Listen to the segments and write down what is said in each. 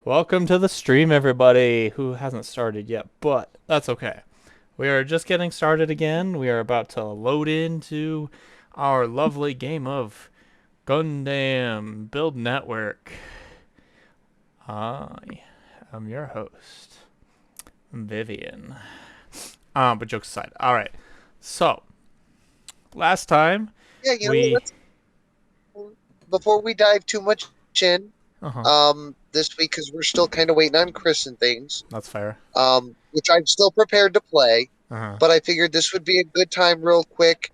Welcome to the stream, everybody who hasn't started yet, but that's okay. We are just getting started again. We are about to load into our lovely game of Gundam Build Network. I am your host, Vivian. But jokes aside. All right. So, last time Yeah, we. let's before we dive too much in, Uh huh. this week because we're still kind of waiting on Chris and things, That's fair. which I'm still prepared to play, Uh huh. but I figured this would be a good time, real quick,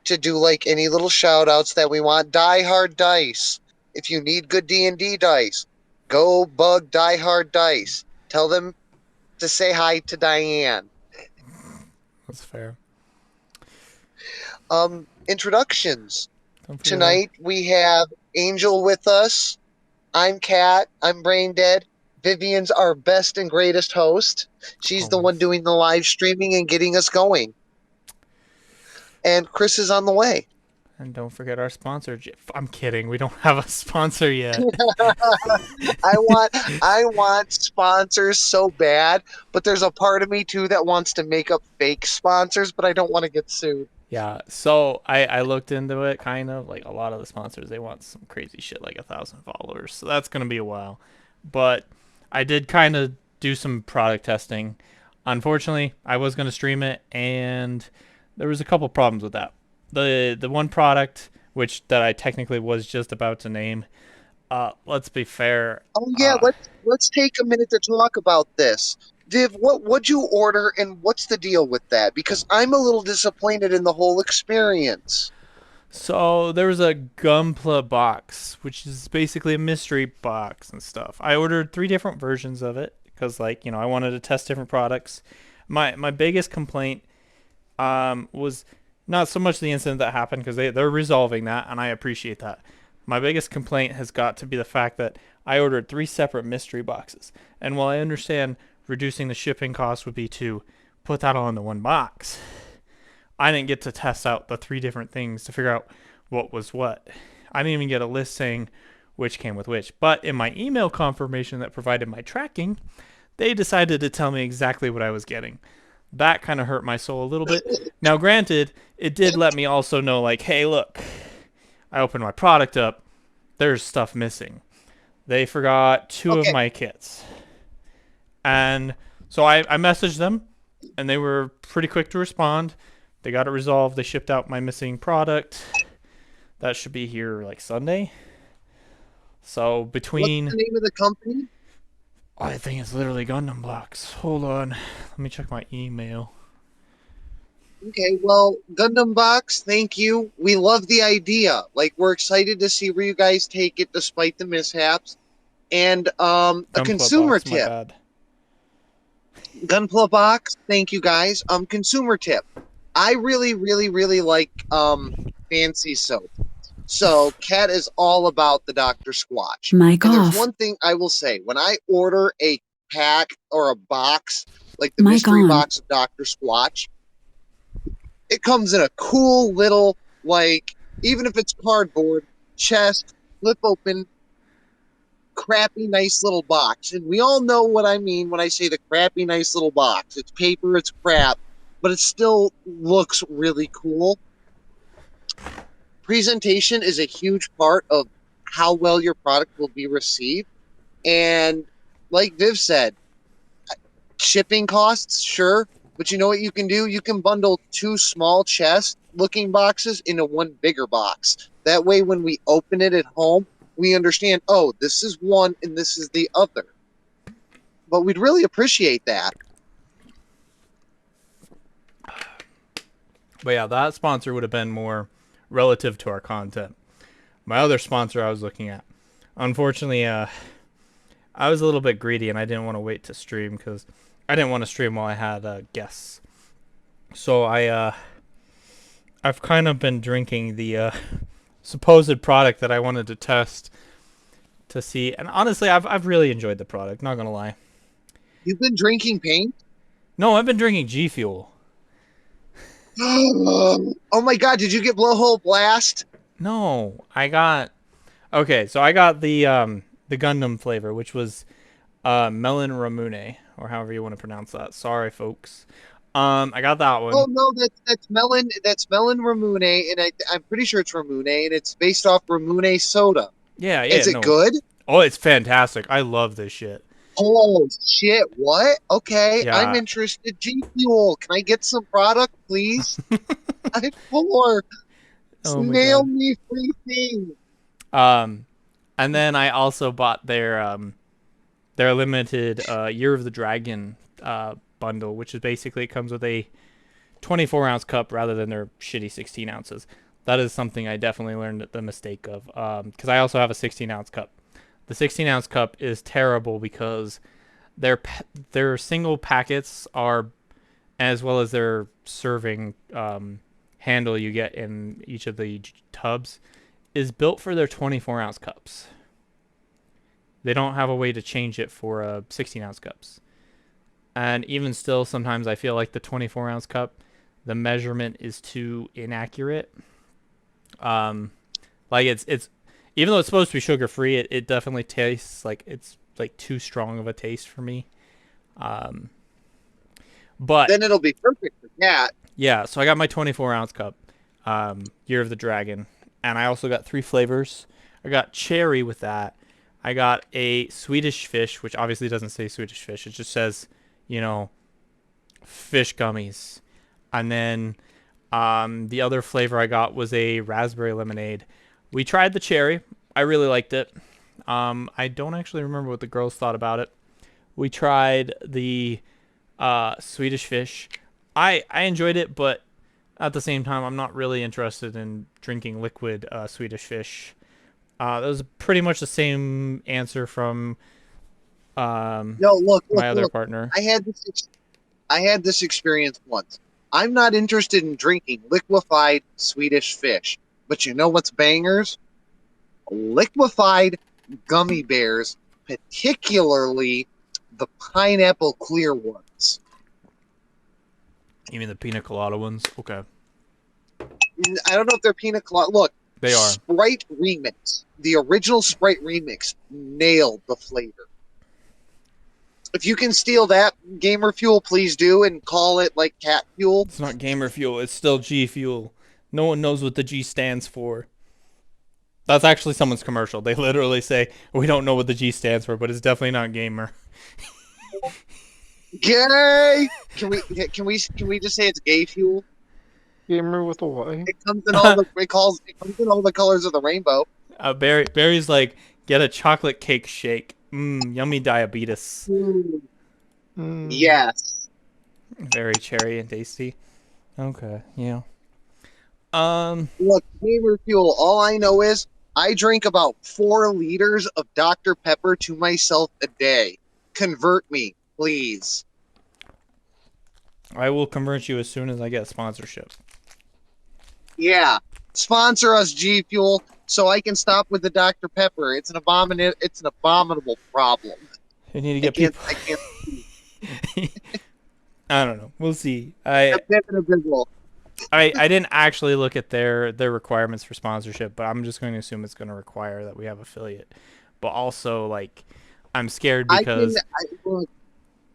to do like any little shout outs that we want. Die Hard Dice. If you need good D&D dice, go bug Die Hard Dice. Tell them to say hi to Diane. That's fair. Introductions. Don't forget our. Tonight we have Angel with us. I'm Kat. I'm brain dead. Vivian's our best and greatest host. She's the one Always. doing the live streaming and getting us going. And Chris is on the way. And don't forget our sponsor. I'm kidding. We don't have a sponsor yet. I want I want sponsors so bad, but there's a part of me too that wants to make up fake sponsors, but I don't want to get sued. Yeah, so I looked into it kind of like a lot of the sponsors they want some crazy shit like 1,000 followers, so that's gonna be a while. But I did kind of do some product testing. Unfortunately, I was gonna stream it, and there was a couple problems with that. The one product which that I technically was just about to name. Let's be fair. Oh yeah, Uh, let's take a minute to talk about this. Viv, what'd you order and what's the deal with that? Because I'm a little disappointed in the whole experience. So there was a Gunpla box, which is basically a mystery box and stuff. I ordered three different versions of it because, like, I wanted to test different products. My biggest complaint was not so much the incident that happened because they're resolving that, and I appreciate that. My biggest complaint has got to be the fact that I ordered three separate mystery boxes, and while I understand reducing the shipping cost would be to put that all into one box, I didn't get to test out the three different things to figure out what was what. I didn't even get a list saying which came with which. But in my email confirmation that provided my tracking, they decided to tell me exactly what I was getting. That kind of hurt my soul a little bit. Now, granted, it did let me also know, like, hey, look, I opened my product up, there's stuff missing. They forgot two of Okay, my kits. And so I messaged them, and they were pretty quick to respond. They got it resolved. They shipped out my missing product. That should be here like Sunday. So what's between, the name of the company? I think it's literally Gundam blocks. Hold on, let me check my email. Okay, well, Gundam Box, thank you. We love the idea. Like, we're excited to see where you guys take it despite the mishaps. And a Gunpla consumer box. My tip. bad. Gunpla Box, thank you guys. Consumer tip. I really, really, really like fancy soap. So Kat is all about the Dr. Squatch. Mic And there's off. one thing I will say. When I order a pack or a box, like the Mic mystery on. box of Dr. Squatch, it comes in a cool little, like, even if it's cardboard, chest, flip open, crappy, nice little box. And we all know what I mean when I say the crappy, nice little box. It's paper, it's crap, but it still looks really cool. Presentation is a huge part of how well your product will be received. And like Viv said, shipping costs, sure. But you know what you can do? You can bundle two small chest looking boxes into one bigger box. That way, when we open it at home, we understand, oh, this is one and this is the other. But we'd really appreciate that. But yeah, that sponsor would have been more relative to our content. My other sponsor I was looking at, unfortunately, I was a little bit greedy and I didn't want to wait to stream because I didn't want to stream while I had guests. So I've kind of been drinking the supposed product that I wanted to test to see, and honestly, I've really enjoyed the product. Not gonna lie. You've been drinking paint? No, I've been drinking G Fuel. Oh my god, did you get Blowhole Blast? No, I got okay. So I got the Gundam flavor, which was Melon Ramune, or however you want to pronounce that. Sorry, folks. I got that Oh one. no, that's melon. That's melon Ramune, and I'm pretty sure it's Ramune, and it's based off Ramune soda. Yeah, yeah, Is it no. good? Oh, it's fantastic. I love this shit. Oh shit! What? Okay, I'm Yeah. interested. G Fuel, can I get some product, please? I'm poor. Oh my Snail god. me free thing. Um, and then I also bought their limited Year of the Dragon bundle, which is basically it comes with a 24-ounce cup rather than their shitty 16 ounces. That is something I definitely learned the mistake of. Because I also have a 16-ounce cup. The 16-ounce cup is terrible because their single packets are, as well as their serving handle you get in each of the tubs, is built for their 24-ounce cups. They don't have a way to change it for 16-ounce cups. And even still, sometimes I feel like the 24-ounce cup, the measurement is too inaccurate. Um, like it's even though it's supposed to be sugar free, it definitely tastes like it's like too strong of a taste for me. Um, but Then it'll be perfect for cat. yeah, so I got my 24-ounce cup, Year of the Dragon, and I also got three flavors. I got cherry with that. I got a Swedish fish, which obviously doesn't say Swedish fish. It just says, you know, fish gummies. And then the other flavor I got was a raspberry lemonade. We tried the cherry. I really liked it. I don't actually remember what the girls thought about it. We tried the Swedish fish. I enjoyed it, but at the same time, I'm not really interested in drinking liquid Swedish fish. That was pretty much the same answer from No, look, look, my other look. partner. I had this. I had this experience once. I'm not interested in drinking liquefied Swedish fish, but you know what's bangers? Liquefied gummy bears, particularly the pineapple clear ones. You mean the pina colada ones? Okay, I don't know if they're pina colada. Look, they are. Sprite Remix, the original Sprite Remix, nailed the flavor. If you can steal that gamer fuel, please do and call it like cat fuel. It's not gamer fuel. It's still G fuel. No one knows what the G stands for. That's actually someone's commercial. They literally say we don't know what the G stands for, but it's definitely not gamer. Gay. Can we just say it's gay fuel? Gamer with a Y. It comes in all the colors of the rainbow. Barry's like, get a chocolate cake shake. Mmm, yummy diabetes. Mm, Mm. yes. Very cherry and tasty. Okay, yeah. Um, Look, gamer fuel. All I know is I drink about 4 liters of Dr. Pepper to myself a day. Convert me, please. I will convert you as soon as I get sponsorship. Yeah. Sponsor us, G Fuel, so I can stop with the Dr. Pepper. It's an abominable problem. You need to I get can't people. I can't I don't know. We'll see. a bit of a visual. I didn't actually look at their requirements for sponsorship, but I'm just going to assume it's going to require that we have affiliate. But also, like, I'm scared I can because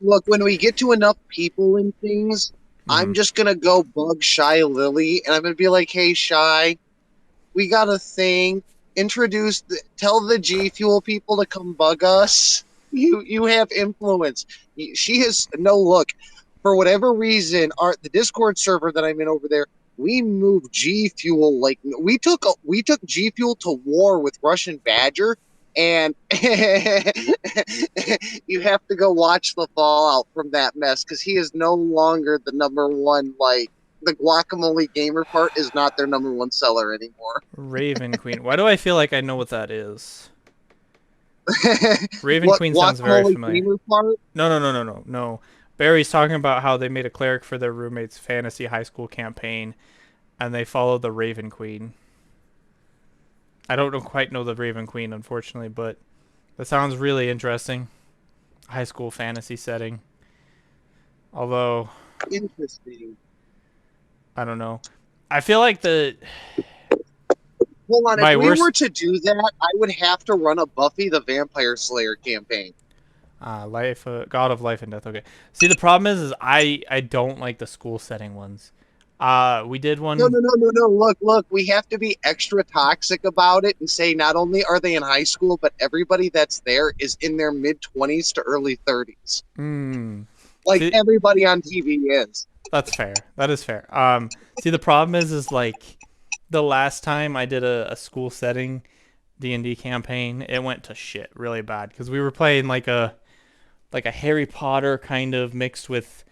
look, when we get to enough people and things, I'm mm, just gonna go bug Shy Lily, and I'm gonna be like, "Hey, Shy, we got a thing. Tell the G Fuel people to come bug us. You have influence. She has no look. For whatever reason, the Discord server that I'm in over there, we moved G Fuel like we took G Fuel to war with Russian Badger, and you have to go watch the fallout from that mess because he is no longer the number one. Like the guacamole gamer part is not their number one seller anymore. Raven Queen. Why do I feel like I know what that is? Raven What Queen sounds very guacamole familiar. gamer part? No. Barry's talking about how they made a cleric for their roommate's fantasy high school campaign, and they followed the Raven Queen. I don't quite know the Raven Queen, unfortunately, but that sounds really interesting. High school fantasy setting. Although Interesting. I don't know. I feel like the Hold on, if my we worst. were to do that, I would have to run a Buffy the Vampire Slayer campaign. Life, God of Life and Death. Okay. See, the problem is I don't like the school setting ones. We did No, one. no, no, no, no. Look, look. We have to be extra toxic about it and say not only are they in high school, but everybody that's there is in their mid 20s to early 30s. Hmm. Like See, everybody on TV is. that's fair. That is fair. See, the problem is like the last time I did a school setting D&D campaign, it went to shit really bad because we were playing like a Harry Potter kind of mixed with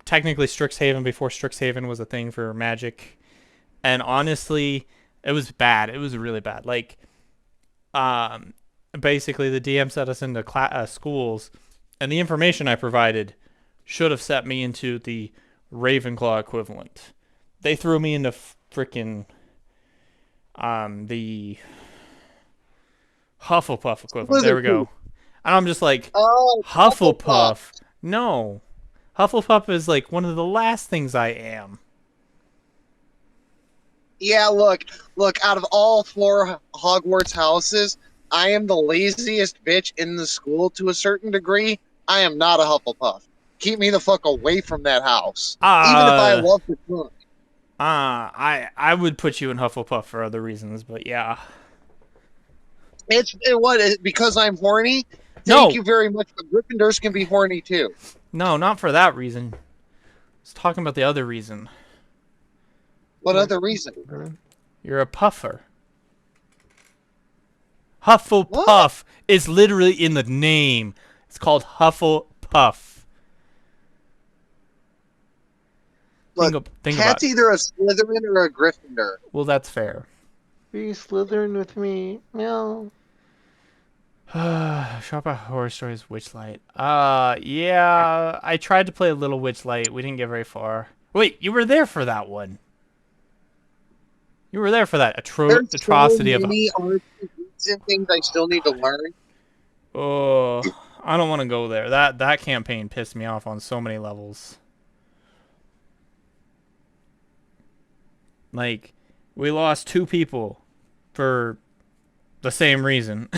technically Strixhaven before Strixhaven was a thing for Magic, and honestly, it was bad. It was really bad. Like um, basically the DM set us into schools, and the information I provided should have set me into the Ravenclaw equivalent. They threw me into freaking the Hufflepuff equivalent. There we Slytherin. go. And I'm just like, Oh, Hufflepuff. Hufflepuff? No. Hufflepuff is like one of the last things I am. Yeah, look, look. Out of all four Hogwarts houses, I am the laziest bitch in the school to a certain degree. I am not a Hufflepuff. Keep me the fuck away from that house. Even if I Uh, love to cook. I would put you in Hufflepuff for other reasons, but yeah. Because I'm horny. Thank No, you very much. But Gryffindors can be horny too. no, not for that reason. I was talking about the other reason. What Like, other reason? You're a puffer. What? Hufflepuff is literally in the name. It's called Hufflepuff. Look, Think about Cat's it. either a Slytherin or a Gryffindor. Well, that's fair. be Slytherin with me. Meow. Shop at Horror Stories Witchlight. Yeah, I tried to play a little Witchlight. We didn't get very far. Wait, you were there for that one. You were there for that There's so atrocity of. many arts and things I still need to learn. Oh, I don't want to go there. That campaign pissed me off on so many levels. Like, we lost two people for the same reason,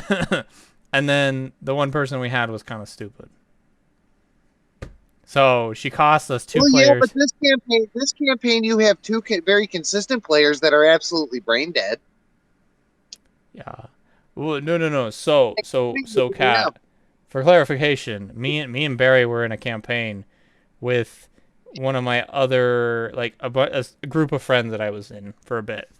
and then the one person we had was kind of stupid. So she cost us two Well, yeah, but players. this campaign, you have two very consistent players that are absolutely brain dead. Yeah. Well, no, no, no. So, Yeah, Kat, for clarification, me and Barry were in a campaign with one of my other like a group of friends that I was in for a bit.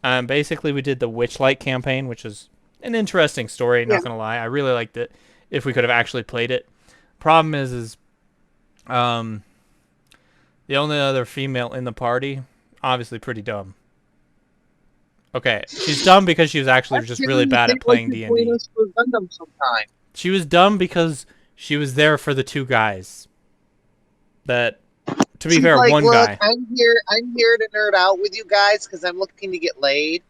Basically, we did the Witchlight campaign, which is an interesting story. yeah. Not gonna lie, I really liked it. If we could have actually played it, problem is um, the only other female in the party, obviously pretty dumb. Okay, she's dumb because she was actually That's just really Haley bad at can't like playing to D and join D. us for Gundam sometime. She was dumb because she was there for the two guys. That, to be She's fair, like, one look, guy. I'm here to nerd out with you guys because I'm looking to get laid.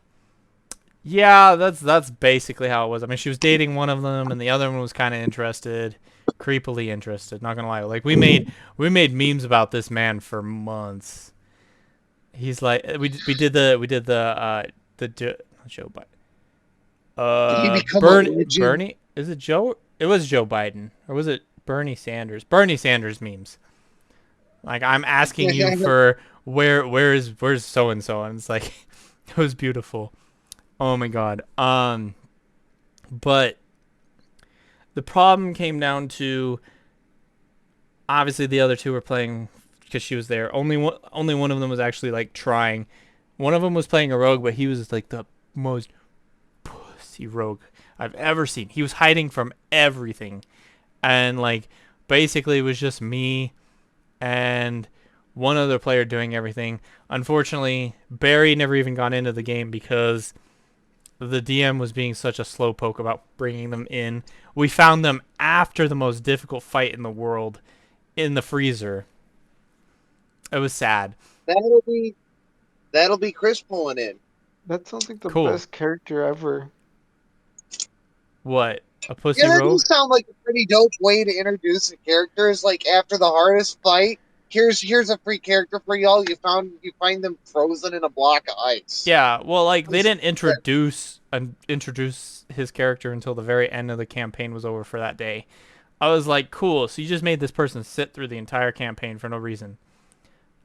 Yeah, that's basically how it was. I mean, she was dating one of them, and the other one was kind of interested, creepily interested. Not gonna lie, like we made memes about this man for months. He's like, we did the not Joe Biden. Did he become a legend? Bernie, is it Joe? It was Joe Biden, or was it Bernie Sanders? Bernie Sanders memes. Like, I'm asking you for where's so and so, and it's like it was beautiful. Oh my god. But the problem came down to, obviously the other two were playing because she was there. Only one of them was actually like trying. One of them was playing a rogue, but he was like the most pussy rogue I've ever seen. He was hiding from everything, and like basically it was just me and one other player doing everything. Unfortunately, Barry never even got into the game because the DM was being such a slowpoke about bringing them in. We found them after the most difficult fight in the world in the freezer. It was sad. That'll be that'll be Chris pulling in. That sounds like the Cool. best character ever. What? A Yeah, pussy that rogue? does sound like a pretty dope way to introduce a character. Is like after the hardest fight, here's a free character for y'all. You find them frozen in a block of ice. Yeah, well, like they didn't introduce his character until the very end of the campaign was over for that day. I was like, cool. So you just made this person sit through the entire campaign for no reason.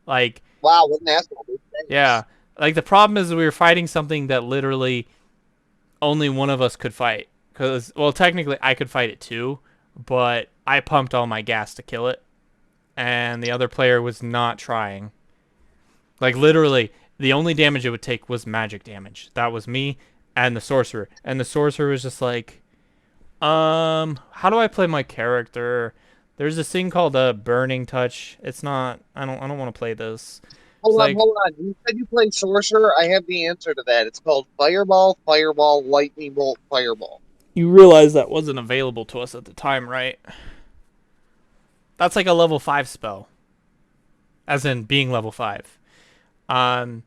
Like, Wow, what an asshole. yeah. Thanks. Like the problem is we were fighting something that literally only one of us could fight. Cause well, technically I could fight it too, but I pumped all my gas to kill it, and the other player was not trying. Like literally, the only damage it would take was magic damage. That was me and the sorcerer was just like, how do I play my character? There's this thing called a burning touch. It's not. I don't want to play this. It's Hold on, like hold on. You said you played Sorcerer. I have the answer to that. It's called Fireball, Fireball, Lightning Bolt, Fireball. you realize that wasn't available to us at the time, right? That's like a level 5 spell, as in being level 5. Um,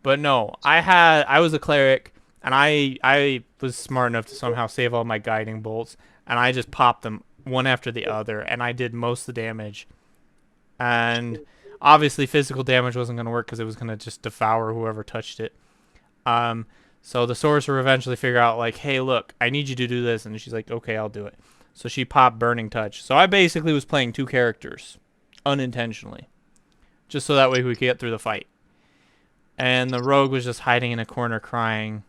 but no, I was a cleric, and I was smart enough to somehow save all my guiding bolts, and I just popped them one after the other, and I did most of the damage. And obviously, physical damage wasn't going to work because it was going to just devour whoever touched it. Um, so the sorcerer eventually figured out like, hey, look, I need you to do this, and she's like, okay, I'll do it. So she popped burning touch. So I basically was playing two characters unintentionally, just so that way we could get through the fight. And the rogue was just hiding in a corner crying,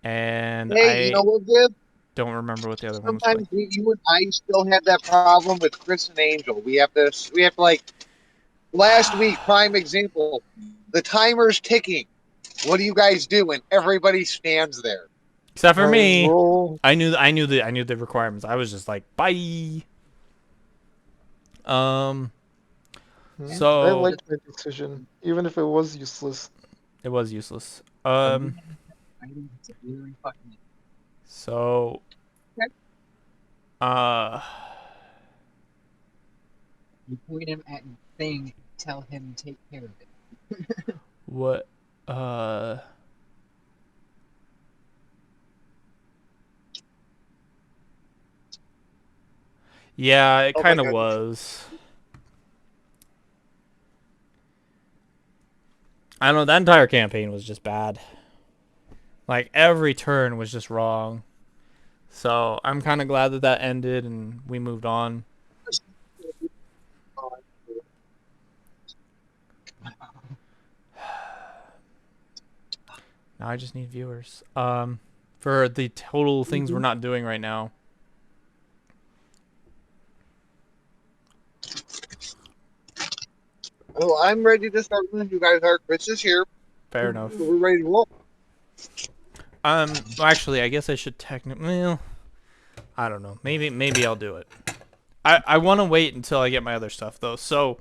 and Hey, you know I what, Viv? don't remember what the other one was playing. Sometimes you and I still have that problem with Chris and Angel. We have to like last week, prime example. The timer's ticking. What do you guys do? And everybody stands there. Except for I me, roll. I knew the requirements. I was just like, bye. Um, I so liked my decision, even if it was useless. it was useless. It's really fucking. So uh, You point him at the thing, tell him to take care of it. what uh. Yeah, it Oh my kind of god. was. I don't know. That entire campaign was just bad. Like every turn was just wrong. So I'm kind of glad that that ended and we moved on. Now I just need viewers. For the total things we're not doing right now. Well, I'm ready to start when you guys are. Chris is here. Fair enough. We're ready to roll. Well, actually, I guess I should technically. Well, I don't know. Maybe I'll do it. I want to wait until I get my other stuff though. So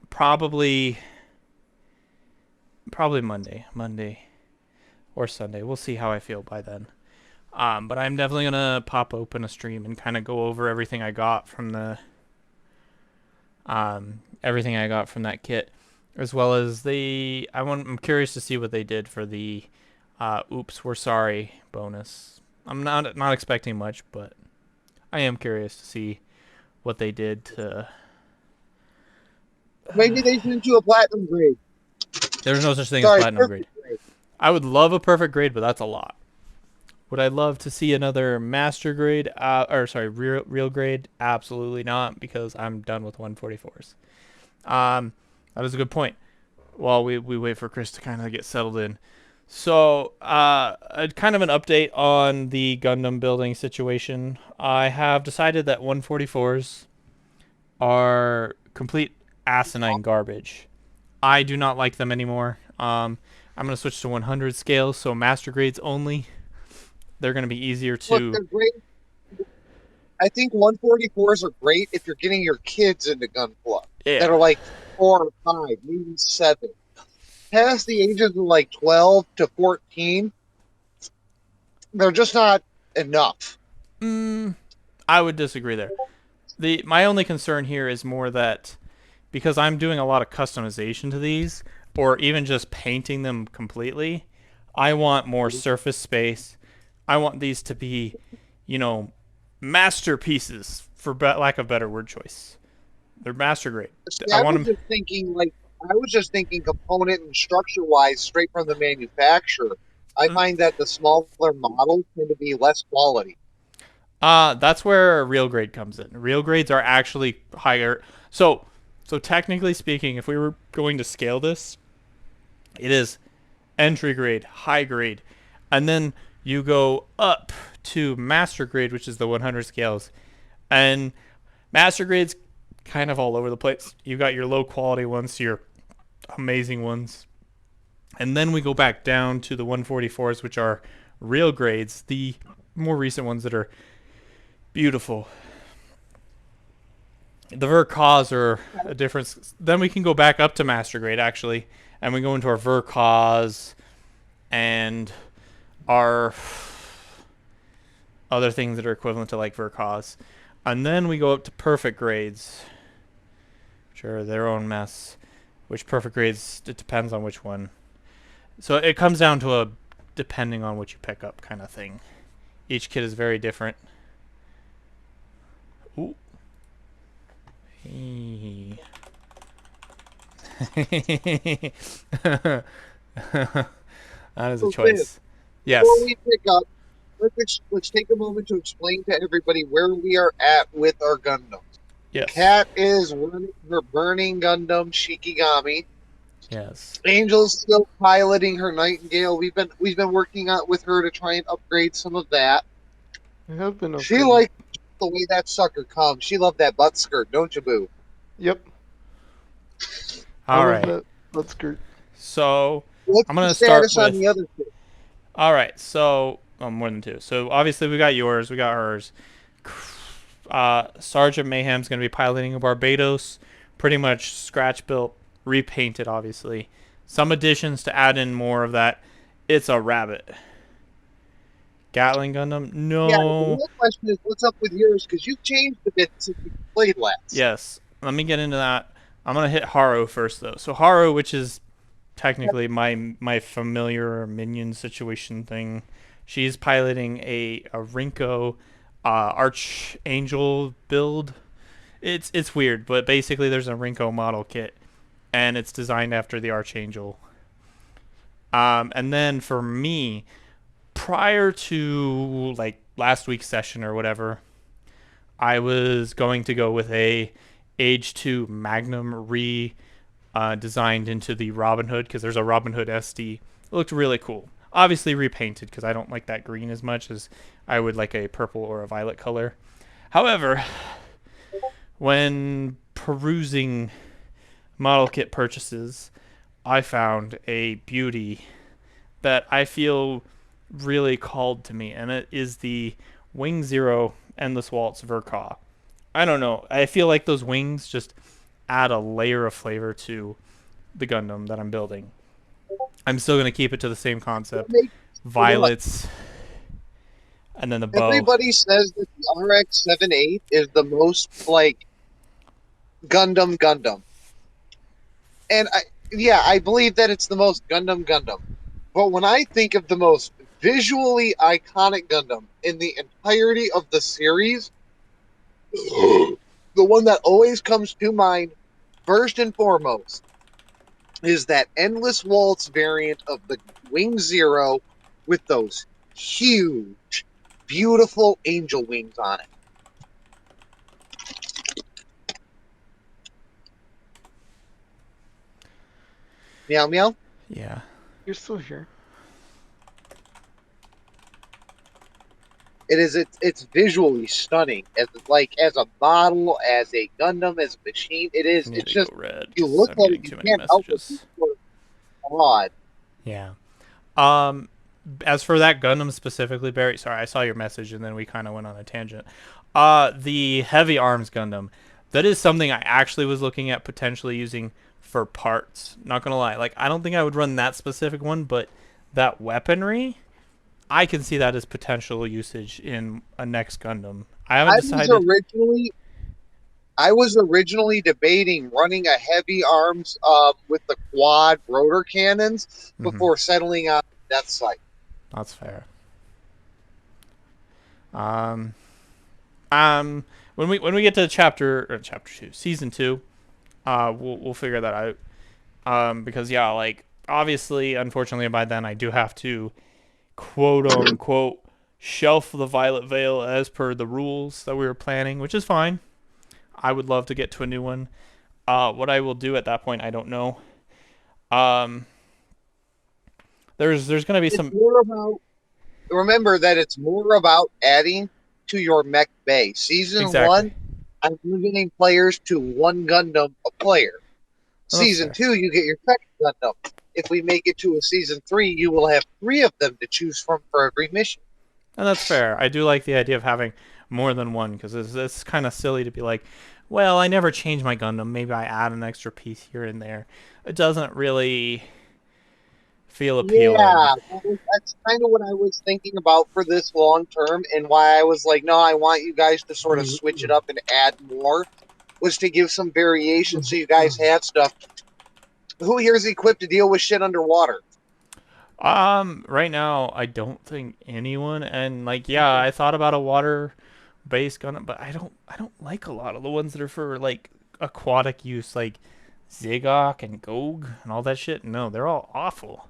probably Monday or Sunday. We'll see how I feel by then. But I'm definitely gonna pop open a stream and kind of go over everything I got from the everything I got from that kit, as well as I'm curious to see what they did for the "Oops, we're sorry" bonus. I'm not expecting much, but I am curious to see what they did to. Maybe they should do a platinum grade. There's no such thing as Sorry, platinum grade. perfect grade. I would love a perfect grade, but that's a lot. Would I love to see another master grade? Or sorry, real grade? Absolutely not, because I'm done with 144s. That is a good point. While we wait for Chris to kind of get settled in. So, kind of an update on the Gundam building situation. I have decided that 144s are complete asinine garbage. I do not like them anymore. I'm going to switch to 100 scale, so master grades only. They're going to be easier Look, to. they're great. I think 144s are great if you're getting your kids into Gunpla that Yeah. are like 4 or 5, maybe 7. Past the ages of like 12 to 14, they're just not enough. I would disagree there. My only concern here is more that because I'm doing a lot of customization to these, or even just painting them completely, I want more surface space. I want these to be, you know, masterpieces for lack of better word choice. They're master grade. See, I I want was them. just thinking like I was just thinking component and structure wise, straight from the manufacturer. I find that the smaller models tend to be less quality. That's where real grade comes in. Real grades are actually higher. So technically speaking, if we were going to scale this, it is entry grade, high grade, and then you go up to master grade, which is the 100 scales. And master grades kind of all over the place. You got your low quality ones, your amazing ones, and then we go back down to the 144s, which are real grades, the more recent ones that are beautiful. The Vercause are a difference. Then we can go back up to master grade actually, and we go into our Vercause and our other things that are equivalent to like Vercause, and then we go up to perfect grades, which are their own mess. Which perfect grades, it depends on which one. So it comes down to a depending on what you pick up kind of thing. Each kit is very different. Ooh. Hey. That is a So, choice. Yes. before we pick up, let's take a moment to explain to everybody where we are at with our Gundams. Yes. Kat is running her burning Gundam Shikigami. Yes. Angel's still piloting her Nightingale. We've been working on with her to try and upgrade some of that. I have been She upgrading. liked the way that sucker comes. She loved that butt skirt, don't you, boo? Yep. I All love right. that. That's great. So What's I'm the gonna start status on with. the other two? All right. So more than two. So obviously we got yours. We got hers. Sergeant Mayhem's gonna be piloting a Barbados, pretty much scratch built, repainted, obviously. Some additions to add in more of that. It's a rabbit. Gatling Gundam? Yeah, the No. real question is what's up with yours, because you've changed a bit since we played last. Yes. Let me get into that. I'm gonna hit Haro first though. So Haro, which is technically my familiar minion situation thing, she's piloting a Rinko Archangel build. It's weird, but basically there's a Rinko model kit, and it's designed after the Archangel. And then for me, prior to like last week's session or whatever, I was going to go with a Age 2 Magnum designed into the Robin Hood because there's a Robin Hood SD. It looked really cool. Obviously repainted because I don't like that green as much as I would like a purple or a violet color. However, when perusing model kit purchases, I found a beauty that I feel really called to me, and it is the Wing Zero Endless Waltz Verkaw. I don't know. I feel like those wings just add a layer of flavor to the Gundam that I'm building. I'm still going to keep it to the same concept. Violets, and then the bow. Everybody says that the RX-78 is the most like Gundam. And I believe that it's the most Gundam. But when I think of the most visually iconic Gundam in the entirety of the series, the one that always comes to mind first and foremost is that Endless Waltz variant of the Wing Zero with those huge, beautiful angel wings on it. Meow meow. Yeah. You're still here. It's visually stunning as a model, as a Gundam, as a machine. I It's need to just go red you because look I'm at it, getting you too many can't help but be messages. awed. Yeah. Um, as for that Gundam specifically, Barry, sorry, I saw your message and then we kind of went on a tangent. The heavy arms Gundam, that is something I actually was looking at potentially using for parts. Not gonna lie, like I don't think I would run that specific one, but that weaponry, I can see that as potential usage in a next Gundam. I haven't I was decided. originally I was originally debating running a heavy arms with the quad rotor cannons Mhm, before settling on Death Sight. that's fair. Um, when we get to chapter 2, season 2, we'll figure that out. Because yeah, like obviously, unfortunately, by then I do have to quote unquote shelf the Violet Veil as per the rules that we were planning, which is fine. I would love to get to a new one. What I will do at that point, I don't know. Um, there's gonna be It's some more about remember that it's more about adding to your mech bay. Season exactly. one, I'm limiting players to one Gundam a player. Well, that's Season fair. two, you get your second Gundam. If we make it to a season three, you will have three of them to choose from for every mission. And that's fair. I do like the idea of having more than one because it's kind of silly to be like, well, I never change my Gundam. Maybe I add an extra piece here and there. It doesn't really feel appealing. Yeah, that's kind of what I was thinking about for this long term, and why I was like, no, I want you guys to sort of switch it up and add more, was to give some variation so you guys have stuff. Who here is equipped to deal with shit underwater? Right now I don't think anyone, and like, yeah, I thought about a water-based Gundam, but I don't like a lot of the ones that are for like aquatic use, like Zigok and Gog and all that shit. No, they're all awful.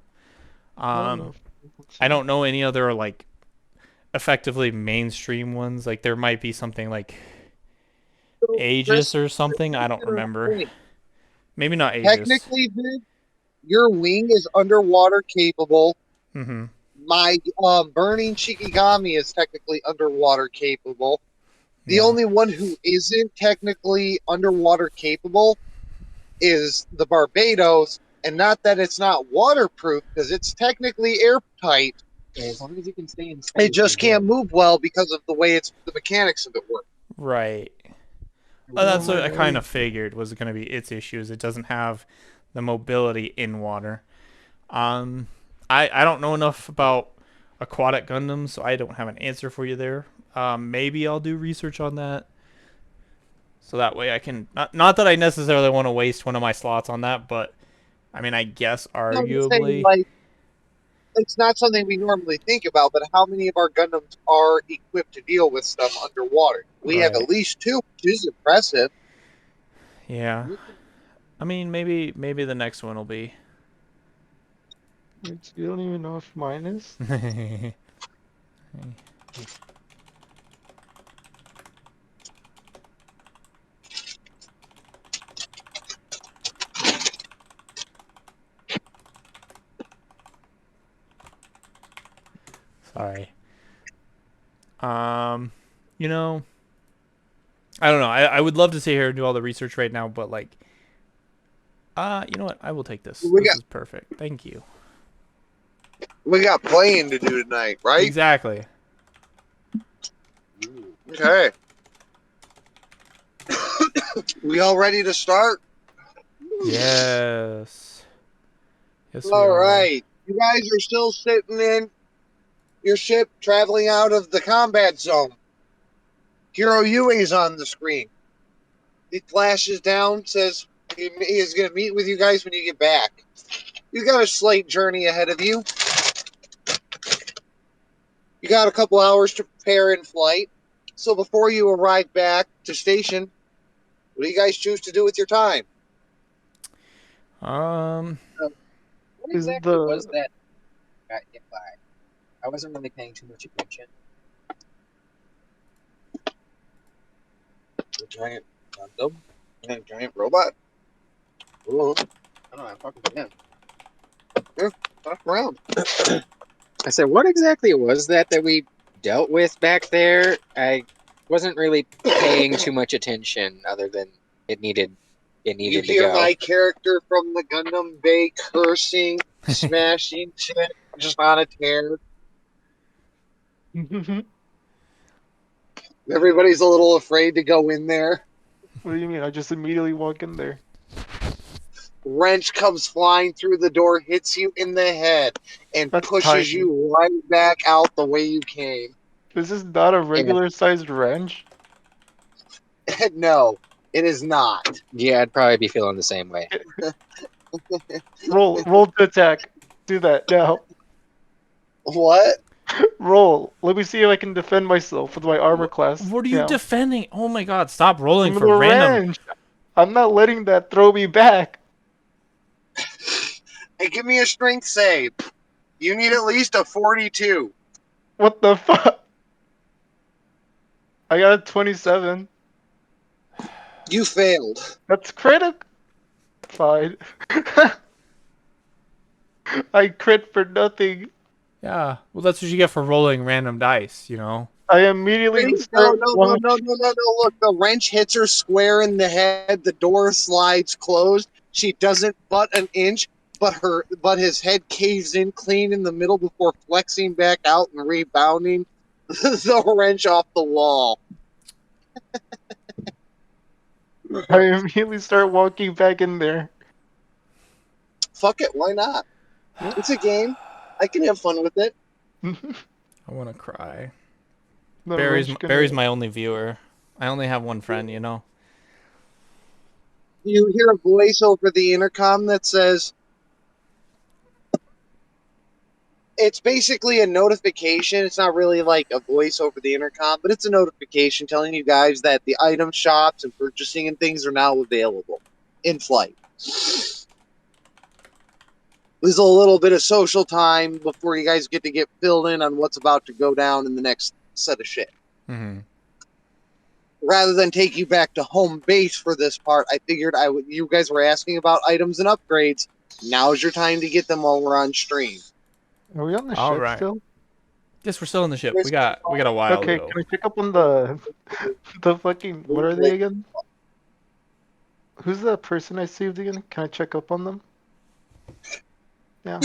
Not Um, enough. Let's I see. don't know any other like effectively mainstream ones. Like there might be something like So, Aegis Chris, or something. I don't you're on remember. point. Maybe not Aegis. Technically, Viv, your wing is underwater capable. Mm-hmm. My burning Shikigami is technically underwater capable. The Yeah. only one who isn't technically underwater capable is the Barbados, and not that it's not waterproof, because it's technically airtight. Yeah, as long as you can stay in It space, just you're can't good. move well because of the way the mechanics of it work. Right. I Well, will that's Well, what my I say, kind wing. of figured was going to be its issue. Is it doesn't have the mobility in water. Um, I don't know enough about aquatic Gundams, so I don't have an answer for you there. Maybe I'll do research on that, so that way I can not that I necessarily want to waste one of my slots on that, but I mean I guess I'm just saying, arguably, like, it's not something we normally think about, but how many of our Gundams are equipped to deal with stuff underwater? We have right? at least two, which is impressive. Yeah. I mean maybe the next one will be. You don't even know if mine is. Sorry. Um, you know, I don't know. I would love to sit here and do all the research right now, but like, you know what? I will take this. We This got is perfect. Thank you. we got playing to do tonight, right? Exactly. Okay. We all ready to start? Yes. Yes, we All are. right. You guys are still sitting in your ship traveling out of the combat zone. Hero Yue is on the screen. He flashes down, says he is going to meet with you guys when you get back. You got a slight journey ahead of you. You got a couple hours to prepare in flight. So before you arrive back to station, what do you guys choose to do with your time? Um, what Is exactly was the that got hit by? I wasn't really paying too much attention. A giant Gundam and a giant robot. Ooh, I don't know. I'm talking to him. talk around. I said, what exactly was that we dealt with back there? I wasn't really paying too much attention, other than it needed it You needed to hear go. my character from the Gundam Bay cursing, smashing shit, just on a tear. what Everybody's a little afraid to go in there. do you mean? I just immediately walk in there. Wrench comes flying through the door, hits you in the head, and That's pushes tiny. you right back out the way you came. This is not a And regular sized wrench. no, it is not. Yeah, I'd probably be feeling the same way. Roll to attack. Do that now. What? Roll. Let me see if I can defend myself with my armor class. what are you Now. defending? Oh my God! Stop rolling I'm for the random. wrench. I'm not letting that throw me back. Hey, give me a strength save. You need at least a 42. What the fuck? I got a 27. You failed. That's critical. Fine. I crit for nothing. Yeah. Well, that's what you get for rolling random dice, you know? I immediately No, start no, no, no, launching. no, no, no. Look, the wrench hits her square in the head. The door slides closed. She doesn't butt an inch, but his head caves in clean in the middle before flexing back out and rebounding the wrench off the wall. I immediately start walking back in there. Fuck it, why not? Yep. It's a game. I can have fun with it. I want to cry. The Barry's wrench gonna. Barry's my only viewer. I only have one friend, you know. You hear a voice over the intercom that says, it's basically a notification. It's not really like a voice over the intercom, but it's a notification telling you guys that the item shops and purchasing and things are now available in flight. There's a little bit of social time before you guys get to get filled in on what's about to go down in the next set of shit. Mm-hmm. Rather than take you back to home base for this part, I figured I would. You guys were asking about items and upgrades. Now's your time to get them while we're on stream. Are we on the All ship right. still? Guess we're still in the ship. We got a while to Okay, go. can I pick up on the fucking what are they again? Who's that person I saved again? Can I check up on them? Yeah.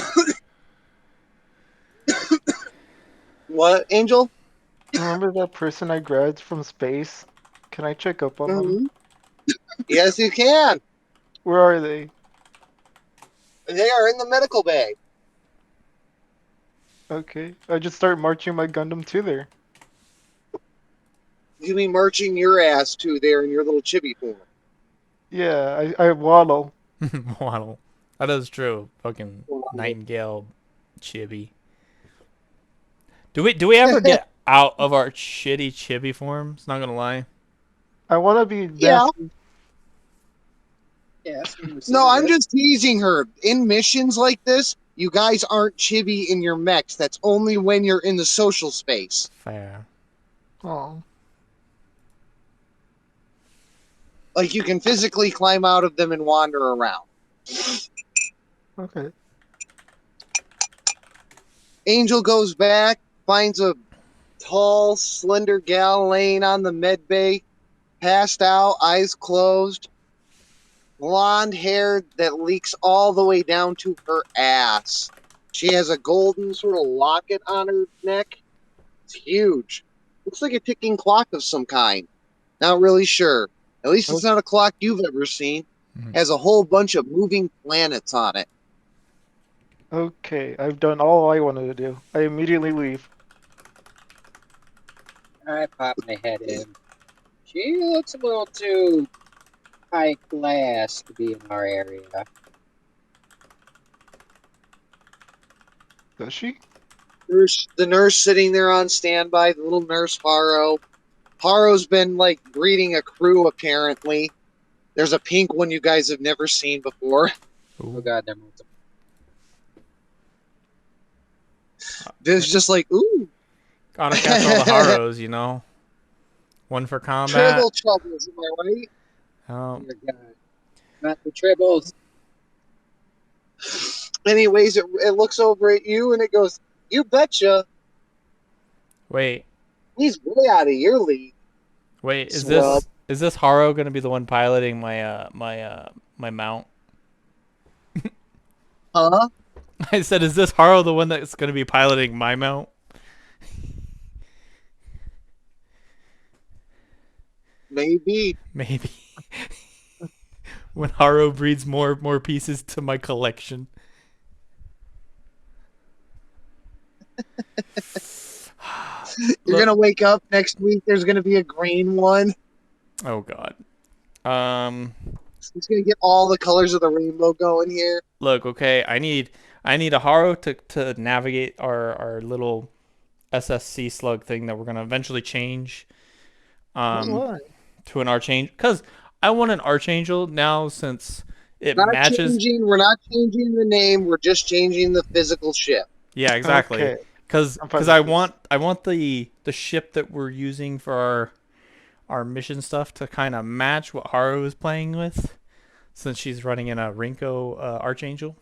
What, Angel? Remember that person I grabbed from space? Can I check up on them? Mm-hmm. Yes, you can. Where are they? They are in the medical bay. Okay. I just start marching my Gundam to there. You be marching your ass to there in your little chibi form. Yeah, I waddle. Waddle. That is true. Fucking Nightingale chibi. Do we ever get out of our shitty chibi forms? Not gonna lie. I wanna be Yeah. master. Yeah. No, I'm just teasing her. In missions like this, you guys aren't chibi in your mechs. That's only when you're in the social space. Fair. Oh. Like you can physically climb out of them and wander around. Okay. Angel goes back, finds a tall, slender gal laying on the med bay, passed out, eyes closed, blonde hair that leaks all the way down to her ass. She has a golden sort of locket on her neck. It's huge. Looks like a ticking clock of some kind. Not really sure. At least it's Oh, not a clock you've ever seen. Mhm. Has a whole bunch of moving planets on it. okay. I've done all I wanted to do. I immediately leave. I pop my head in. She looks a little too high class to be in our area. Does she? The nurse sitting there on standby, the little nurse Haro. Haro's been like greeting a crew apparently. There's a pink one you guys have never seen before. Oh Ooh. god, they're multiple. Viv's just like, ooh. Gotta catch all the Haros, you know. One for combat. Triple troubles, am I right? Oh Um, my god. Not the tribbles. Anyways, it looks over at you and it goes, you betcha. wait, He's way out of your league. wait. Is Swell. this Haro gonna be the one piloting my mount? Huh? I said, is this Haro the one that's gonna be piloting my mount? Maybe. Maybe. When Haro breeds more pieces to my collection. You're gonna wake up next week, there's gonna be a green one. Oh god. Um It's gonna get all the colors of the rainbow going here. Look, okay, I need a Haro to navigate our little SSC slug thing that we're gonna eventually change Why? to an archangel, because I want an archangel now since it matches. We're not changing the name, we're just changing the physical ship. Yeah, exactly. Okay. Because I'm fine I with this. want the ship that we're using for our mission stuff to kind of match what Haru is playing with, since she's running in a Rinko Archangel.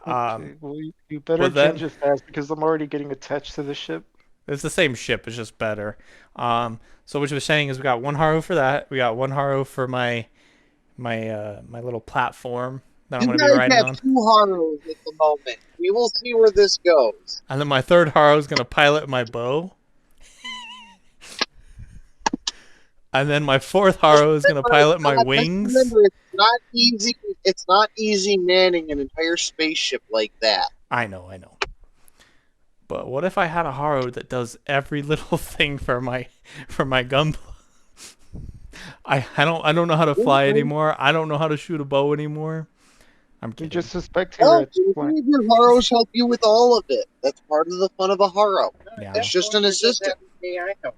Okay, well, you better But then change it fast because I'm already getting attached to the ship. it's the same ship, it's just better. So what you were saying is we got one Haru for that. We got one Haru for my little platform that I'm You gonna be guys riding have on, 2 Harus at the moment. We will see where this goes. and then my third Haru is gonna pilot my bow, and then my fourth Haru is gonna pilot my Just wings. remember, it's not easy. It's not easy manning an entire spaceship like that. I know, I know. But what if I had a Haru that does every little thing for my Gunpla? I don't know how to fly anymore. I don't know how to shoot a bow anymore. I'm You're kidding. just a spectator Well, at this point. your Harus help you with all of it. That's part of the fun of a Haru. Yeah. It's just an assistant. AI help.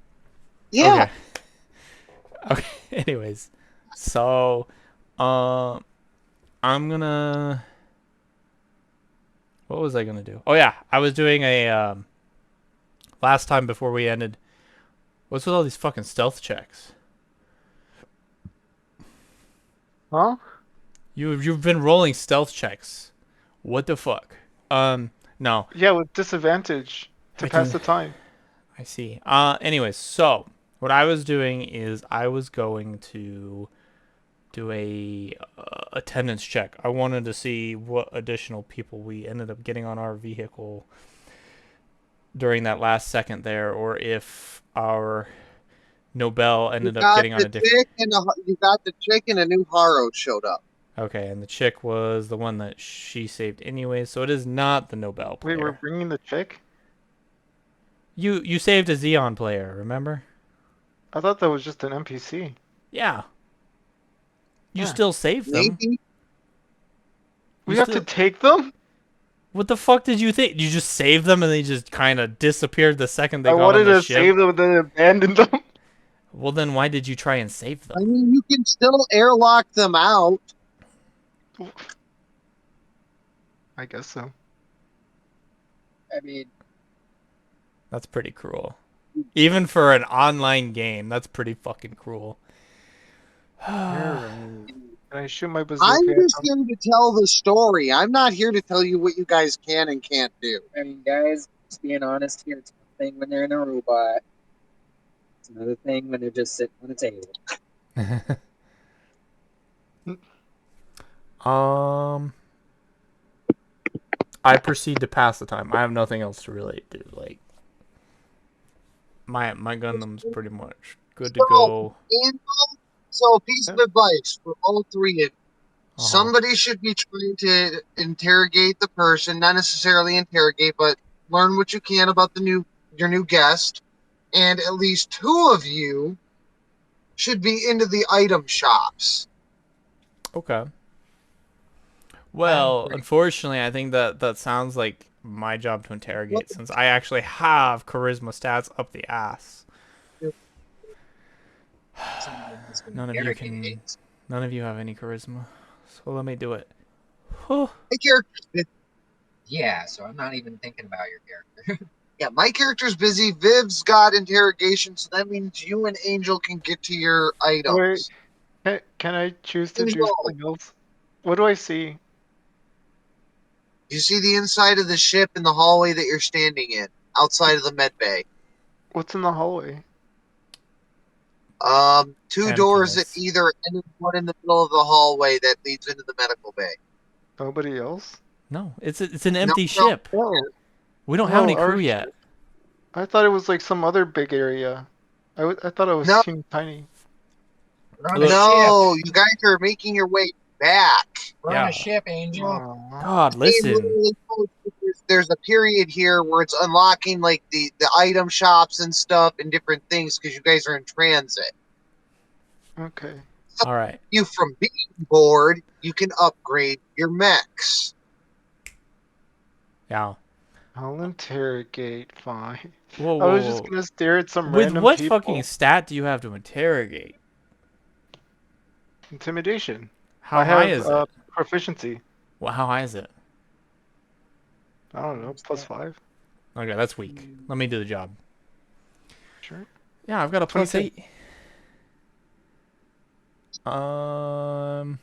Yeah. Okay. Okay. Anyways, so I'm gonna. What was I gonna do? Oh yeah, I was doing a last time before we ended. What's with all these fucking stealth checks? Huh? You've been rolling stealth checks. What the fuck? No, Yeah, with disadvantage to I pass can. the time. I see. Anyways, so what I was doing is I was going to do a attendance check. I wanted to see what additional people we ended up getting on our vehicle during that last second there, or if our Nobel You ended up got getting on the a different. chick and you got the chick and a new Haru showed up. Okay, and the chick was the one that she saved anyway, so it is not the Nobel Wait, we're player. bringing the chick? You saved a Xeon player, remember? I thought that was just an NPC. Yeah. You Yeah. still saved them. Maybe. You We have to still. take them? What the fuck did you think? You just saved them and they just kind of disappeared the second they I got on wanted the to ship? save them and then abandon them. Well, then why did you try and save I them? mean, you can still airlock them out. I guess so. I mean, That's pretty cruel. Even for an online game, that's pretty fucking cruel. You're right. Can I shoot my I'm bazooka at just them? here to tell the story. I'm not here to tell you what you guys can and can't do. I mean, guys, just being honest here, it's one thing when they're in a robot. It's another thing when they're just sitting on a table. um, I proceed to pass the time. I have nothing else to really do. Like my Gundam's pretty much good to So, go. and so a piece of Yeah. advice for all 3 of you. Uh huh. Somebody should be trying to interrogate the person, not necessarily interrogate, but learn what you can about your new guest. And at least 2 of you should be into the item shops. Okay. I'm Well, pretty unfortunately, I think that sounds like my job to interrogate since I actually have charisma stats up the ass. someone who's been None of you can. interrogated. None of you have any charisma, so let me do it. Whew. My character's busy. Yeah, so I'm not even thinking about your character. Yeah, my character's busy. Viv's got interrogation, so that means you and Angel can get to your Wait, items. can I choose to do Angel, something else? What do I see? you see the inside of the ship in the hallway that you're standing in, outside of the med bay. What's in the hallway? 2 doors at Emptiness. either end, and one in the middle of the hallway that leads into the medical bay. Nobody else? No, it's an No, empty no, ship. Oh, We don't have oh, any our crew yet. ship. I thought it was like some other big area. I thought it was no, teeny tiny. We're on a Look, ship. no, you guys are making your way back. We're on a yeah. ship, Angel. Aw. God, Game listen. literally told you there's a period here where it's unlocking like the item shops and stuff and different things because you guys are in transit. Okay. All right. You from being bored, you can upgrade your mechs. Yeah. I'll interrogate, fine. Whoa, I whoa, was just whoa. gonna stare at some With random what fucking people. stat do you have to interrogate? Intimidation. How I high have is it? proficiency. Well, how high is it? I don't know, +5. Okay, that's weak. Let me do the job. Sure. Yeah, I've got a +8. Um,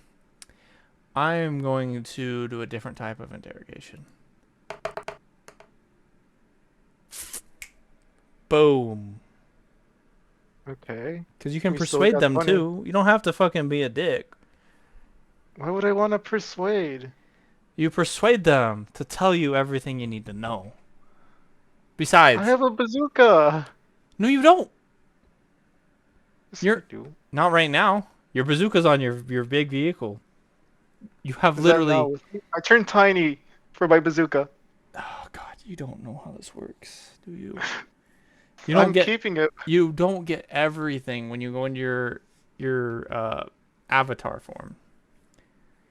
I am going to do a different type of interrogation. Boom. Okay. Because you can We still persuade got them 20. too. You don't have to fucking be a dick. Why would I want to persuade? You persuade them to tell you everything you need to know. I Besides, have a bazooka. no, you don't. Yes, I You're do. not right now. Your bazooka's on your big vehicle. You have Is that now literally. with me? I turned tiny for my bazooka. Oh God, you don't know how this works, do you? You don't I'm get. keeping it. You don't get everything when you go into your avatar form.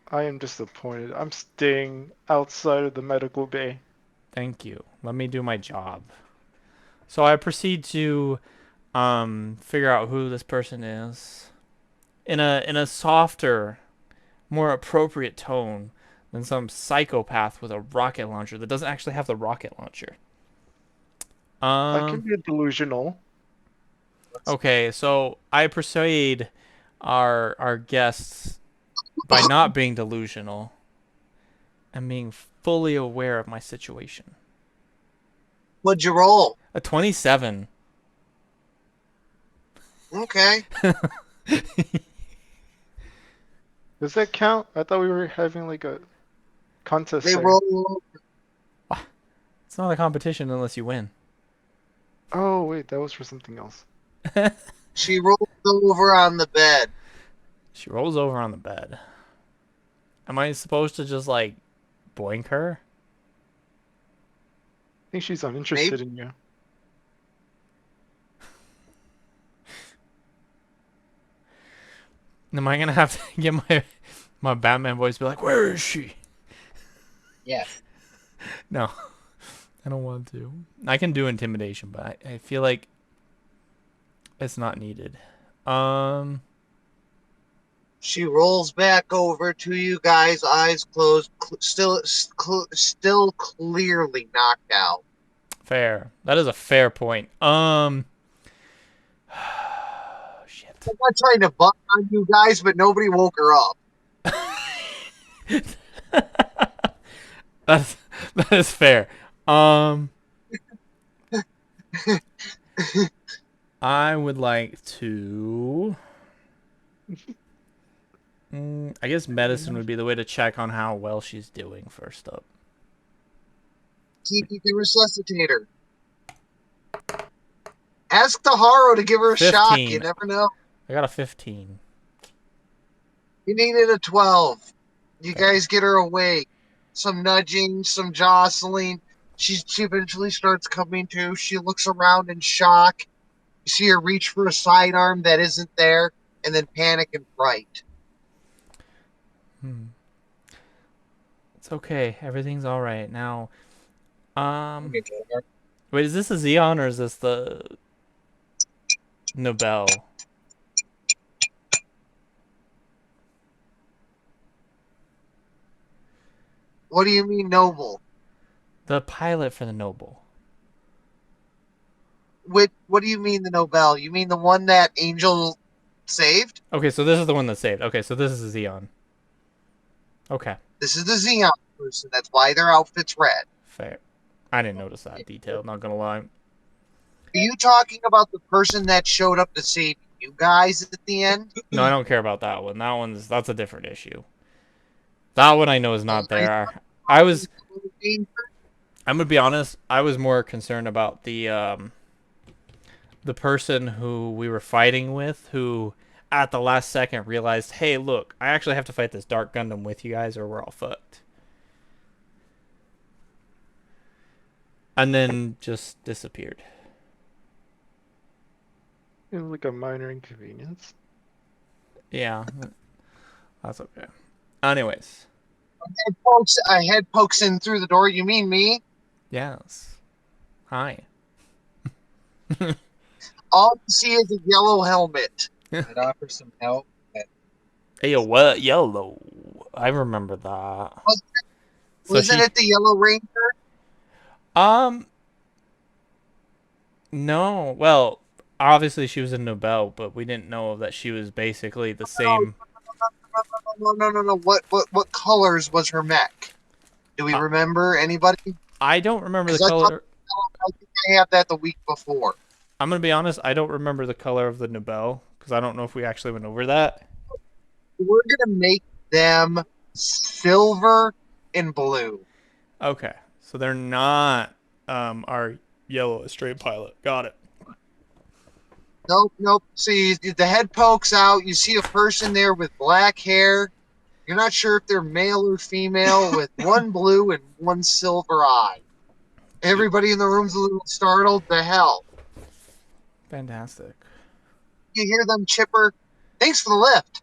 I am disappointed. I'm staying outside of the medical bay. Thank you. Let me do my job. So I proceed to figure out who this person is in a softer, more appropriate tone than some psychopath with a rocket launcher that doesn't actually have the rocket launcher. I can Um be delusional. okay, so I persuade our guests by not being delusional and being fully aware of my situation. What'd you roll? A 27. Okay. Does that count? I thought we were having like a contest They there. roll. It's not a competition unless you win. Oh, wait, that was for something else. She rolls over on the bed. She rolls over on the bed. Am I supposed to just like boink her? I think she's Maybe. uninterested in you. Am I gonna have to get my Batman voice be like, "Where is she?" Yes. No, I don't want to. I can do intimidation, but I feel like it's not needed. Um, She rolls back over to you guys, eyes closed, still clearly knocked out. fair. That is a fair point. Shit. I'm not trying to butt on you guys, but nobody woke her up. That's that is fair. Um, I would like to. I guess medicine would be the way to check on how well she's doing first up. See if you can resuscitate her. Ask Taharo to give her a shock. You 15. never know. I got a 15. You needed a 12. You Fair. guys get her awake. Some nudging, some jostling. She eventually starts coming to. She looks around in shock. You see her reach for a sidearm that isn't there, and then panic and fright. Hmm. It's okay. Everything's all right now. Um, wait, is this a Xeon or is this the Nobel? What do you mean, noble? The pilot for the Noble. What do you mean, the Nobel? You mean the one that Angel saved? Okay, so this is the one that saved. Okay, so this is a Xeon. Okay, This is the Xeon person. That's why their outfit's red. fair. I didn't notice that detail, not gonna lie. Are you talking about the person that showed up to save you guys at the end? No, I don't care about that one. That's a different issue. That one I know is Well, not there. I was I I'm gonna be honest, I was more concerned about the person who we were fighting with who at the last second realized, hey, look, I actually have to fight this Dark Gundam with you guys or we're all fucked. And then just disappeared. It was like a minor inconvenience. Yeah, that's okay. Anyways, head pokes in through the door. You mean me? yes. Hi. All you see is a yellow helmet. I'd offer some help. Hey, yo, what? Yellow. I remember that. So Wasn't she, it the Yellow Ranger? um, no. Well, obviously she was a Nobel, but we didn't know that she was basically the same. No. What colors was her mech? Do we I, remember anybody? I don't remember the Because color. I think I had that the week before. I'm gonna be honest. I don't remember the color of the Nobel because I don't know if we actually went over that. We're gonna make them silver and blue. Okay, so they're not our yellow straight pilot. Got it. Nope. See, the head pokes out. You see a person there with black hair. You're not sure if they're male or female, with one blue and one silver eye. Everybody in the room's a little startled. The hell? Fantastic. You hear them chipper? Thanks for the lift.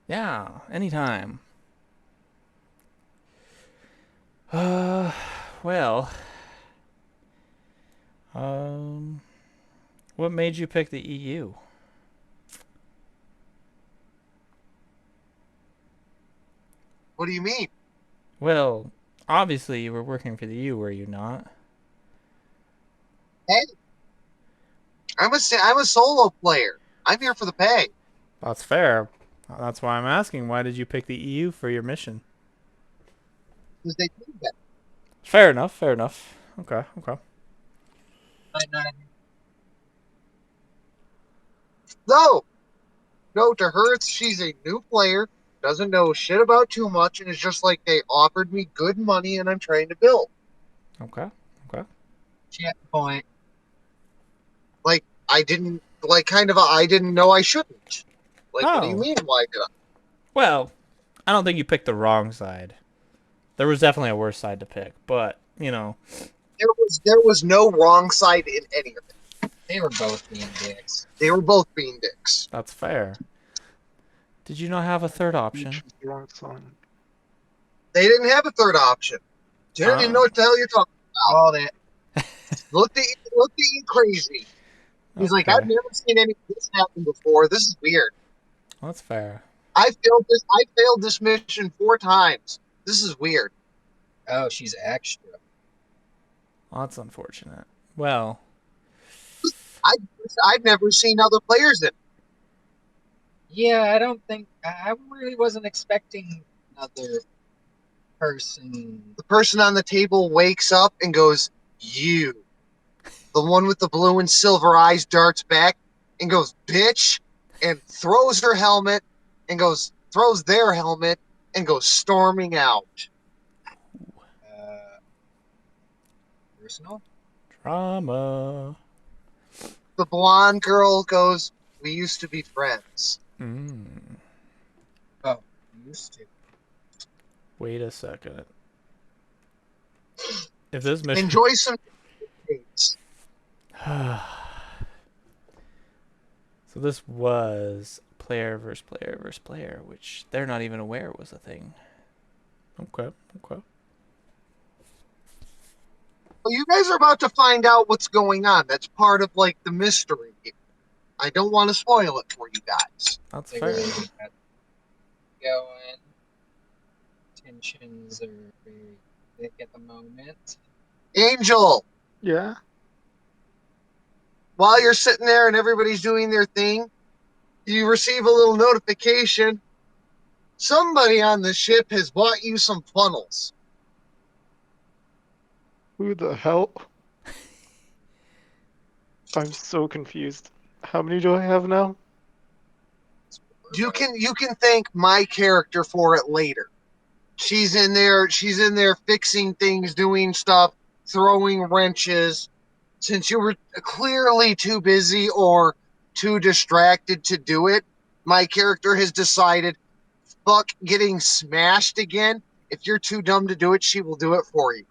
Yeah, anytime. Uh, well, um, what made you pick the EU? What do you mean? Well, obviously you were working for the EU, were you not? Hey, I'm a solo player. I'm here for the pay. That's fair. That's why I'm asking. Why did you pick the EU for your mission? Because they do that. Fair enough. Fair enough. Okay. Okay. No, no. To her, she's a new player, doesn't know shit about too much, and it's just like they offered me good money, and I'm trying to build. Okay. Okay. She had a point. Like I didn't like kind of a I didn't know I shouldn't. Like, what do you Oh. mean? Why did I? Well, I don't think you picked the wrong side. There was definitely a worse side to pick, but you know, There was no wrong side in any of it. They were both being dicks. They were both being dicks. that's fair. Did you not have a third You option? choose the wrong song. They didn't have a third option. Didn't even know Oh. what the hell you're talking about. All that looked at you crazy. He's like, I've Okay. never seen any of this happen before. This is weird. That's fair. I failed this mission 4 times. This is weird. Oh, she's extra. Well, that's unfortunate. Well, I I've never seen other players in. Yeah, I don't think I really wasn't expecting another person. The person on the table wakes up and goes, "You." The one with the blue and silver eyes darts back and goes, "Bitch," and throws her helmet and throws their helmet and goes storming out. Uh, Personal? drama. The blonde girl goes, "We used to be friends." Mm. Oh, used to. Wait a second. If this mission. Enjoy some dates. So this was player versus player versus player, which they're not even aware was a thing. Okay. Okay. Well, you guys are about to find out what's going on. That's part of like the mystery. I don't want to spoil it for you guys. That's They fair. really got going. Tensions are very thick at the moment. Angel, Yeah. while you're sitting there and everybody's doing their thing, you receive a little notification. Somebody on the ship has bought you some funnels. Who the hell? I'm so confused. How many do I have now? You can thank my character for it later. She's in there fixing things, doing stuff, throwing wrenches. Since you were clearly too busy or too distracted to do it, my character has decided, fuck getting smashed again. If you're too dumb to do it, she will do it for you.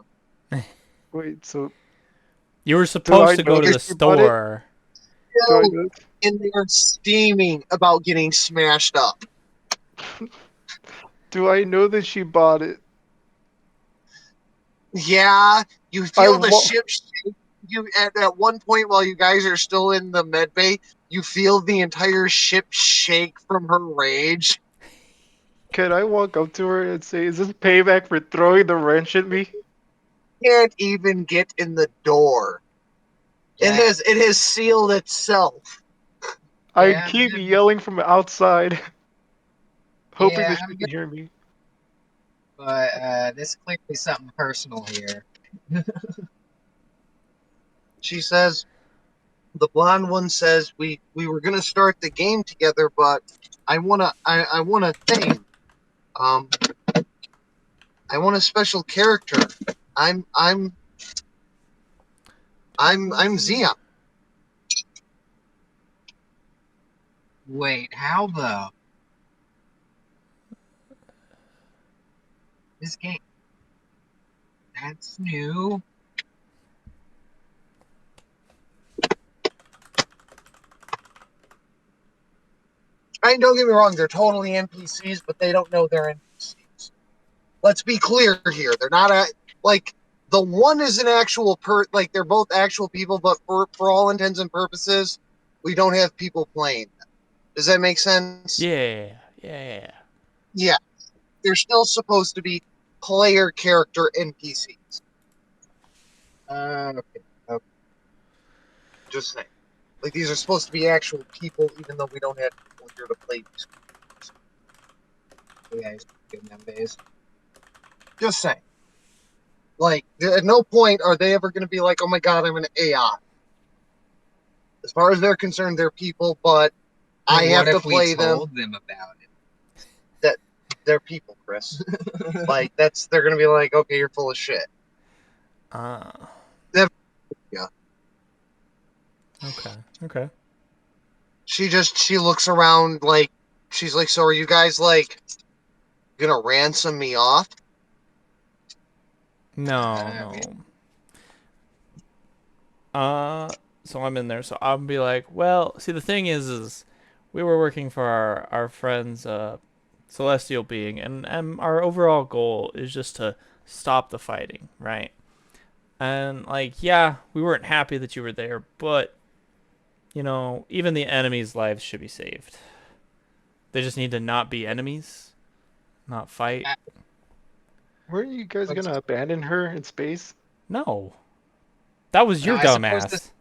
Wait, so You were do supposed I to know go to that the she bought it? store. Do I Still know? in there steaming about getting smashed up. Do I know that she bought it? Yeah, you I feel the wa- ship shake. You at one point while you guys are still in the med bay, you feel the entire ship shake from her rage. Can I walk up to her and say, "Is this payback for throwing the wrench at me?" Can't even get in the door. Yeah, it has sealed itself. I yeah, keep yelling from outside, hoping yeah. that she can hear me. But this clearly something personal here. She says, the blonde one says, we were gonna start the game together, but I want a thing. Um, I want a special character. I'm I'm I'm Zia. Wait, how though? This game, that's new. I mean, don't get me wrong, they're totally NPCs, but they don't know they're NPCs. Let's be clear here. They're not like the one is an actual like they're both actual people, but for all intents and purposes, we don't have people playing them. Does that make sense? Yeah, yeah. Yeah, they're still supposed to be player character NPCs. Okay, okay. Just saying. Like these are supposed to be actual people, even though we don't have people here to play these. You guys good nowadays. Just saying. Like at no point are they ever going to be like, "Oh my god, I'm an AI." As far as they're concerned, they're people, but But I what have to if we play them. told them about That they're people, Chris. it? Like they're going to be like, "Okay, you're full of shit." Ah, Yeah. okay, okay. She looks around like she's like, "So are you guys like gonna ransom me off?" No, We, no. Uh, so I'm in there. So I'll be like, well, see, the thing is we were working for our friend's celestial being, and our overall goal is just to stop the fighting, right? And like, yeah, we weren't happy that you were there, but even the enemies' lives should be saved. They just need to not be enemies, not fight. I, Weren't you guys what's- gonna abandon her in space? No, that was no, your I suppose this. dumbass.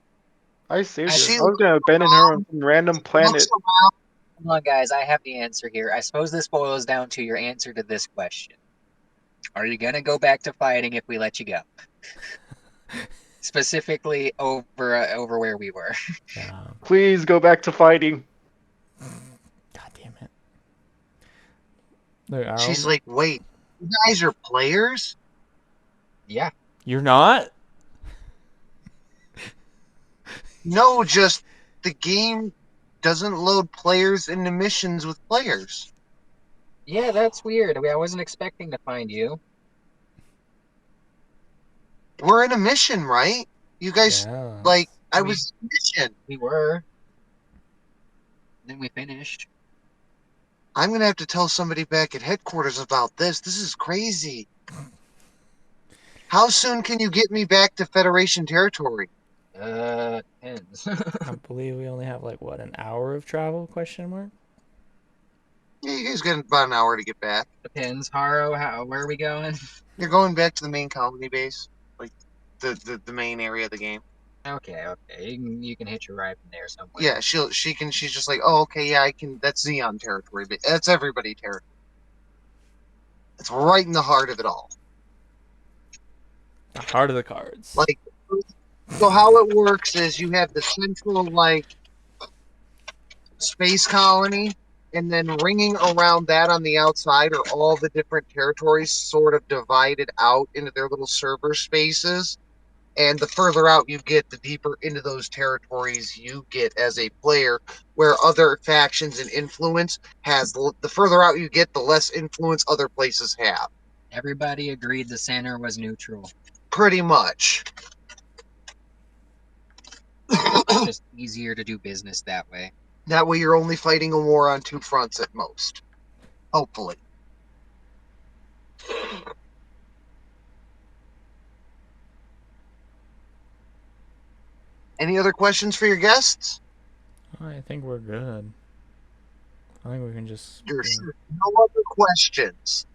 I saved I, her. She I was gonna abandon her on some random looks planet. around. Come on, guys. I have the answer here. I suppose this boils down to your answer to this question. Are you gonna go back to fighting if we let you go? Specifically over where we were. Yeah. Please go back to fighting. God damn it. There are She's only. like, "Wait, you guys are players?" Yeah, You're not. No, just the game doesn't load players into missions with players. yeah, that's weird. I wasn't expecting to find you. We're in a mission, right? You guys like Yes. I We was in a mission. we were. Then we finished. I'm gonna have to tell somebody back at headquarters about this. This is crazy. How soon can you get me back to Federation territory? Depends. I believe we only have like what, an hour of travel? Question mark. Yeah, you guys got about an hour to get back. Depends, Haro. Where are we going? You're going back to the main colony base, like the main area of the game. Okay, okay. You can hitch a ride from there somewhere. Yeah, she's just like, oh, okay, yeah, I can. That's Xeon territory, but that's everybody territory. It's right in the heart of it all. The heart of the cards. Like, so how it works is you have the central like space colony, and then ringing around that on the outside are all the different territories, sort of divided out into their little server spaces. And the further out you get, the deeper into those territories you get as a player, where other factions and influence has the further out you get, the less influence other places have. Everybody agreed the center was neutral. Pretty much. It's just easier to do business that way. That way you're only fighting a war on two fronts at most. Hopefully. Any other questions for your guests? I think we're good. I think we can just. You're sure. No other questions.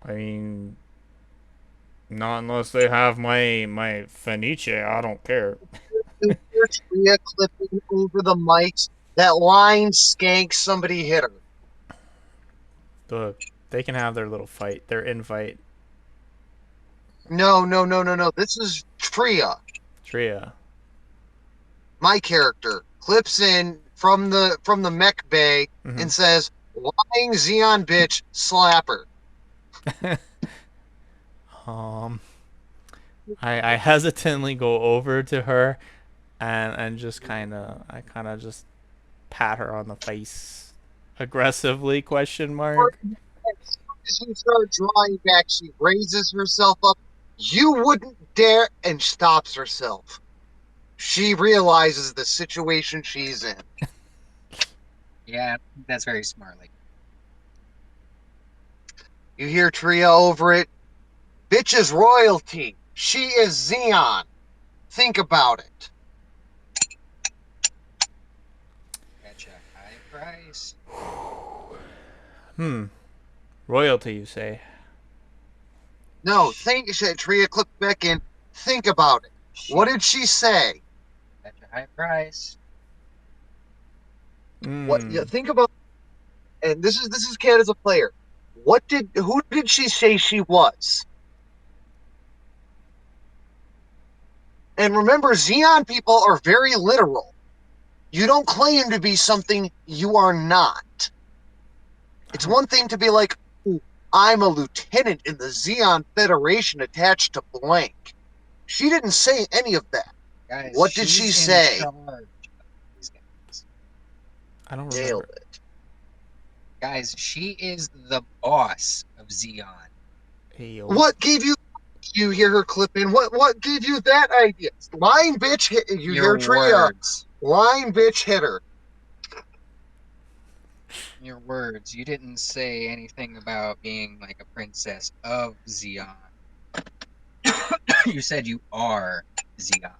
I mean, Not unless they have my Fenice. I don't care. You hear Tria clipping over the mics. That line skank, somebody hit her. Look, they can have their little fight, their invite. No, no, no, no, no. This is Tria, Tria. my character, clips in from the mech bay Mm-hmm. and says, "Lying Xeon bitch, slapper." um, I hesitantly go over to her and just kind of just pat her on the face aggressively question mark. As soon as you start drawing back, she raises herself up. You wouldn't dare, and stops herself. She realizes the situation she's in. Yeah, that's very smart. Like, You hear Tria over it. Bitch is royalty. She is Xeon. Think about it. fetch a high price. Hmm. Royalty, you say? No, think. Tria clipped back in. Think about it. What did she say? Fetch a high price. What? Hmm. Yeah, think about. And this is Kat as a player. Who did she say she was? And remember, Xeon people are very literal. You don't claim to be something you are not. I It's don't. one thing to be like, "Ooh, I'm a lieutenant in the Xeon Federation attached to blank." She didn't say any of that. Guys, What did she she's in say? charge of these guys. I don't Nailed remember. it. Guys, she is the boss of Xeon. Hey yo. What gave you hear her clip in? What gave you that idea? Line bitch hit you Your hear Tria. words. Line bitch hit her. Your words. You didn't say anything about being like a princess of Xeon. You said you are Xeon.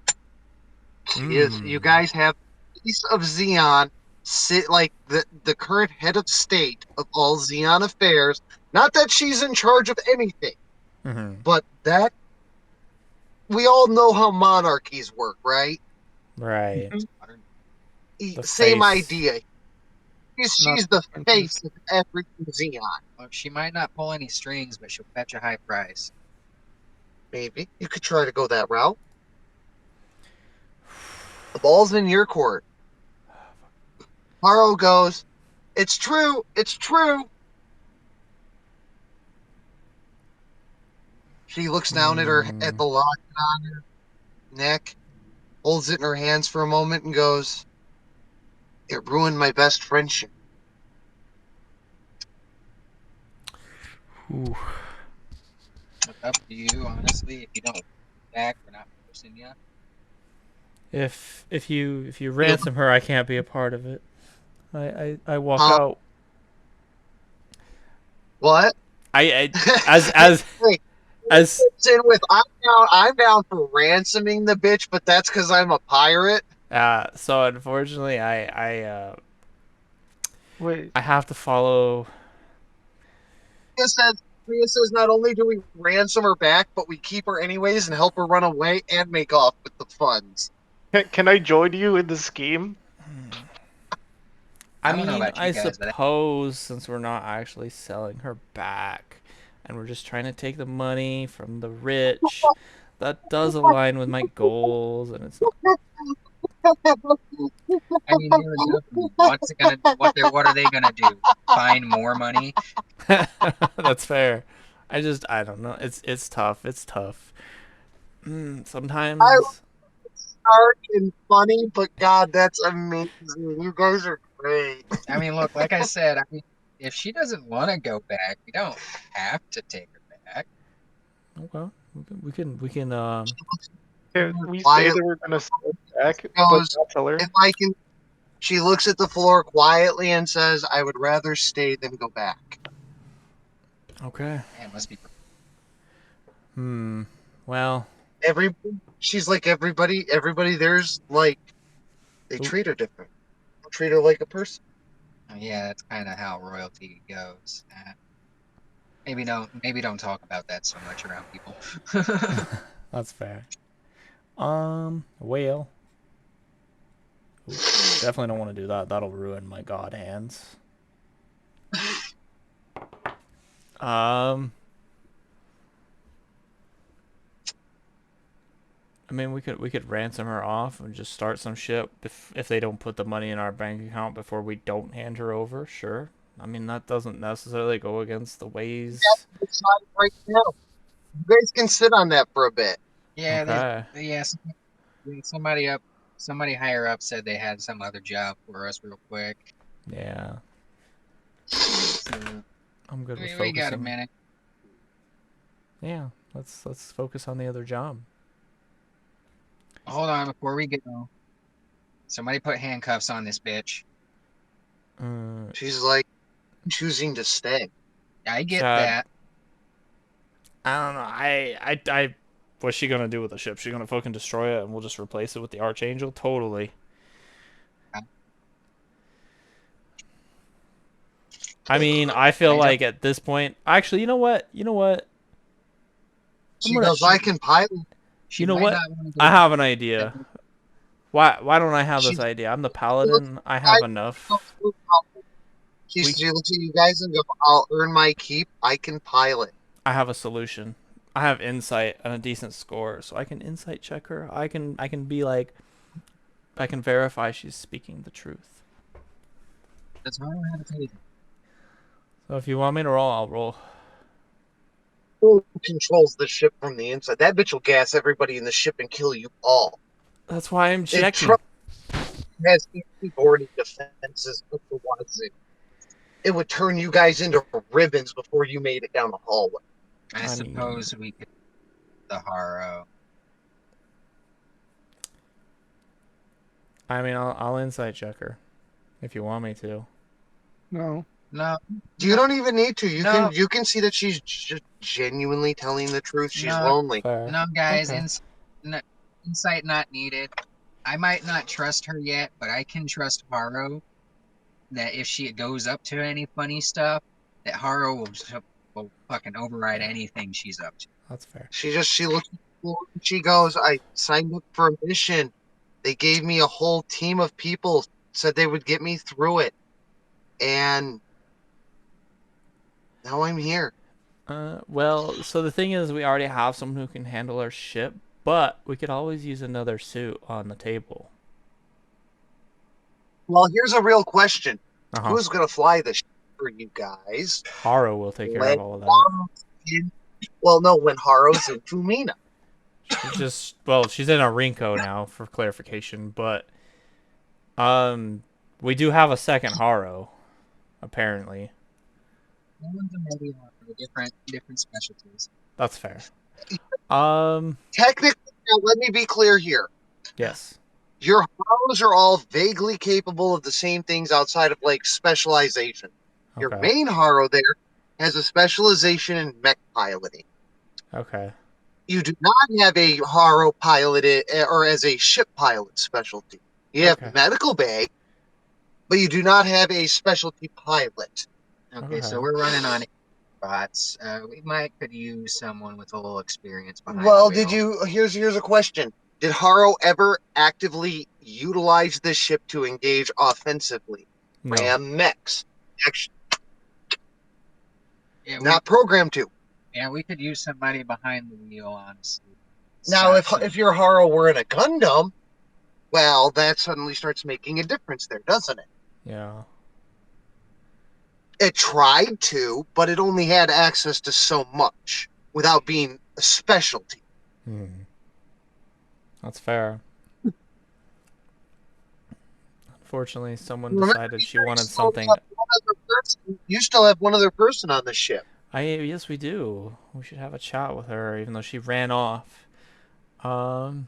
You Hmm. guys have a piece of Xeon sit like the current head of state of all Xeon affairs. Not that she's in charge of anything, Mm-hmm. but that we all know how monarchies work, right? Right. Modern. The Same face. idea. Not She's the the princess. face of everything Xeon. Well, she might not pull any strings, but she'll fetch a high price. Maybe you could try to go that route. The ball's in your court. Haro goes, "It's true. It's true." She looks down at her at Hmm. the locket on her neck, holds it in her hands for a moment, and goes, "It ruined my best friendship." Ooh. It's up to you, honestly. If you don't back, we're not forcing you. If you You ransom her, I can't be a part of it. I walk huh? out. What? I as Hey, as it's in with I'm down for ransoming the bitch, but that's because I'm a pirate. so unfortunately Wait, I have to follow. Priya says not only do we ransom her back, but we keep her anyways and help her run away and make off with the funds. can I join you in the scheme? I I don't know mean, about you I guys, but suppose since we're not actually selling her back and we're just trying to take the money from the rich, that does align with my goals and it's I mean, near enough. I mean, what's it gonna? What are they gonna do? Find more money? not. That's fair. I don't know. It's tough. It's tough. I Sometimes dark and funny, but God, that's amazing. You guys are great. I mean, look, like I said, I mean, if she doesn't want to go back, we don't have to take her back. okay. We can Yeah, we say Quiet that we're gonna sell it back, but goes, not tell her. if I can. She looks at the floor quietly and says, "I would rather stay than go back." okay. Man, must be. Hmm. Well, Every she's like everybody there's like they oop, treat her different. Treat her like a person. Oh, yeah, that's kind of how royalty goes. maybe don't talk about that so much around people. That's fair. Whale. Ooh, definitely don't want to do that. That'll ruin my god hands. Um, I mean, we could ransom her off and just start some shit if they don't put the money in our bank account before we don't hand her over. Sure. I mean, that doesn't necessarily go against the ways. Decide right now. You guys can sit on that for a bit. Yeah, Okay. somebody higher up said they had some other job for us real quick. Yeah. So I'm good with we got a focusing. minute. Yeah. Let's focus on the other job. Hold on before we go. Somebody put handcuffs on this bitch. Uh, She's like choosing to stay. I get Chad, that. I don't know. What's she gonna do with the ship? She gonna fucking destroy it, and we'll just replace it with the Archangel? Totally. I mean, I feel I don't. like at this point, actually, you know what? You know what? I'm She gonna. goes, I can pilot. She You know might what? not want to I go. have an idea. Why don't I have this She's idea? I'm the she looks paladin. I at have you enough. guys, We. she looks at you guys and goes, I'll earn my keep. I can pilot. I have a solution. I have insight and a decent score, so I can insight check her. I can be like, I can verify she's speaking the truth. That's why I don't have a taser. So if you want me to roll, I'll roll. Who controls the ship from the inside? That bitch will gas everybody in the ship and kill you all. That's why I'm If checking. Trump has boarding defenses, it would turn you guys into ribbons before you made it down the hallway. I I mean, suppose we could the Haro. I'll insight check her if you want me to. No. No, You no, don't even need to. no, You can see that she's just genuinely telling the truth. She's no, lonely. Fair. no, guys. Okay. Insight not needed. I might not trust her yet, but I can trust Haro that if she goes up to any funny stuff, that Haro will fucking override anything she's up to. That's fair. She looks at you and she goes, I signed up for a mission. They gave me a whole team of people, said they would get me through it. And now I'm here. Well, so the thing is, we already have someone who can handle our ship, but we could always use another suit on the table. Well, here's a real question. Uh huh. Who's gonna fly the ship for you guys? Haro will take care When of all of that. Haru's in well, no, when Haro's in Fumina. She's in a Rinko now for clarification, but we do have a second Haro, apparently. One's a maybe different specialties. That's fair. Um, Technically, now let me be clear here. yes. Your Haros are all vaguely capable of the same things outside of like specialization. Your Okay. main Haro there has a specialization in mech piloting. Okay. You do not have a Haro piloted or as a ship pilot specialty. You have Okay. medical bay, but you do not have a specialty pilot. Okay, so Okay. we're running on bots. We might could use someone with a little experience behind the Well, wheel. here's a question. Did Haro ever actively utilize this ship to engage offensively? No. Ram mechs. Actually, Yeah, not programmed to. we could use somebody behind the wheel, honestly. Now, Stop some. if your Haro were in a Gundam, well, that suddenly starts making a difference there, doesn't it? Yeah. It tried to, but it only had access to so much without being a specialty. Hmm. That's fair. Unfortunately, someone Remember, decided you she guys wanted still something. have one other person. You still have one other person on the ship. Yes, we do. We should have a chat with her, even though she ran off. Um,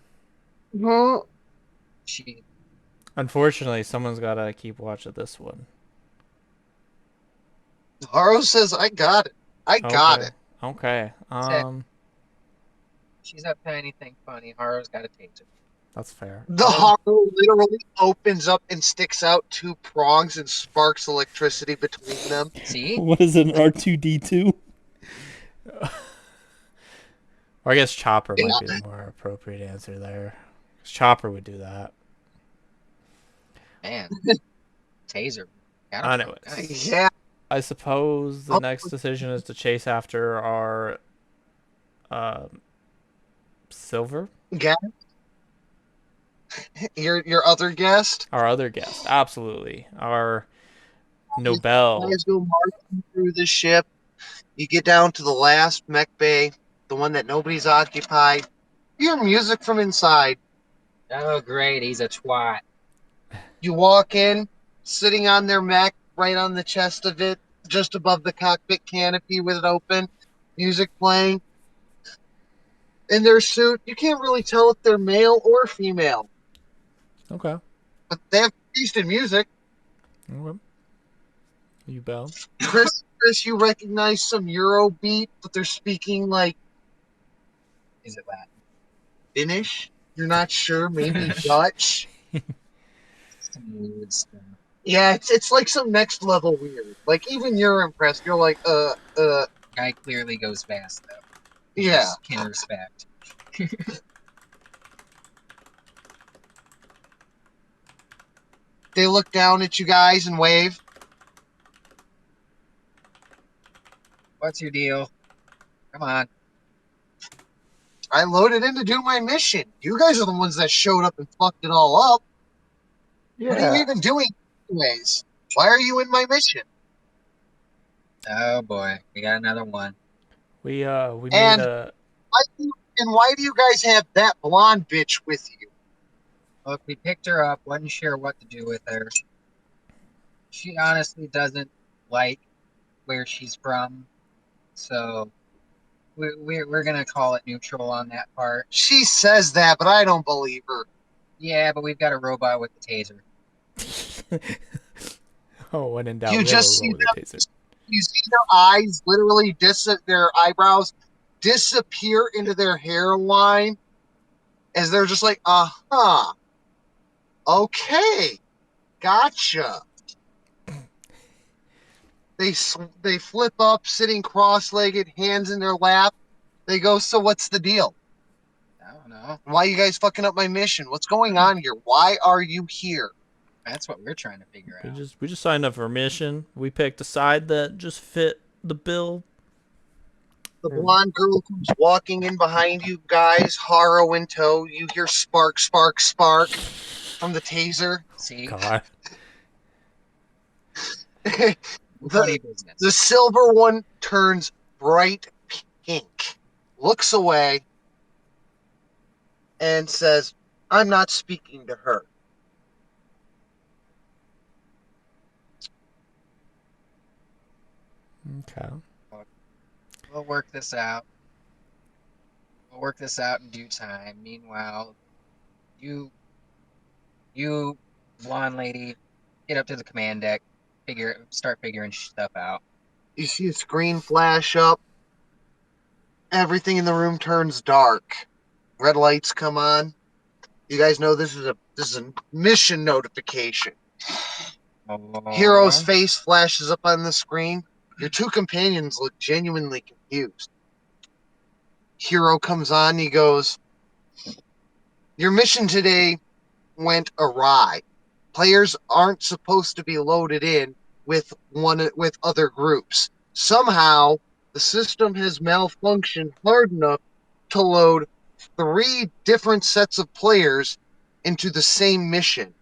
Well, She, Unfortunately, someone's gotta keep watch of this one. Haro says, I got it. I got Okay. it. Okay. said she's up to anything funny. Haru's got a taser. That's fair. The Haro literally opens up and sticks out two prongs and sparks electricity between them. See? What is it, an R2D2? Or I guess Chopper And might be the more appropriate answer there. 'Cause Chopper would do that. Man, taser. Got him. Anyways, Nice. yeah, I suppose the next decision is to chase after our um, silver, yeah, your other guest. our other guest. Absolutely, our You Nobel. guys go marching through the ship. You get down to the last mech bay, the one that nobody's occupied. You hear music from inside. Oh, great. He's a twat. You walk in, sitting on their mech, right on the chest of it, just above the cockpit canopy with it open, music playing. In their suit, you can't really tell if they're male or female, Okay. but they have taste in music. Okay. You Bell. Chris, you recognize some Eurobeat, but they're speaking like Is it Latin? Finnish. You're not sure, maybe Dutch. Some weird stuff. Yeah, it's like some next level weird. Like even you're impressed. You're like, Guy clearly goes fast, though. yeah. Can respect. They look down at you guys and wave. What's your deal? Come on. I loaded in to do my mission. You guys are the ones that showed up and fucked it all up. What are you Yeah. even doing, anyways? Why are you in my mission? Oh boy, we got another one. We made And a why do you guys have that blonde bitch with you? Look, we picked her up. Wasn't sure what to do with her. She honestly doesn't like where she's from, so we're gonna call it neutral on that part. She says that, but I don't believe her. Yeah, but we've got a robot with the taser. oh, when in doubt, You we have a just roll see with a them. taser. You see their eyes literally their eyebrows disappear into their hairline as they're just like, okay, gotcha. They flip up, sitting cross-legged, hands in their lap. They go, so what's the deal? I don't know. Why are you guys fucking up my mission? What's going on here? Why are you here? That's what we're trying to figure out. We just signed up for a mission. We picked a side that just fit the bill. The blonde girl comes walking in behind you guys, Haro in tow. You hear spark, spark, spark from the taser. See, God. the funny business. the silver one turns bright pink, looks away, and says, I'm not speaking to her. Okay. We'll work this out. We'll work this out in due time. Meanwhile, you, you, blonde lady, get up to the command deck. Start figuring stuff out. You see a screen flash up. Everything in the room turns dark. Red lights come on. You guys know this is a mission notification. Hero's Oh, face flashes up on the screen. Your two companions look genuinely confused. Hero comes on. He goes, your mission today went awry. Players aren't supposed to be loaded in with other groups. Somehow, the system has malfunctioned hard enough to load three different sets of players into the same mission.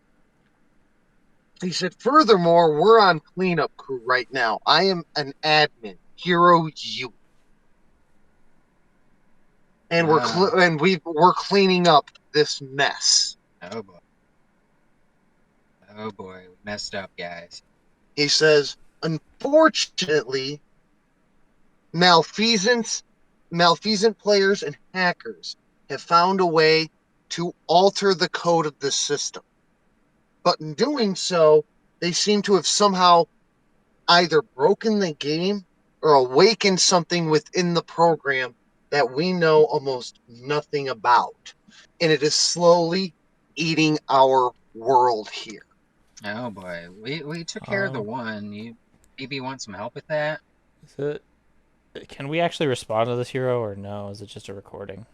He said, furthermore, we're on cleanup crew right now. I am an admin, Hero you. And ah, we're cleaning up this mess. oh boy, oh boy, we messed up, guys. He says, unfortunately, malfeasance, malfeasant players and hackers have found a way to alter the code of the system. But in doing so, they seem to have somehow either broken the game or awakened something within the program that we know almost nothing about. And it is slowly eating our world here. Oh boy, we took care of the Um, one. You maybe want some help with that? is it Can we actually respond to this hero or no? Is it just a recording?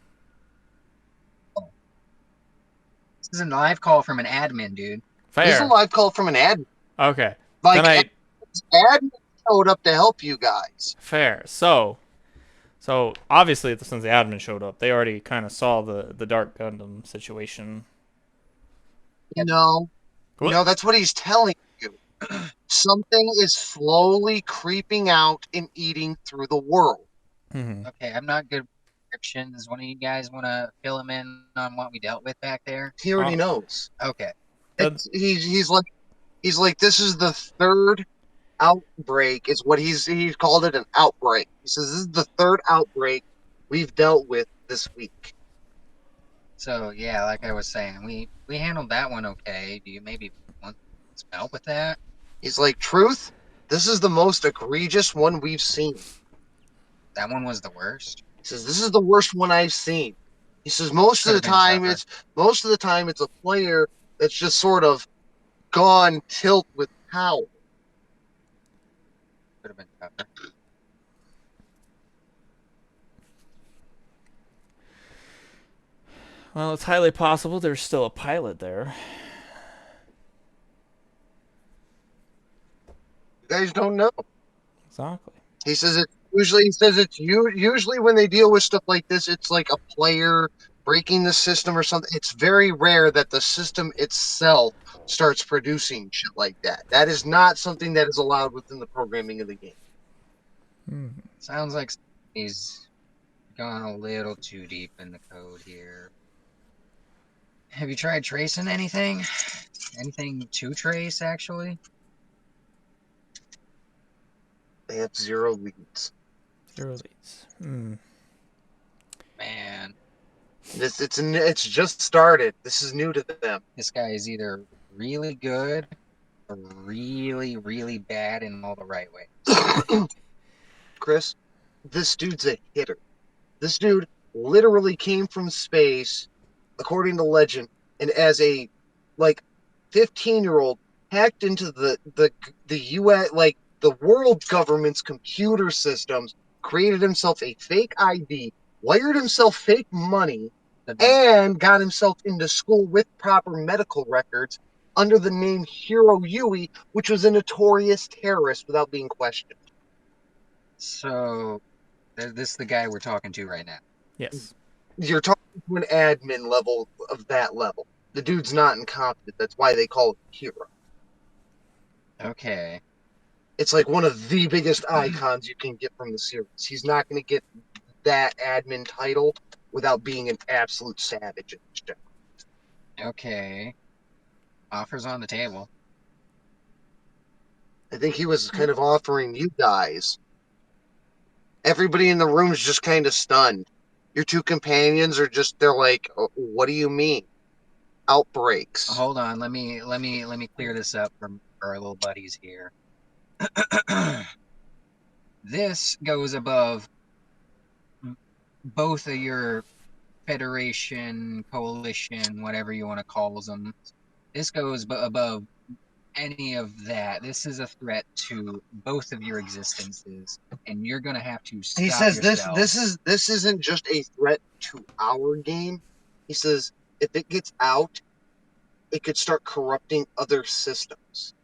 This is a live call from an admin, dude. This is a Fair. live call from an admin. Okay. Then Like, I admin showed up to help you guys. fair. So obviously, since the admin showed up, they already kind of saw the Dark Gundam situation. No, What? no, that's what he's telling you. Something is slowly creeping out and eating through the world. Mm-hmm. Okay, I'm not good with descriptions. One of you guys want to fill him in on what we dealt with back there? He already knows. Okay. He's like this is the third outbreak is what he's called it, an outbreak. He says this is the third outbreak we've dealt with this week. So yeah, like I was saying, we handled that one okay. Do you maybe want some help with that? He's like, truth, this is the most egregious one we've seen. That one was the worst. He says this is the worst one I've seen. He says most Could of the have been time tougher. it's a player that's just sort of gone tilt with power. Could have been tougher. Well, it's highly possible there's still a pilot there. You guys don't know. Exactly. He says it's usually when they deal with stuff like this, it's like a player breaking the system or something. It's very rare that the system itself starts producing shit like that. That is not something that is allowed within the programming of the game. Hmm. Sounds like he's gone a little too deep in the code here. Have you tried tracing anything? Anything to trace, actually? They have 0 leads. 0 leads. Hmm. Man, It's just started. This is new to them. this guy is either really good or really, really bad in all the right ways. Chris, this dude's a hitter. This dude literally came from space, according to legend, and as a like 15-year-old hacked into the US, like the world government's computer systems, created himself a fake ID, wired himself fake money, and got himself into school with proper medical records under the name Hiro Yui, which was a notorious terrorist without being questioned. So, this is the guy we're talking to right now. Yes. You're talking to an admin level of that level. The dude's not incompetent. That's why they call it Hero. Okay. It's like one of the biggest icons you can get from the series. He's not going to get that admin title without being an absolute savage at this job. Okay. Offers on the table. I think he was kind of offering you guys. Everybody in the room is just kind of stunned. Your two companions are just, they're like, "Oh, what do you mean? Outbreaks." Hold on, let me clear this up for our little buddies here. This goes above both of your federation, coalition, whatever you want to call them. This goes above any of that. This is a threat to both of your existences, and you're gonna have to stop He says yourselves. this isn't just a threat to our game. He says if it gets out, it could start corrupting other systems.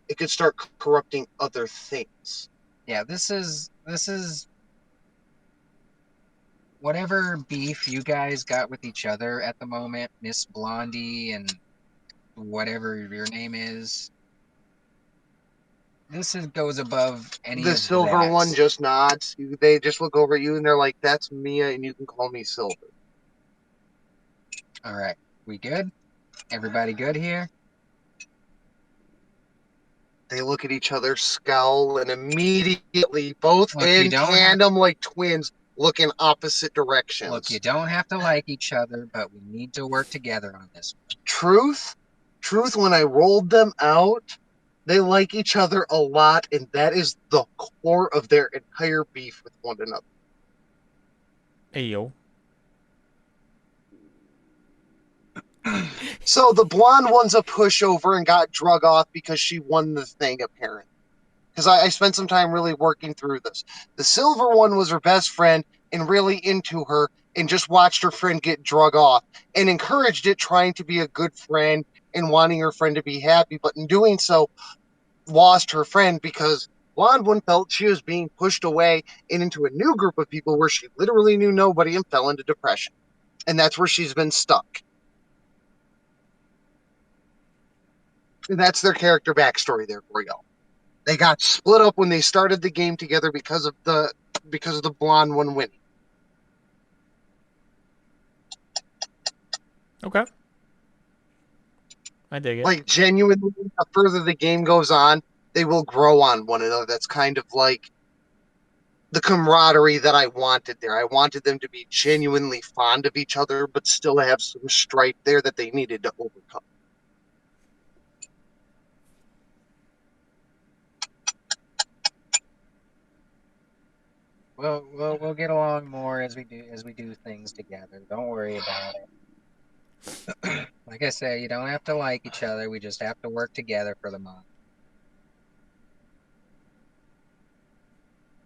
It could start corrupting other things. Yeah, this is whatever beef you guys got with each other at the moment, Miss Blondie and whatever your name is. Goes above any The of silver that. one just nods. They just look over at you and they're like, "That's Mia, and you can call me Silver." All right, we good? Everybody good here? They look at each other, scowl, and immediately, both Look, in tandem like twins, look in opposite look, you directions. don't have to like each other, but we need to work together on this one. Truth, truth. When I rolled them out, they like each other a lot, and that is the core of their entire beef with one another. Hey yo. So the blonde one's a pushover and got drug off because she won the thing, apparently. because I spent some time really working through this. The silver one was her best friend and really into her and just watched her friend get drug off and encouraged it, trying to be a good friend and wanting her friend to be happy, but in doing so, lost her friend because blonde one felt she was being pushed away and into a new group of people where she literally knew nobody and fell into depression. And that's where she's been stuck. And that's their character backstory there for y'all. They got split up when they started the game together because of the blonde one winning. Okay. I dig it. Like genuinely, the further the game goes on, they will grow on one another. That's kind of like the camaraderie that I wanted there. I wanted them to be genuinely fond of each other, but still have some strife there that they needed to overcome. We'll get along more as we do things together. Don't worry about it. Like I say, you don't have to like each other. We just have to work together for the month.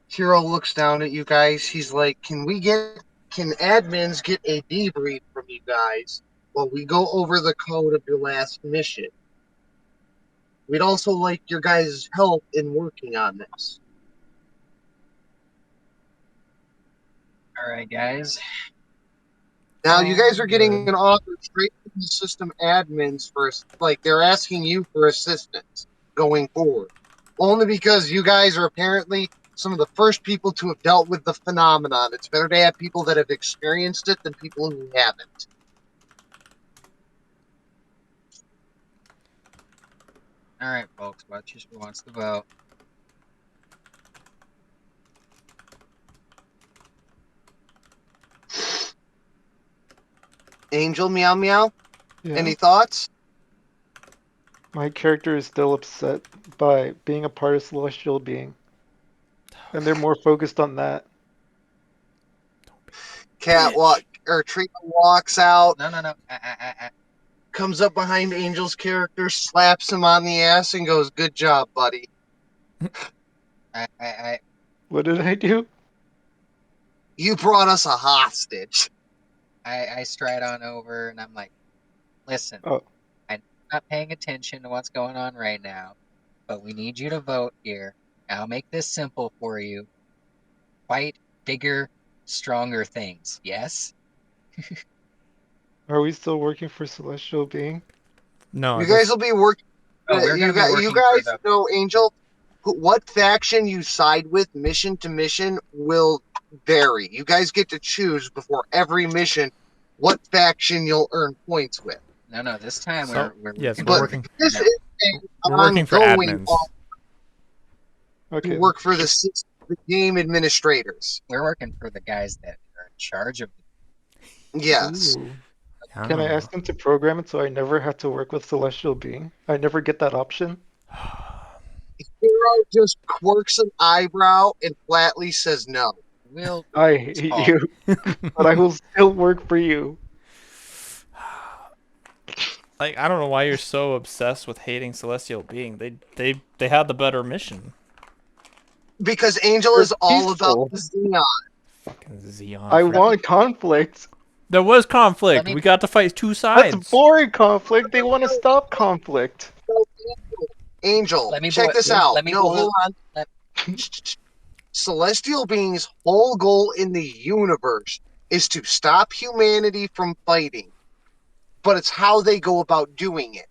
Hero looks down at you guys. He's like, can admins get a debrief from you guys while we go over the code of your last mission? We'd also like your guys' help in working on this. All right, guys. Now, you guys are getting Good. an offer straight from the system admins for, like, they're asking you for assistance going forward. Only because you guys are apparently some of the first people to have dealt with the phenomenon. It's better to have people that have experienced it than people who haven't. All right, folks. Who wants to vote? Angel, meow meow. Yeah. Any thoughts? My character is still upset by being a part of Celestial Being, and they're more focused on that. Catwalk or Trina walks out, No. comes up behind Angel's character, slaps him on the ass, and goes, "Good job, buddy. I What did I do? You brought us a hostage." I stride on over and I'm like, listen, Oh, I'm not paying attention to what's going on right now, but we need you to vote here. I'll make this simple for you. Fight bigger, stronger things. Yes? are we still working for Celestial Being? No, You guys this will be working. Oh, we're gonna be You working for guys the. know, Angel. What faction you side with, mission to mission, will vary. You guys get to choose before every mission what faction you'll earn points with. No. This time so we're yes, working we're But for the. working. this No, is an We're working for ongoing admins. to Okay. work for the game administrators. we're working for the guys that are in charge of. Yes. Ooh. Can I Ah. ask them to program it so I never have to work with Celestial Being? I never get that option. Hero just quirks an eyebrow and flatly says no. We'll I hate talk. you, but I will still work for you. Like, I don't know why you're so obsessed with hating Celestial Being. They had the better mission. Because Angel They're is all about peaceful. the Xeon. Fucking Xeon. I For... want conflict. There was conflict. Let me- We got to fight two That's sides. boring conflict. They want to stop conflict. Angel, Let me check boil. this out. Let me No, boil. hold on. Celestial Being's whole goal in the universe is to stop humanity from fighting, but it's how they go about doing it.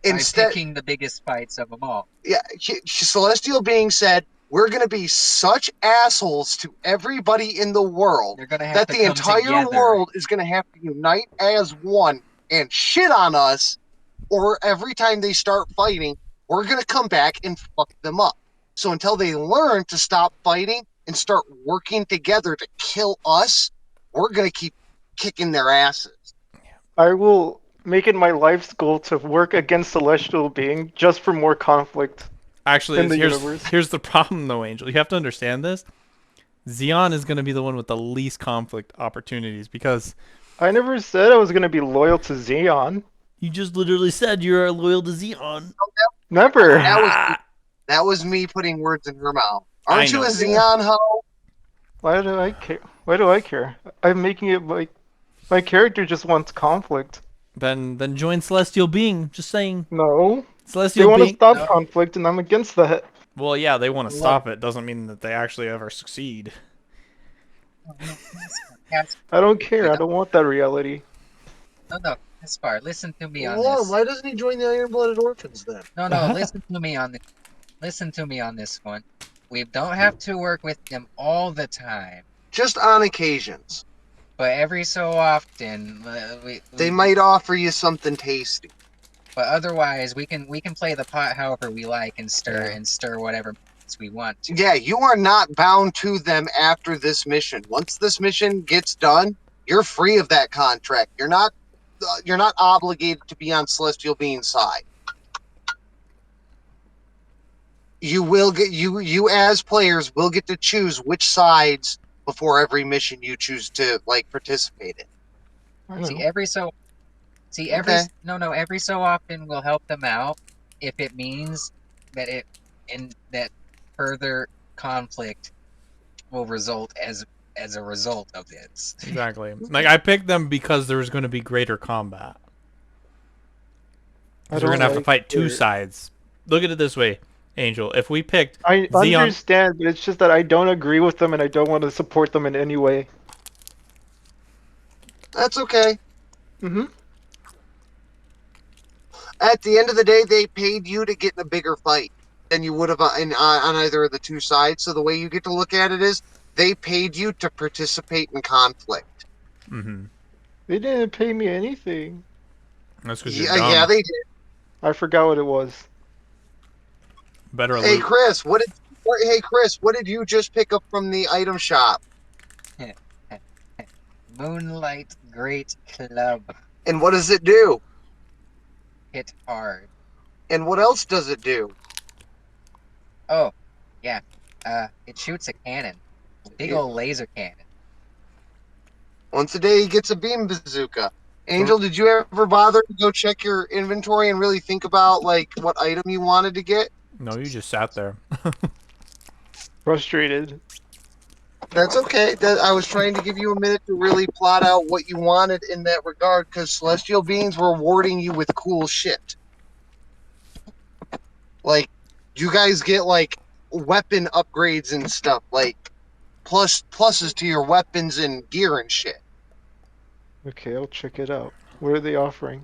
By Instead, picking the biggest fights of them all. yeah, Celestial Being said, we're going to be such assholes to everybody in the world They're gonna have that to the come entire together. world is going to have to unite as one and shit on us, or every time they start fighting, we're going to come back and fuck them up. So until they learn to stop fighting and start working together to kill us, we're going to keep kicking their asses. I will make it my life's goal to work against Celestial Being just for more conflict Actually, in the universe. here's the problem though, Angel. You have to understand this. Xeon is going to be the one with the least conflict opportunities because I never said I was going to be loyal to Xeon. you just literally said you're loyal to Xeon. Never. That was Ah! That was me putting words in her mouth. I Aren't you a know. Xeon ho? Why do I care? Why do I care? I'm making it like my character just wants conflict. Then join Celestial Being. Just saying. No, they Celestial want to Being. stop No, conflict, and I'm against that. Well, yeah, they want to look, stop it. Doesn't mean that they actually ever succeed. no, Caspar, I don't care. we I don't, don't want that reality. no, Caspar, listen to me on Well, this. why doesn't he join the Iron-Blooded Orphans then? No, listen to me on this. Listen to me on this one. We don't have to work with them all the time, Just on occasions. but every so often, They might offer you something tasty. but otherwise we can play the pot however we like and Yeah. stir whatever we want to. Yeah, you are not bound to them after this mission. Once this mission gets done, you're free of that contract. You're not obligated to be on Celestial Being's side. You will get you as players will get to choose which sides before every mission you choose to like participate in. I See know. every so see every Okay. no every so often we'll help them out if it means that it and that further conflict will result as a result of this. Exactly. Like I picked them because there was going to be greater combat. I Because we're don't gonna have to like fight two their. sides. Look at it this way, Angel. If we picked I Xeon, understand, but it's just that I don't agree with them, and I don't want to support them in any way. That's okay. Mm-hmm. At the end of the day, they paid you to get in a bigger fight than you would have on either of the two sides. So the way you get to look at it is they paid you to participate in conflict. mm-hmm. They didn't pay me anything. That's because you're Yeah, dumb. they did. I forgot what it was. Better Hey loot. Chris, what did you just pick up from the item shop? Moonlight Great Club And what does it do? hit hard. And what else does it do? Oh, yeah. It shoots a cannon. A big old laser cannon. Once a day he gets a beam bazooka. So Angel, did you ever bother to go check your inventory and really think about like what item you wanted to get? No, you just sat there. frustrated. That's okay. I was trying to give you a minute to really plot out what you wanted in that regard because Celestial Beings were rewarding you with cool shit. Like, you guys get like weapon upgrades and stuff, like pluses to your weapons and gear and shit. Okay, I'll check it out. What are they offering?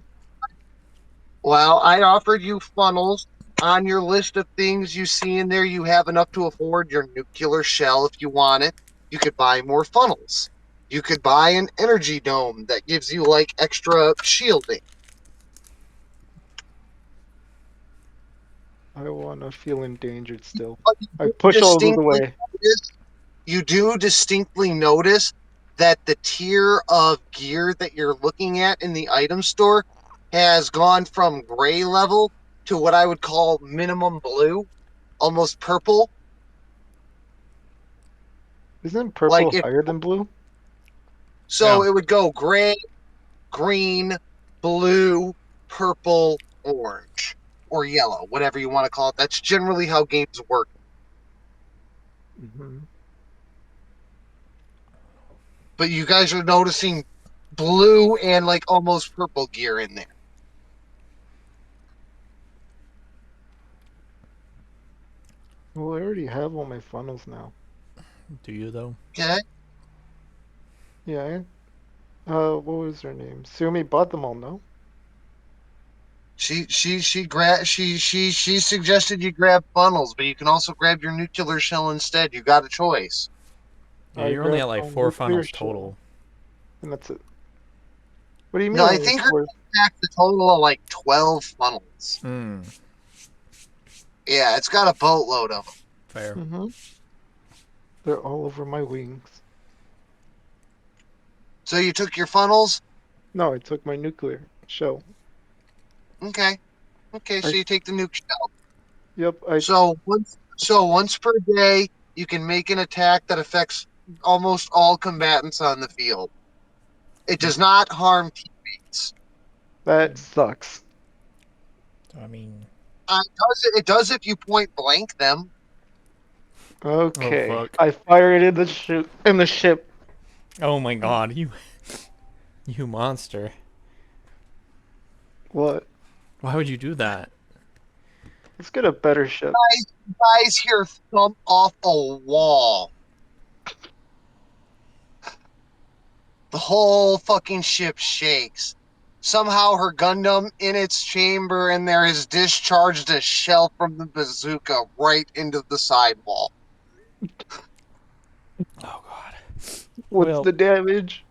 Well, I offered you funnels. On your list of things you see in there, you have enough to afford your nuclear shell if you want it. You could buy more funnels. You could buy an energy dome that gives you like extra shielding. I wanna feel endangered still. But I push all of it distinctly away. notice, you do distinctly notice that the tier of gear that you're looking at in the item store has gone from gray level to what I would call minimum blue, almost purple. Isn't Like purple if higher than blue? so, Yeah. it would go gray, green, blue, purple, orange, or yellow, whatever you want to call it. That's generally how games work. Hmm. But you guys are noticing blue and like almost purple gear in there. Well, I already have all my funnels now. Do you though? Okay. Yeah. What was her name? Sumi bought them all, no? She suggested you grab funnels, but you can also grab your nuclear shell instead. You got a choice. Yeah, I you're only at grabbed like my four nuclear funnels shell, total. and that's it. What do you No, mean I only think her four? packed a total of like 12 funnels. Hmm. Yeah, it's got a boatload of them. Fair. Mm-hmm. They're all over my wings. So you took your funnels? No, I took my nuclear shell. Okay. Okay, I so you take the nuke shell. Yep. I So once per day, you can make an attack that affects almost all combatants on the field. It does not harm teammates. That sucks. So, I mean, It does if you point blank them. Oh Okay. fuck. I fire it in the ship. Oh my god, you monster. What? Why would you do that? Let's get a better ship. Guys hear thump off a wall. The whole fucking ship shakes. Somehow her Gundam in its chamber and there has discharged a shell from the bazooka right into the sidewall. Oh god. What's Well, the damage?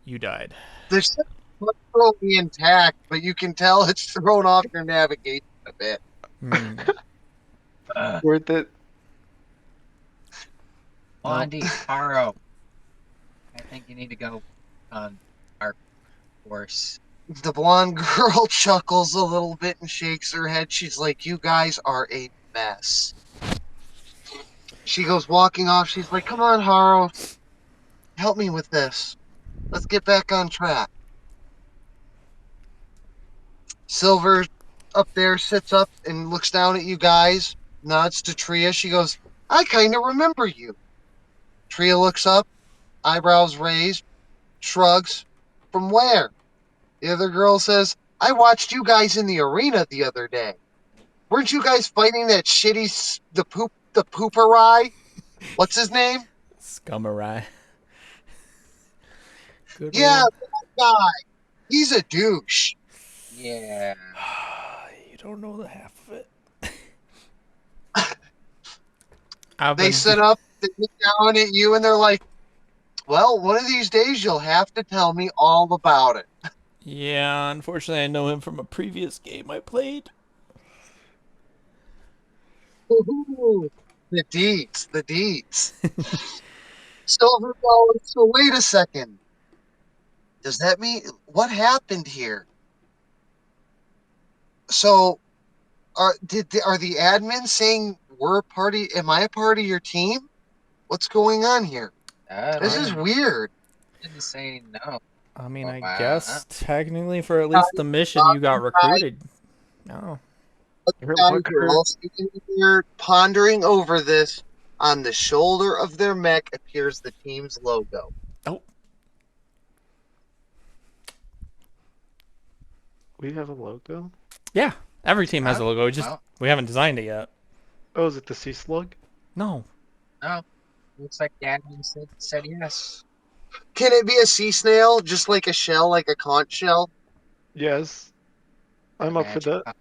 you died. The ship is totally intact, but you can tell it's thrown off your navigation a bit. Hmm. Uh, Worth it. Well, Blondie, Haro, I think you need to go on our course. The blonde girl chuckles a little bit and shakes her head. She's like, "You guys are a mess." She goes walking off. She's like, "Come on, Haro, help me with this. Let's get back on track." Silver up there sits up and looks down at you guys, nods to Tria. She goes, "I kind of remember you." Tria looks up, eyebrows raised, shrugs. "From where?" The other girl says, "I watched you guys in the arena the other day. Weren't you guys fighting that the pooperai? What's his name?" Scummerai. Good "Yeah, old. that guy. He's a douche." Yeah. You don't know the half of it. I've They been. Do- sit up, they look down at you, and they're like, "Well, one of these days you'll have to tell me all about it." yeah, unfortunately, I know him from a previous game I played. Ooh, the deets, the deets. Silver goes, "So wait a second. Does that mean what happened here? So are the admins saying we're a party? Am I a part of your team? What's going on here? This I. is weird." Didn't say no. I mean, Oh, I wow. guess technically for at least Guys, the mission you got guys, recruited. No. guys What are her? all sitting here pondering over this. On the shoulder of their mech appears the team's logo. Oh. We have a logo? Yeah. Every team has Oh, a logo. Just well, we haven't designed it yet. Oh, is it the sea slug? No. no. Looks like the admin said yes. Can it be a sea snail, just like a shell, like a conch shell? Yes. The I'm up for magic. that.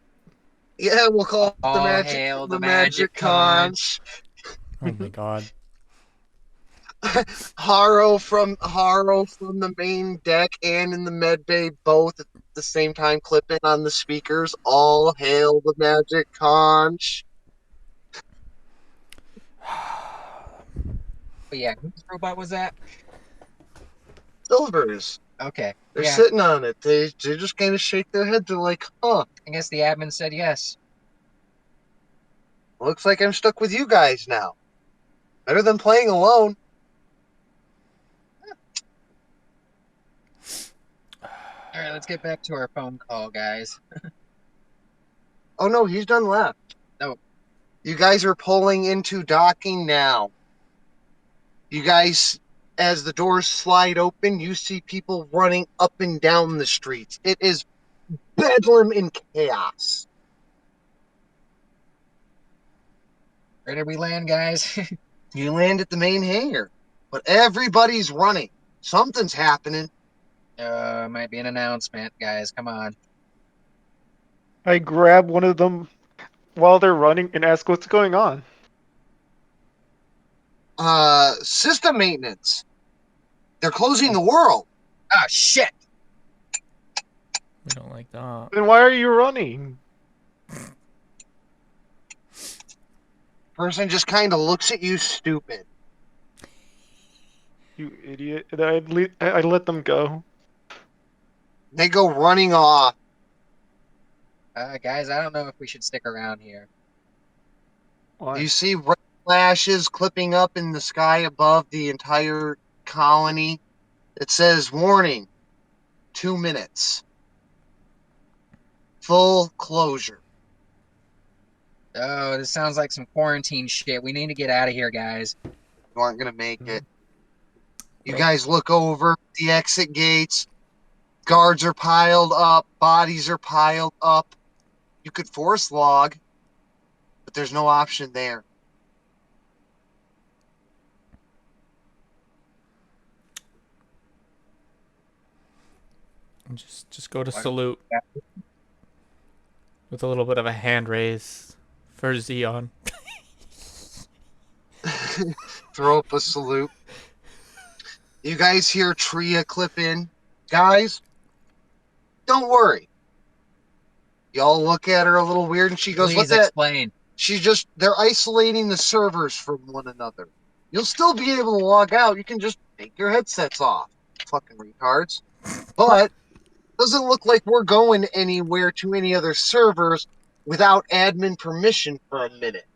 Yeah, we'll call it All hail the the magic magic conch. conch. Oh my god. Haro from the main deck and in the med bay both at the same time clipping on the speakers. All hail the magic conch. But yeah, whose robot was that? Silvers. Okay. They're Yeah, sitting on it. They just kind of shake their head. They're like, "Huh, I guess the admin said yes. looks like I'm stuck with you guys now. Better than playing alone." All right, let's get back to our phone call, guys. Oh no, he's done left. Oh, You guys are pulling into docking now. You guys, as the doors slide open, you see people running up and down the streets. It is bedlam and chaos. where did we land, guys? You land at the main hangar, but everybody's running. Something's happening. Might be an announcement, guys. Come on. I grab one of them while they're running and ask what's going on. System maintenance. They're closing the world. Ah, shit. We don't like that. Then why are you running? Person just kind of looks at you stupid. You idiot. And I let them go. They go running off. Guys, I don't know if we should stick around here. You Why? see red flashes clipping up in the sky above the entire colony. It says, "Warning, 2 minutes. Full closure." Oh, this sounds like some quarantine shit. We need to get out of here, guys. You aren't gonna make it. You Well, guys look over the exit gates. Guards are piled up. Bodies are piled up. You could force log, but there's no option there. just go to What? salute with a little bit of a hand raise for Xeon. Throw up a salute. You guys hear Tria clip in. Guys, don't worry. Y'all look at her a little weird and she goes, Please "What's that?" explain. They're isolating the servers from one another. You'll still be able to log out. You can just take your headsets off. Fucking retards. But doesn't look like we're going anywhere to any other servers without admin permission for a minute.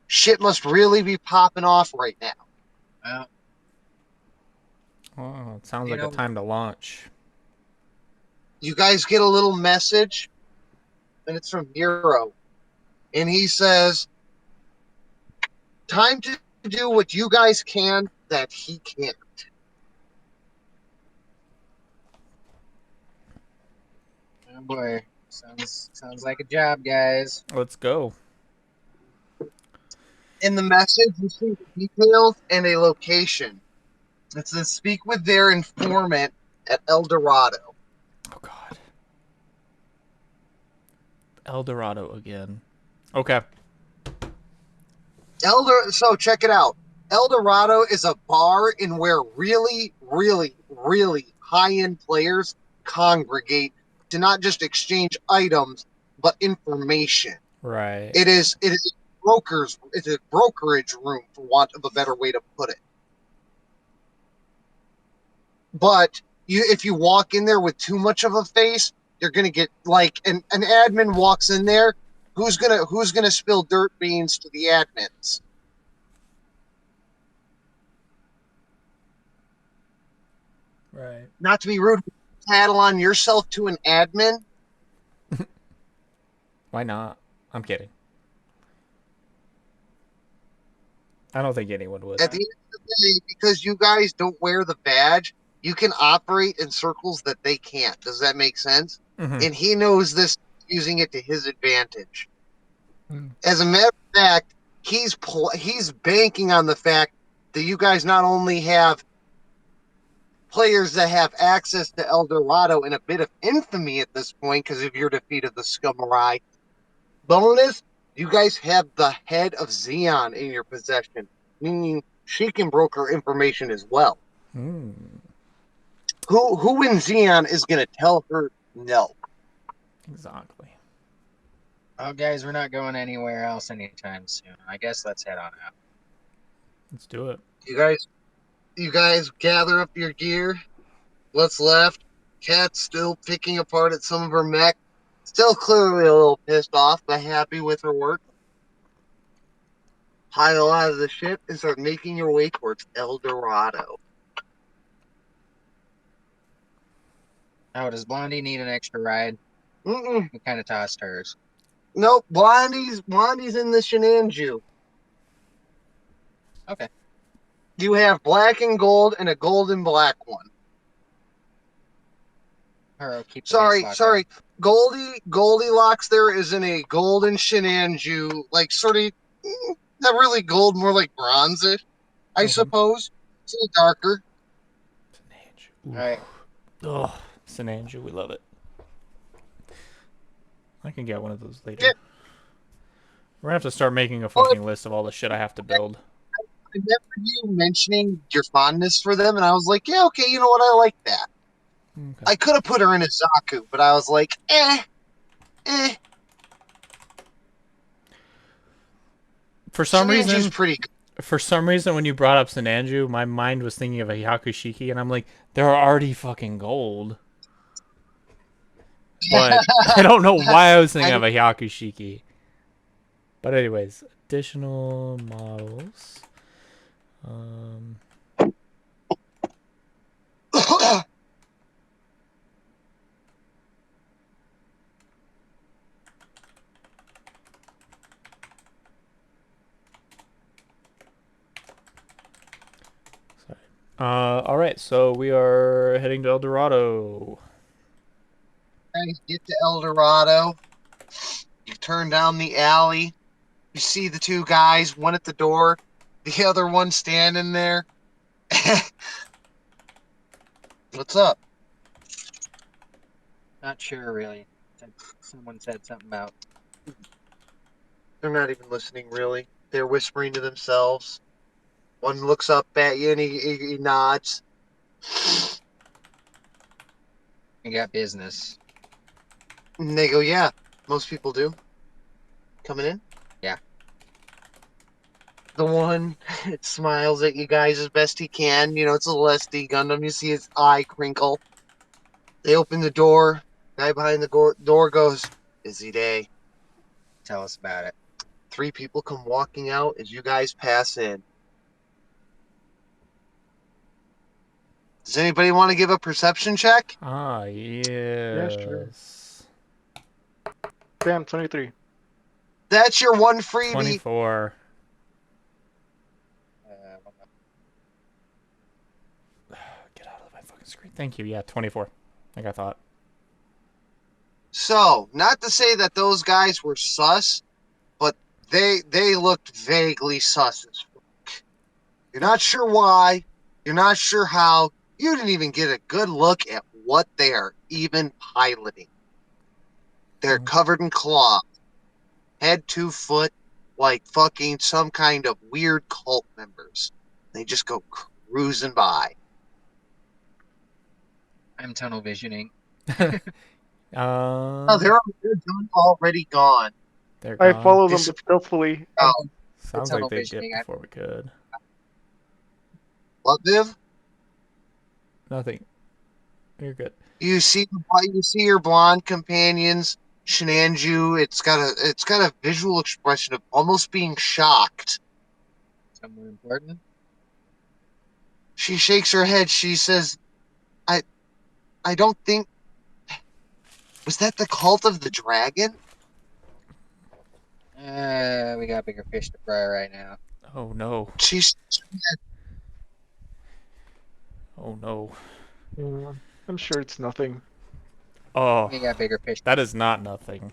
Shit must really be popping off right now. Well, Oh, it sounds you like a know, time to launch. You guys get a little message, and it's from Nero. And he says, time to do what you guys can that he can't. oh boy, sounds like a job, guys. Let's go. In the message, you see the details and a location. It says, speak with their informant at El Dorado. Oh God, El Dorado again. Okay. So check it out. El Dorado is a bar in where really, really, really high-end players congregate to not just exchange items, but information. Right. It is it's a brokerage room, for want of a better way to put it. But if you walk in there with too much of a face, you're gonna get like an admin walks in there. Who's gonna spill dirt beans to the admins? Right. Not to be rude, tattle on yourself to an admin. Why not? I'm kidding. I don't think anyone would. At the end of the day, because you guys don't wear the badge, you can operate in circles that they can't. Does that make sense? Mm-hmm. And he knows this, using it to his advantage. Mm. As a matter of fact, he's banking on the fact that you guys not only have players that have access to El Dorado and a bit of infamy at this point because of your defeat of the Scummerai. Bonus, you guys have the head of Xeon in your possession, meaning she can broker information as well. Mm, Who in Xeon is going to tell her no? exactly. Oh, guys, we're not going anywhere else anytime soon. I guess let's head on out. Let's do it. You guys gather up your gear. What's left? Cat's still picking apart at some of her mech. Still clearly a little pissed off, but happy with her work. Pile out of the ship and start making your way towards El Dorado. Oh, does Blondie need an extra ride? Mm-mm. We kind of tossed hers. Nope, Blondie's in the Shenanju. Okay. You have black and gold and a gold and black one. Her keep the Sorry, waistlock sorry. Goldilocks there is in a golden Shenanju, like sort of not really gold, more like bronzish, I Okay. suppose. It's a little darker. Sinanju. on. All right. Oh, Sinanju, we love it. I can get one of those later. Yeah. We're gonna have to start making a But fucking list of all the shit I have to build. I remember you mentioning your fondness for them, and I was like, yeah, okay, you know what, I like that. Okay. I could have put her in a Zaku, but I was like, eh. For some Shenanju's reason, pretty good. when you brought up Sinanju, my mind was thinking of a Hyakushiki, and I'm like, they're already fucking gold. But I don't know why I was thinking of a Hyakushiki. But anyways, additional models. Um, All right, so we are heading to El Dorado. Guys, get to El Dorado. You turn down the alley. You see the two guys, one at the door, the other one standing there. What's up? Not sure really. Someone said something about They're not even listening, really. They're whispering to themselves. One looks up at you and he nods. we got business. And they go, yeah, most people do. Coming in. Yeah. The one it smiles at you guys as best he can. You know, it's a Lesty Gundam. You see his eye crinkle. They open the door. Guy behind the door goes, busy day. Tell us about it. Three people come walking out as you guys pass in. Does anybody want to give a perception check? Ah, Yeah, sure. yes. Bam, 23. That's your one freebie. 24. Uh, Get out of my fucking screen. Thank you. Yeah, 24. Like I thought. So, not to say that those guys were sus, but they looked vaguely sus as fuck. You're not sure why. You're not sure how. You didn't even get a good look at what they are even piloting. They're Mhm. covered in cloth, head 2 foot, like fucking some kind of weird cult members. They just go cruising by. I'm tunnel visioning. Oh, um, they're done already gone. they're I gone. follow them, It's but stealthily. oh, The Sounds like tunnel they'd dip visioning. before we could. what, Viv? Nothing. You're good. You see your blonde companions Shenanju. It's got a visual expression of almost being shocked. Somewhere important. She shakes her head. She says, "I I don't think was that the cult of the dragon." We got bigger fish to fry right now. Oh no. She's Oh no. I'm sure it's nothing. Oh, We got bigger fish. that is not nothing.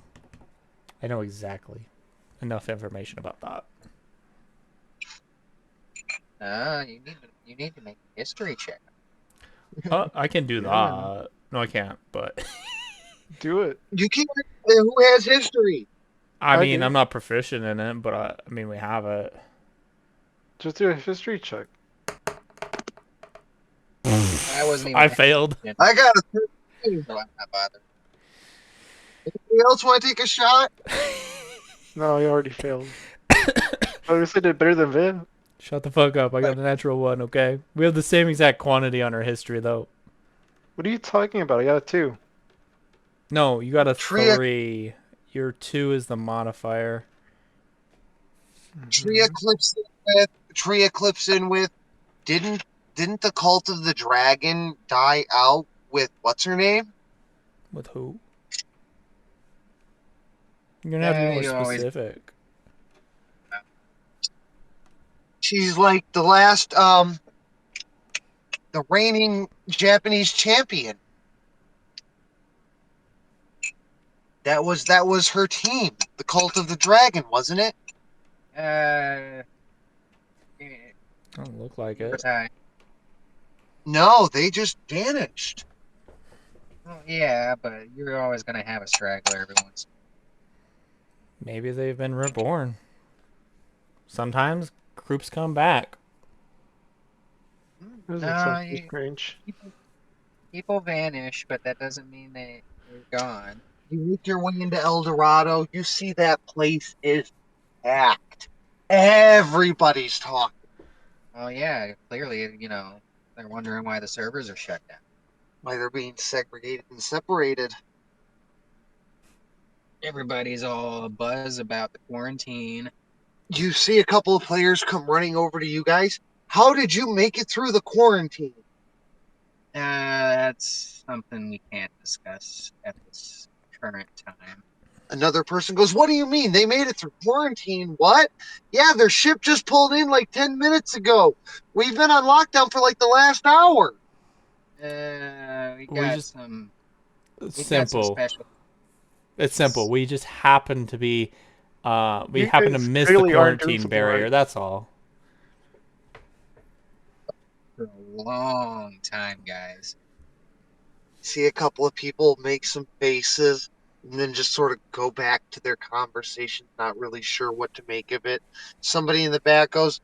I know exactly enough information about that. You need to make a history check. I can do Yeah, man. that. No, I can't. But Do it. you can't. Who has history? I I mean, do. I'm not proficient in it, but I mean, we have it. Just do a history check. I wasn't even I paying failed. attention, I got a 13. so I'm not bothered. Anybody else want to take a shot? No, I already failed. I guess I did better than Viv. Shut the fuck up. I got a natural one, okay? We have the same exact quantity on our history, though. What are you talking about? I got a 2. No, you got a Tria 3. Your 2 is the modifier. Tria Mhm. clips in with Tria clips in with. Didn't the cult of the dragon die out with what's her name? With who? You're gonna have to be more You always. specific. She's like the reigning Japanese champion. That was her team, the cult of the dragon, wasn't it? Uh, Don't look like over it. time. No, they just vanished. Well, yeah, but you're always gonna have a straggler every once. Maybe they've been reborn. Sometimes groups come back. Doesn't No, sound too strange. people vanish, but that doesn't mean they're gone. You make your way into El Dorado. You see that place is packed. Everybody's talking. Oh yeah, clearly, they're wondering why the servers are shut down. Why they're being segregated and separated. Everybody's all buzz about the quarantine. You see a couple of players come running over to you guys. How did you make it through the quarantine? That's something we can't discuss at this current time. Another person goes, what do you mean? They made it through quarantine? What? Yeah, their ship just pulled in like 10 minutes ago. We've been on lockdown for like the last hour. We We got just some. it's We got some simple. special. It's simple. We just happen to be we You happen to guys miss the really aren't doing quarantine something barrier. right. That's all. For a long time, guys. See a couple of people make some faces and then just sort of go back to their conversation, not really sure what to make of it. Somebody in the back goes,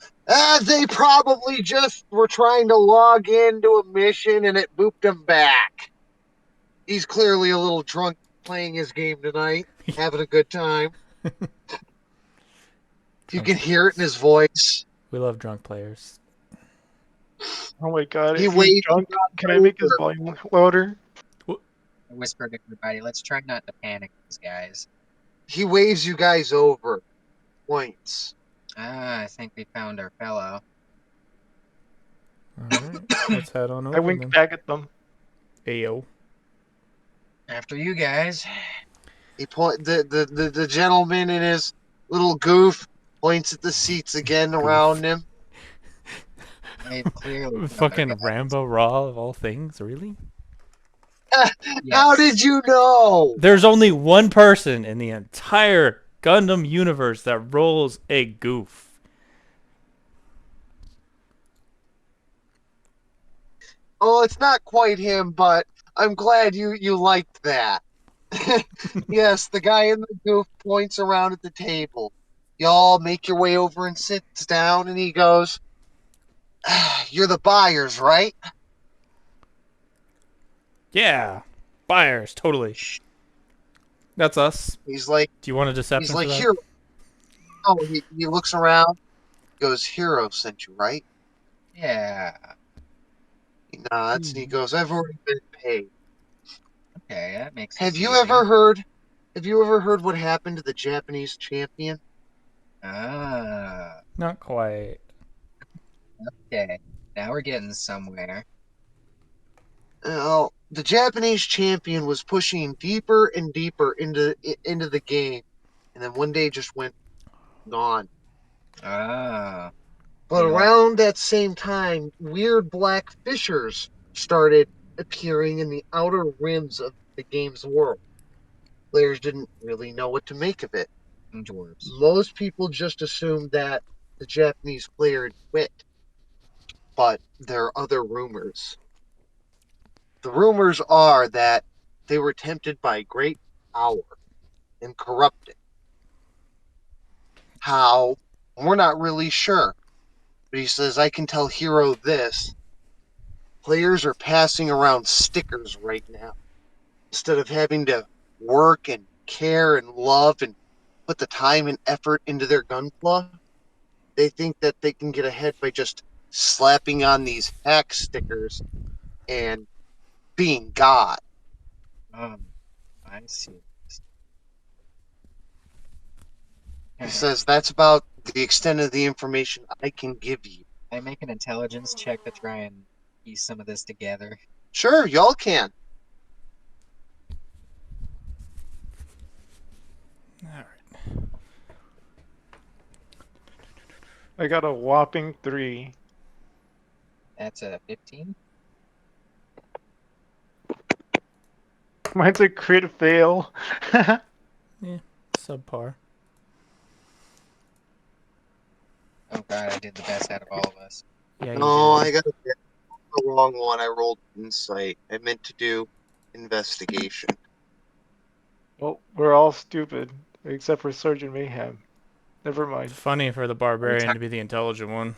they probably just were trying to log into a mission and it booped them back. He's clearly a little drunk playing his game tonight, having a good time. You Drunk can hear it in players. his voice. We love drunk players. Oh my god, He if he's waves drunk, can I over. make his volume louder? I whispered to everybody, let's try not to panic, these guys. He waves you guys over. Points. I think we found our fellow. All right, let's head on I over wink then. back at them. Ayo. After you guys. He the gentleman in his little goof points at the seats again Goof. around him. They've clearly found our Fucking guys. Rambo Raw of all things, really? How Yes. did you know? There's only one person in the entire Gundam universe that rolls a goof. Oh, it's not quite him, but I'm glad you liked that. Yes, the guy in the goof points around at the table. Y'all make your way over and sits down, and he goes, "You're the buyers, right?" Yeah, buyers, totally. That's us. He's like, Do you want a he's deception for like, that? Hero. Oh, he looks around, goes, Hero sent you, right? Yeah. He nods, and he Hmm. goes, I've already been paid. Okay, that makes Have this you easy. ever heard? Have you ever heard what happened to the Japanese champion? Ah, Not quite. okay. Now we're getting somewhere. Well, the Japanese champion was pushing deeper and deeper into the game, and then one day just went gone. Ah, But he left. around that same time, weird black fissures started appearing in the outer rims of the game's world. Players didn't really know what to make of it. Dwarves. Most people just assumed that the Japanese player had quit, but there are other rumors. The rumors are that they were tempted by great power and corrupted. How? We're not really sure. But he says, I can tell Hero this. Players are passing around stickers right now. Instead of having to work and care and love and put the time and effort into their gunpla, they think that they can get ahead by just slapping on these hack stickers and being God. Um, I see. He says that's about the extent of the information I can give you. I make an intelligence check to try and piece some of this together. Sure, y'all can. All right. I got a whopping 3. That's a 15. Mine's a crit fail. Yeah, subpar. Oh god, I did the best out of all of us. Yeah, you No, did. I got the wrong one. I rolled insight. I meant to do investigation. Well, we're all stupid, except for Sergeant Mayhem. Never It's mind. funny for the It's, barbarian to be the intelligent one.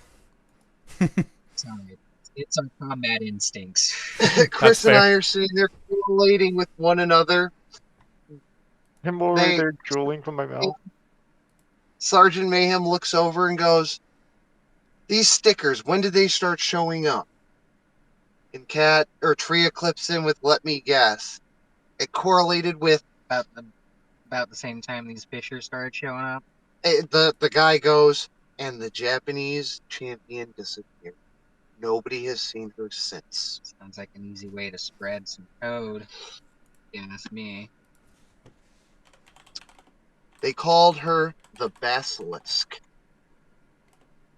sorry. It's our combat instincts. That's Chris and fair. I are sitting there correlating with one another. Him over They there drooling from my mouth. Sergeant Mayhem looks over and goes, "These stickers, when did they start showing up?" And Cat or Tria clips in with, "Let me guess." It correlated with about the about the same time these fishers started showing up. the guy goes, and the Japanese champion disappeared. Nobody has seen her since. Sounds like an easy way to spread some code. If you ask me. They called her the Basilisk.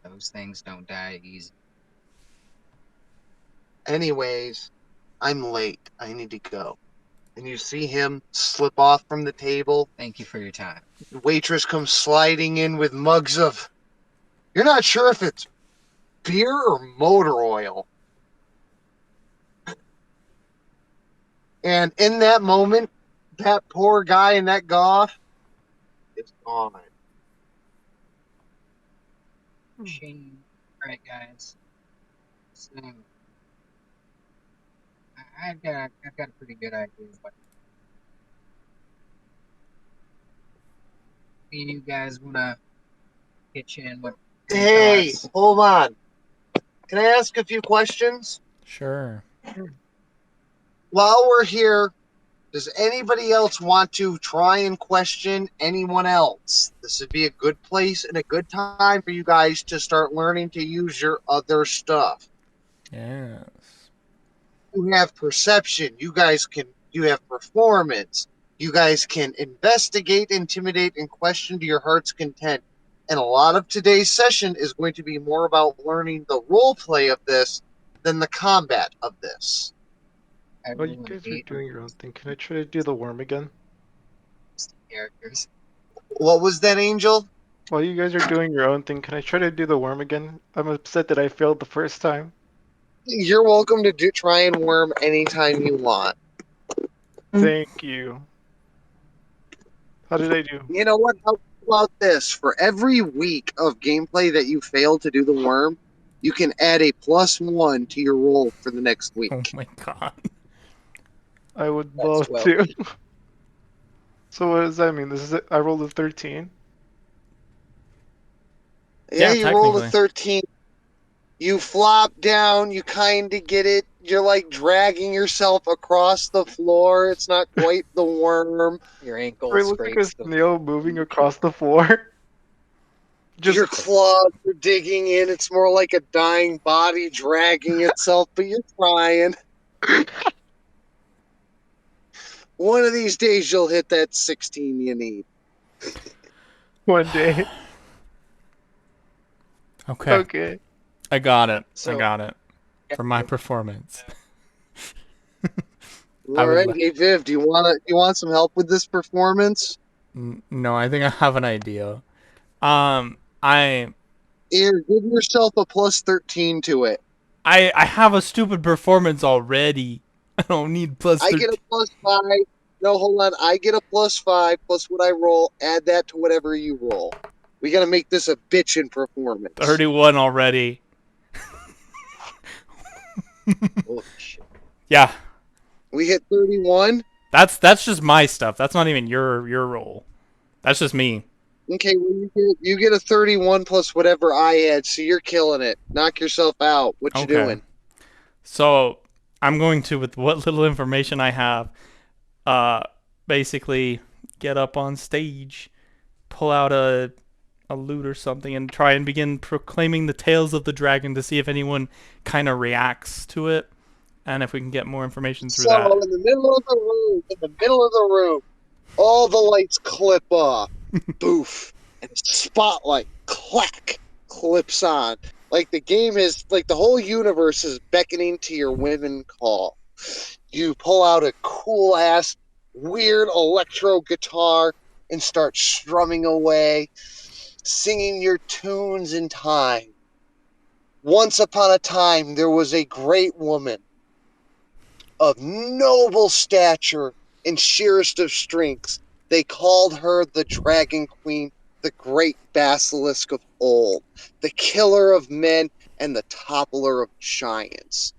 Those things don't die easy. Anyways, I'm late. I need to go. And you see him slip off from the table. Thank you for your time. The waitress comes sliding in with mugs of, you're not sure if it's beer or motor oil. And in that moment, that poor guy in that goth is gone. Shane. All right, guys. So I've got a pretty good idea of what me and you guys wanna pitch in. What any Hey, thoughts? hold on. Can I ask a few questions? Sure. While we're here, does anybody else want to try and question anyone else? This would be a good place and a good time for you guys to start learning to use your other stuff. Yes. You have perception. You have performance. You guys can investigate, intimidate, and question to your heart's content. And a lot of today's session is going to be more about learning the role play of this than the combat of this. I While you roll an guys are 8 on doing your own thing, can I try to do the worm again? characters. What was that, Angel? While you guys are doing your own thing, can I try to do the worm again? I'm upset that I failed the first time. You're welcome to try and worm anytime you want. Thank you. How did I do? You know what? How about this? For every week of gameplay that you fail to do the worm, you can add a +1 to your roll for the next Oh week. my god. I would That's love well. to. So what does that mean? This is it. I rolled a 13. Yeah, Yeah, you rolled a technically. 13. You flop down, you kind of get it. You're like dragging yourself across the floor. It's not quite the worm. Your Or ankle it looks like a scrapes the. snail moving across the floor. Just Your claws are digging in. It's more like a dying body dragging itself, but you're trying. One of these days, you'll hit that 16 you need. one day. Okay. Okay. I got it. I So got it. For my performance. I All would. right, hey Viv, you want some help with this performance? No, I think I have an idea. I Here, give yourself a +13 to it. I have a stupid performance already. I don't need plus I get a 13. +5. No, hold on. I get a +5 plus what I roll. Add that to whatever you roll. We gotta make this a bitchin' performance. 31 already. Holy shit. Yeah. We hit 31. That's just my stuff. That's not even your role. That's just me. Okay, well, you get a 31 plus whatever I add, so you're killing it. Knock yourself out. What you Okay. doing? So, I'm going to, with what little information I have, uh basically get up on stage, pull out a lute or something, and try and begin proclaiming the tales of the dragon to see if anyone kind of reacts to it, and if we can get more information through So that. in the middle of the room, all the lights clip off. Boof. And a spotlight, clack, clips on. Like the game is, like the whole universe is beckoning to your women call. You pull out a cool ass, weird electro guitar and start strumming away, singing your tunes in time. Once upon a time, there was a great woman of noble stature and sheerest of strengths. They called her the Dragon Queen, the great basilisk of old, the killer of men and the toppler of giants.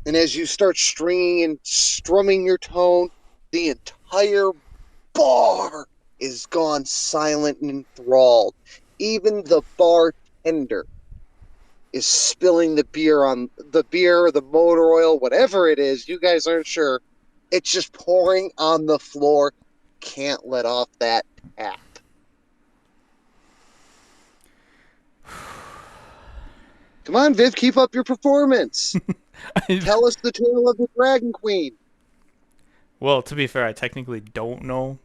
And as you start stringing and strumming your tone, the entire bar is gone silent and enthralled. Even the bartender is spilling the beer or the motor oil, whatever it is. You guys aren't sure. It's just pouring on the floor. Can't let off that tap. Come on, Viv, keep up your performance. Tell us the tale of the Dragon Queen. Well, to be fair, I technically don't know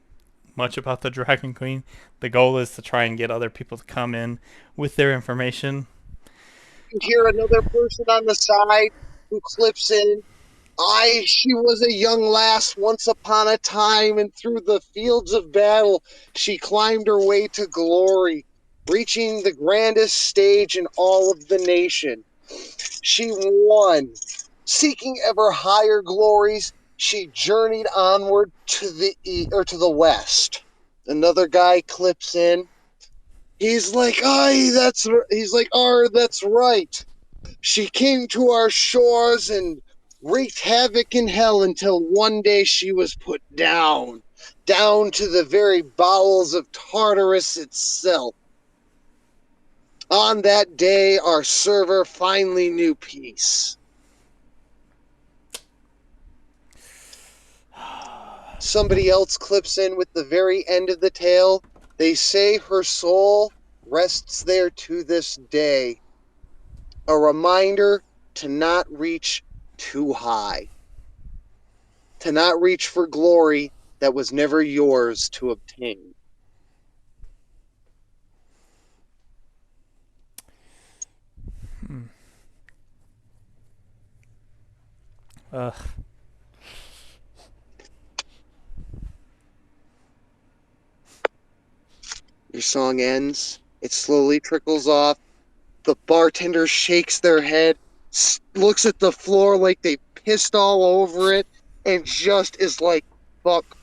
much about the Dragon Queen. The goal is to try and get other people to come in with their information. You hear another person on the side who clips in. She was a young lass once upon a time, and through the fields of battle, she climbed her way to glory, reaching the grandest stage in all of the nation. She won. Seeking ever higher glories, she journeyed onward to the west. Another guy clips in. He's like, that's right. She came to our shores and wreaked havoc in hell until one day she was put down to the very bowels of Tartarus itself. On that day, our server finally knew peace. Somebody else clips in with the very end of the tale. They say her soul rests there to this day. A reminder to not reach too high, to not reach for glory that was never yours to obtain. Ugh. Your song ends. It slowly trickles off. The bartender shakes their head, looks at the floor like they pissed all over it, and just is like, fuck,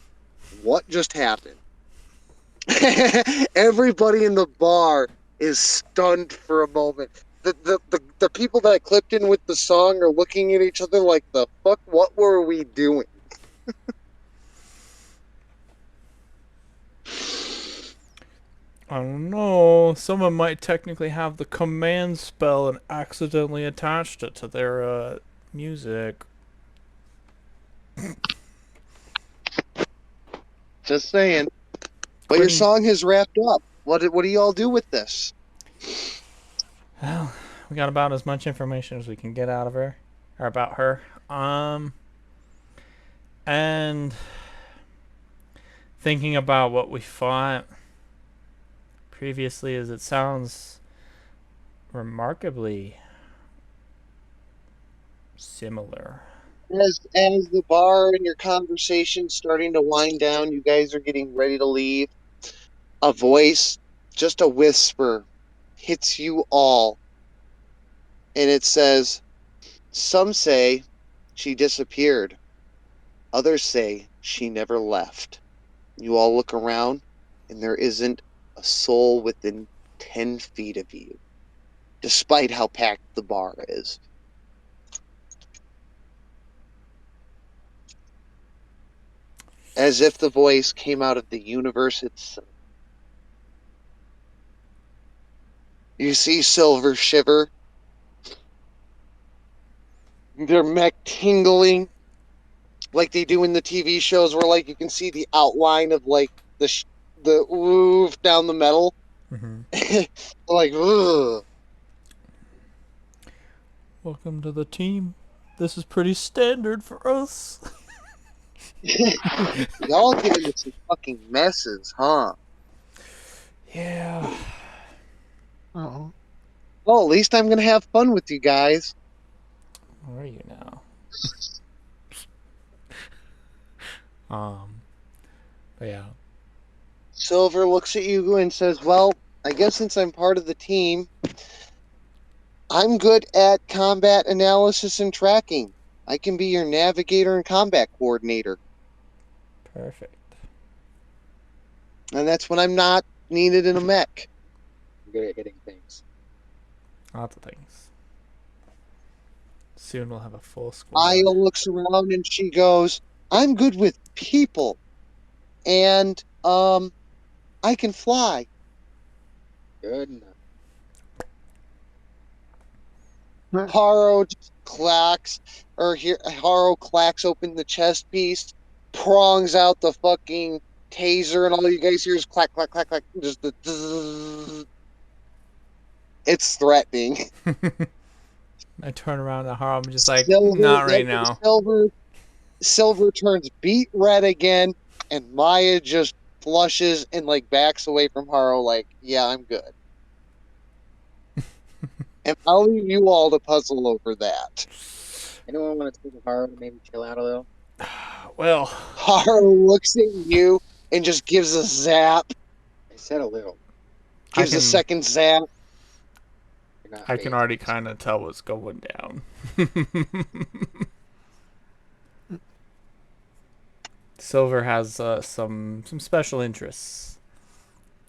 what just happened? Everybody in the bar is stunned for a moment. The people that clipped in with the song are looking at each other like, the fuck, what were we doing? I don't know. Someone might technically have the command spell and accidentally attached it to their music. Just saying. But your Quitting. song has wrapped up. What do y'all do with this? Well, we got about as much information as we can get out of her, or about her. And thinking about what we fought previously, as it sounds remarkably similar. As the bar and your conversation starting to wind down, you guys are getting ready to leave. A voice, just a whisper, hits you all, and it says, "Some say she disappeared. Others say she never left." You all look around, and there isn't a soul within 10 feet of you, despite how packed the bar is. As if the voice came out of the universe itself. You see Silver shiver, their mech tingling like they do in the TV shows, where like you can see the outline of like the roof down the metal. Mm-hmm. Like, ugh. Welcome to the team. This is pretty standard for us. Y'all get into some fucking messes, huh? Yeah. Oh, Well, at least I'm gonna have fun with you guys. Where are you now? But yeah. Silver looks at you and says, "Well, I guess since I'm part of the team, I'm good at combat analysis and tracking. I can be your navigator and combat coordinator. Perfect. And that's when I'm not needed in a mech. I'm good at hitting things." Lots of things. Soon we'll have a full Aya squad. looks around and she goes, "I'm good with people. And, I can fly." Good enough. Haro just clacks, Haro clacks open the chest piece, prongs out the fucking taser, and all you guys hear is clack, clack, clack, clack. Just the zzz. It's threatening. I turn around to Harlem, just like, Silver, not right now. Silver turns beet red again, and Maya just flushes and like backs away from Haro like, yeah, I'm good. And I'll leave you all to puzzle over that. Anyone want to take a Haro to maybe chill out a little? Well, Haro looks at you and just gives a zap, I said a little. I gives a can second zap. You're not I can phased. already kind of tell what's going down. Silver has some special interests,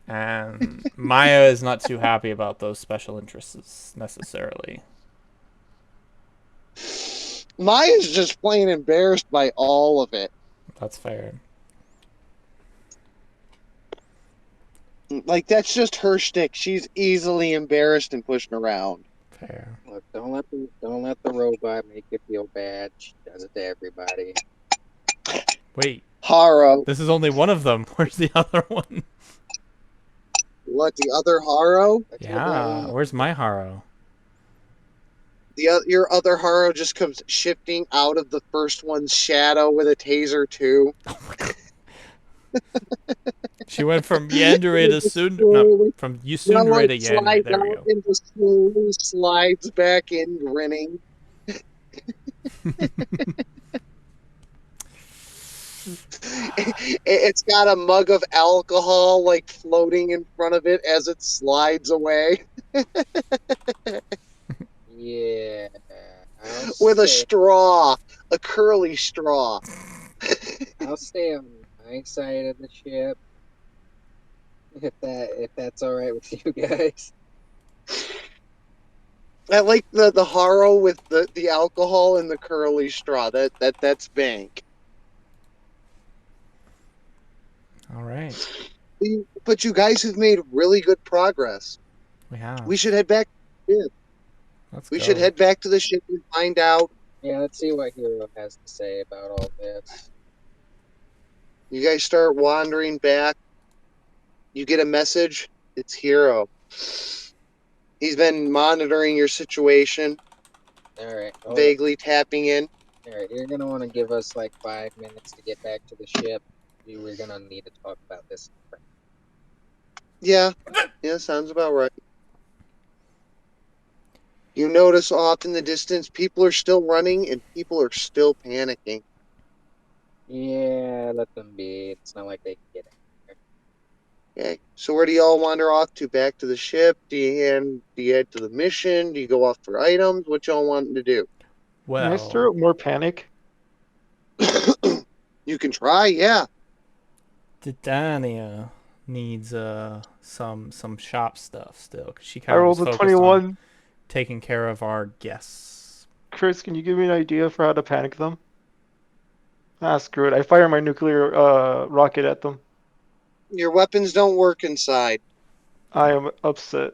and Maya is not too happy about those special interests necessarily. Maya's just plain embarrassed by all of it. That's fair. Like that's just her shtick. She's easily embarrassed and pushed around. Fair. Look, don't let the robot make you feel bad. She does it to everybody. Wait, Haro, this is only one of them. Where's the other one? what the other Haro? That's your Yeah, brain. where's my Haro? Your other Haro just comes shifting out of the first one's shadow with a taser too. She went from Yandere to Just Sund. No, slowly, from like Yusundere to Yandere. slides There we out go. and just slowly slides back in, grinning. It's got a mug of alcohol like floating in front of it as it slides away Yeah, I'll with a stay. straw, a curly straw. I'll stay on my side of the ship if that's all right with you guys. I like the Haro with the alcohol and the curly straw. That's Bank. All right, But you guys have made really good progress. we have. We should head back. Yeah, Let's we should go. head back to the ship and find out. Yeah, let's see what Hero has to say about all this. You guys start wandering back. You get a message. It's Hero. He's been monitoring your situation, All right, hold up. vaguely tapping in. All right, you're gonna want to give us like 5 minutes to get back to the ship. We're gonna need to talk about this. Yeah, yeah, sounds about right. You notice off in the distance, people are still running and people are still panicking. Yeah, let them be. It's not like they can get it. Okay, so where do y'all wander off to? Back to the ship? Do you head to the mission? Do you go off for items? What y'all wanting to do? Can I Well, stir up more panic? You can try, yeah. Titania needs some shop stuff still, because she I kind of was rolled a focused on 21. taking care of our guests. Chris, can you give me an idea for how to panic them? Ah, screw it. I fire my nuclear rocket at them. Your weapons don't work inside. I am upset.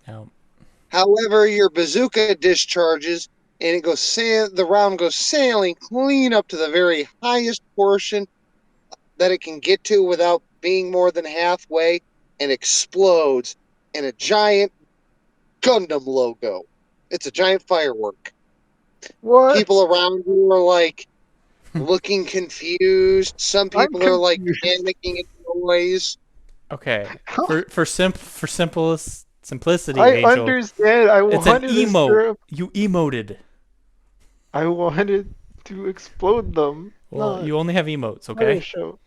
Now, However, your bazooka discharges and the round goes sailing clean up to the very highest portion that it can get to without being more than halfway and explodes in a giant Gundam logo. It's a giant firework. What? People around you are like looking confused. Some I'm people are like confused. panicking at noise. okay, for simplicity, I Angel, understand. I it's an wanted to emote. stir up. You emoted. I wanted to explode them, Well, not you only have emotes, fire okay? show.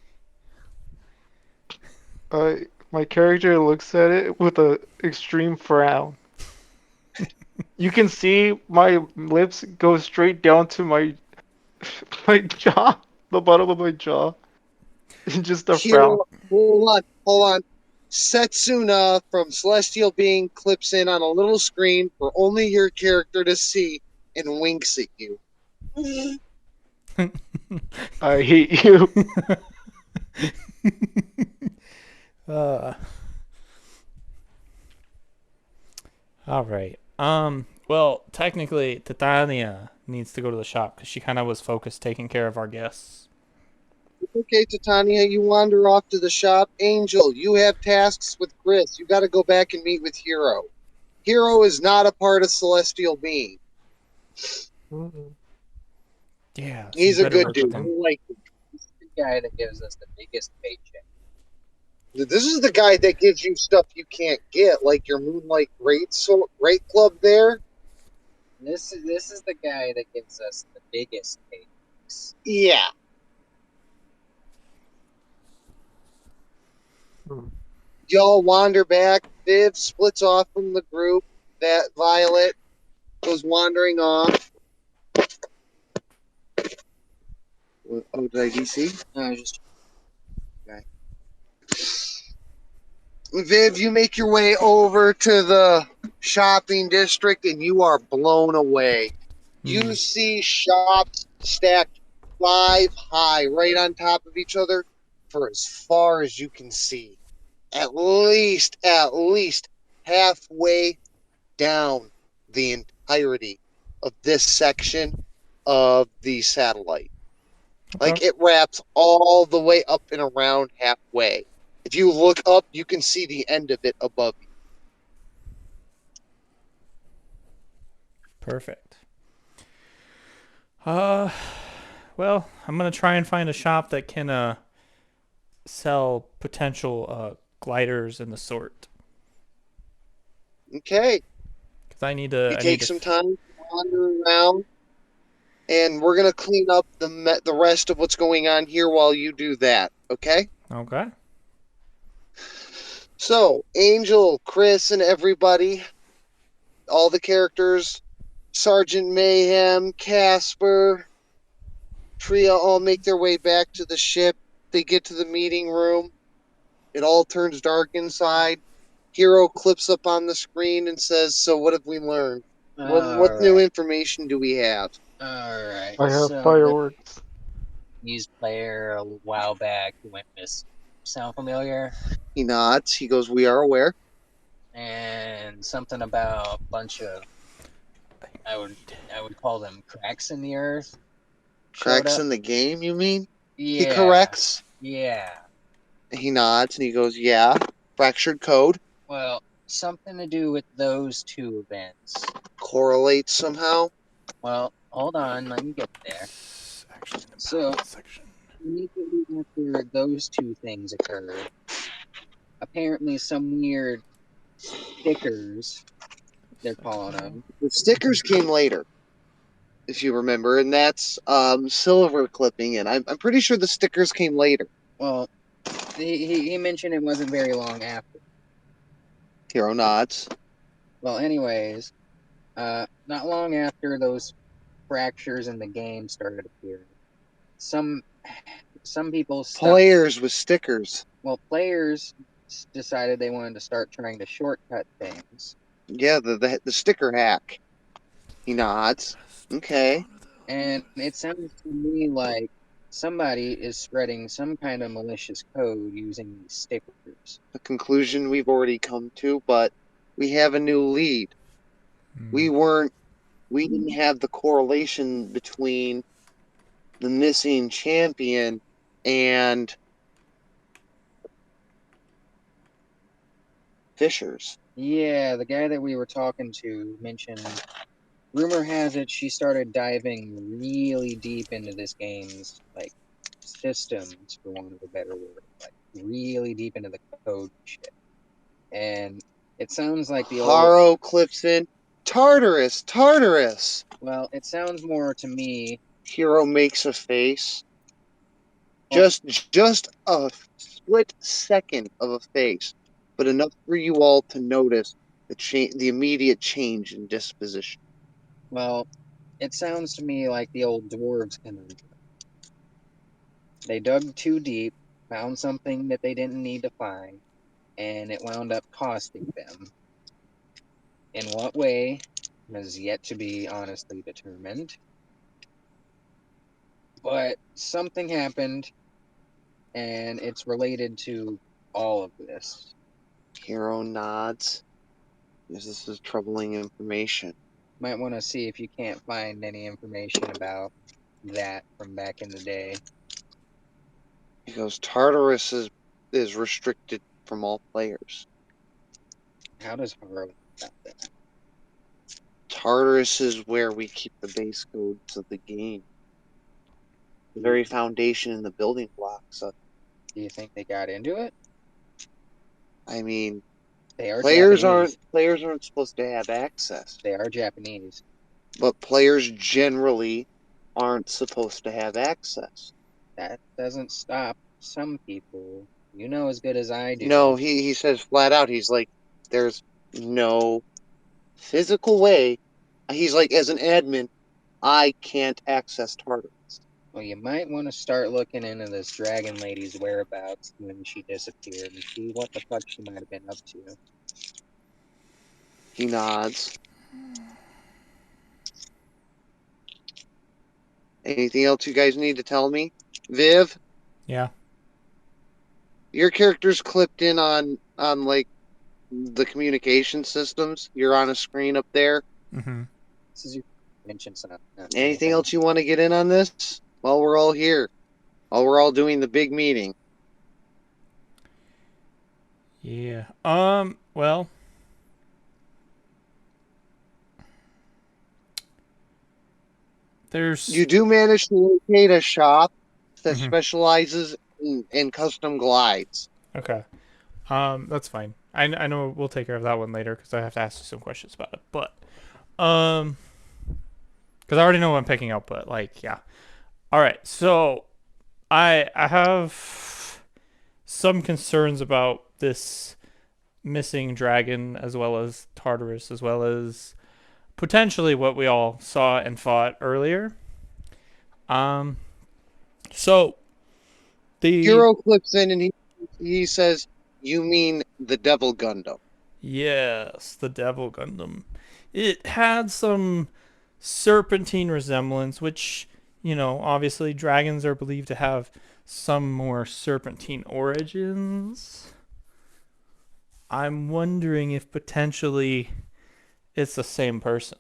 My character looks at it with a extreme frown. You can see my lips go straight down to my my jaw, the bottom of my jaw. Just a frown. Hero, hold on. Setsuna from Celestial Being clips in on a little screen for only your character to see and winks at you. I hate you. uh, all right. Well, technically, Titania needs to go to the shop because she kind of was focused taking care of our guests. Okay, Titania, you wander off to the shop. Angel, you have tasks with Chris. You got to go back and meet with Hero. Hero is not a part of Celestial Being. Yeah, so you He's a better good work with dude. them. We like him. He's the guy that gives us the biggest paycheck. This is the guy that gives you stuff you can't get, like your Moonlight Rate Club there. This is the guy that gives us the biggest cakes. Yeah. Hmm. Y'all wander back. Viv splits off from the group. That Violet goes wandering off. Oh, did I DC? No, I was just Okay. Viv, you make your way over to the shopping district and you are blown away. You see shops stacked 5 high right on top of each other for as far as you can see. At least halfway down the entirety of this section of the satellite. Okay. Like it wraps all the way up and around halfway. If you look up, you can see the end of it above you. Perfect. Uh, well, I'm gonna try and find a shop that can sell potential gliders and the sort. Okay, Cause you I need take to. some time to wander around, and we're gonna clean up the rest of what's going on here while you do that. Okay. Okay. So Angel, Chris, and everybody, all the characters, Sergeant Mayhem, Casper, Tria, all make their way back to the ship. They get to the meeting room. It all turns dark inside. Hero clips up on the screen and says, "So what have we learned? What all new right. information do we have?" All right. I have So the fireworks. news player a while back who went missing. Sound familiar? He nods. He goes, "We are aware." And something about a bunch of I would I would call them cracks in the earth showed Cracks up. in the game, you mean? He Yeah, corrects. yeah. He nods and he goes, "Yeah." Fractured code Well, something to do with those two events. correlates somehow. Well, hold on, let me get there. Action in the So, balance section. immediately after those two things occurred, apparently some weird stickers, they're calling them. The stickers came later, if you remember, and that's silver clipping. And I'm pretty sure the stickers came later. Well, he mentioned it wasn't very long after. Hero nods. Well, anyways, not long after those fractures in the game started appearing, some some people stopped. Players with stickers. Well, players decided they wanted to start trying to shortcut things, Yeah, the sticker hack. He nods. Okay. and it sounds to me like somebody is spreading some kind of malicious code using these stickers. A conclusion we've already come to, but we have a new lead. Hmm. We weren't we didn't have the correlation between the missing champion and Fishers. Yeah, the guy that we were talking to mentioned. Rumor has it she started diving really deep into this game's like systems, for want of a better word, like really deep into the code shit. And it sounds like the old, Haro clips in. Tartarus, Tartarus. well, it sounds more to me. Hero makes a face. Well, Just a split second of a face, but enough for you all to notice the immediate change in disposition. well, it sounds to me like the old dwarves conundrum. They dug too deep, found something that they didn't need to find, and it wound up costing them. In what way has yet to be honestly determined. But something happened, and it's related to all of this. Hero nods. This is troubling information. Might want to see if you can't find any information about that from back in the day. He goes, Tartarus is restricted from all players. How does Haro about that? Tartarus is where we keep the base codes of the game. The very foundation and the building blocks of Do you think they got into it? I mean, They are players Japanese. aren't supposed to have access, They are Japanese. but players generally aren't supposed to have access. That doesn't stop some people. You know as good as I do. No, he says flat out, he's like, there's no physical way. He's like, as an admin, I can't access Tartarus. Well, you might want to start looking into this dragon lady's whereabouts when she disappeared and see what the fuck she might have been up to. He nods. Anything else you guys need to tell me? Viv, Yeah. your character's clipped in on like the communication systems. You're on a screen up there. Mm-hmm. This is your mention something. Anything else you want to get in on this? While we're all here. While we're all doing the big meeting. Yeah. Well, there's. You do manage to locate a shop that Mhm. specializes in custom glides. Okay. That's fine. I know we'll take care of that one later because I have to ask you some questions about it. But um, because I already know what I'm picking up. But like, yeah. All right. So I have some concerns about this missing dragon as well as Tartarus as well as potentially what we all saw and fought earlier. Um. So the Hero clips in and he says, "You mean the Devil Gundam?" Yes, the Devil Gundam. It had some serpentine resemblance, which, obviously dragons are believed to have some more serpentine origins. I'm wondering if potentially it's the same person.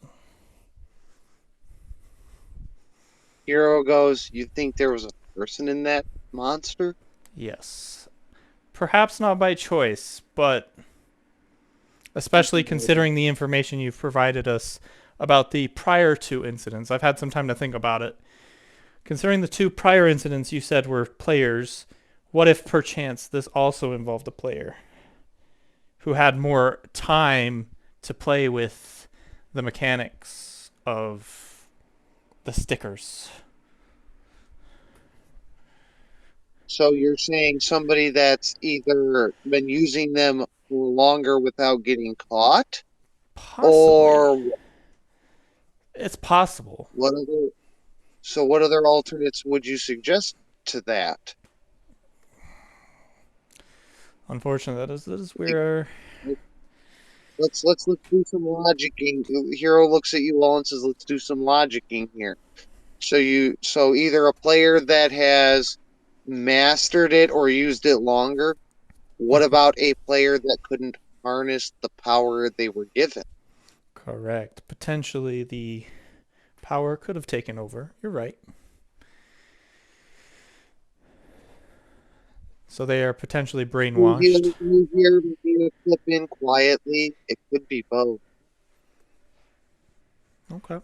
Hero goes, "You think there was a person in that monster?" Yes. Perhaps not by choice, but especially considering the information you've provided us about the prior two incidents. I've had some time to think about it. Considering the two prior incidents you said were players, what if perchance this also involved a player who had more time to play with the mechanics of the stickers? So you're saying somebody that's either been using them for longer without getting caught, Possibly. or It's possible. what other? So what other alternates would you suggest to that? Unfortunately, that is Like, where. let's do some logicking. Hero looks at you all and says, "Let's do some logicking here." So either a player that has mastered it or used it longer. What about a player that couldn't harness the power they were given? Correct. Potentially the power could have taken over. You're right. So they are potentially brainwashed. You flip in quietly. It could be both. Okay.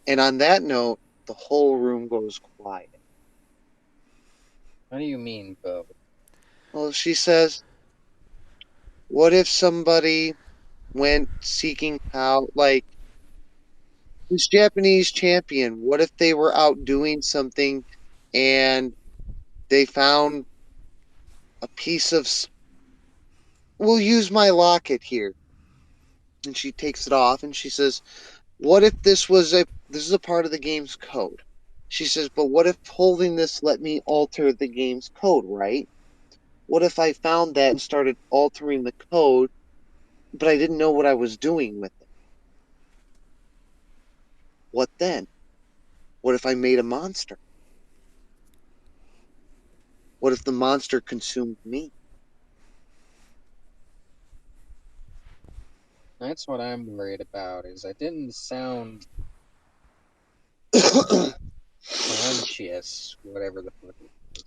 And on that note, the whole room goes quiet. What do you mean, Bo? Well, she says, "What if somebody went seeking power, like this Japanese champion? What if they were out doing something and they found a piece of, we'll use my locket here." And she takes it off and she says, "What if this is a part of the game's code?" She says, "But what if holding this let me alter the game's code, right? What if I found that and started altering the code, but I didn't know what I was doing with it? What then? What if I made a monster? What if the monster consumed me?" That's what I'm worried about. Is I didn't sound conscious, whatever the fuck it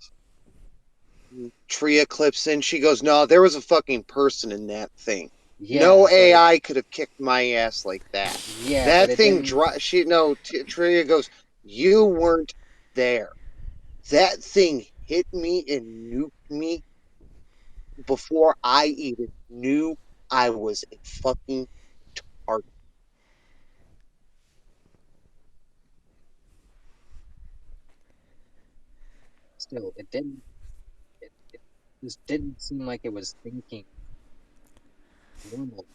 is. Tria clips in. She goes, "No, there was a fucking person in that thing. Yeah, No but it, AI could have kicked my ass like that. yeah, but That it thing didn't. dro she no Tria goes, "You weren't there. That thing hit me and nuked me before I even knew I was a fucking target. Still, it didn't. It just didn't seem like it was thinking normal.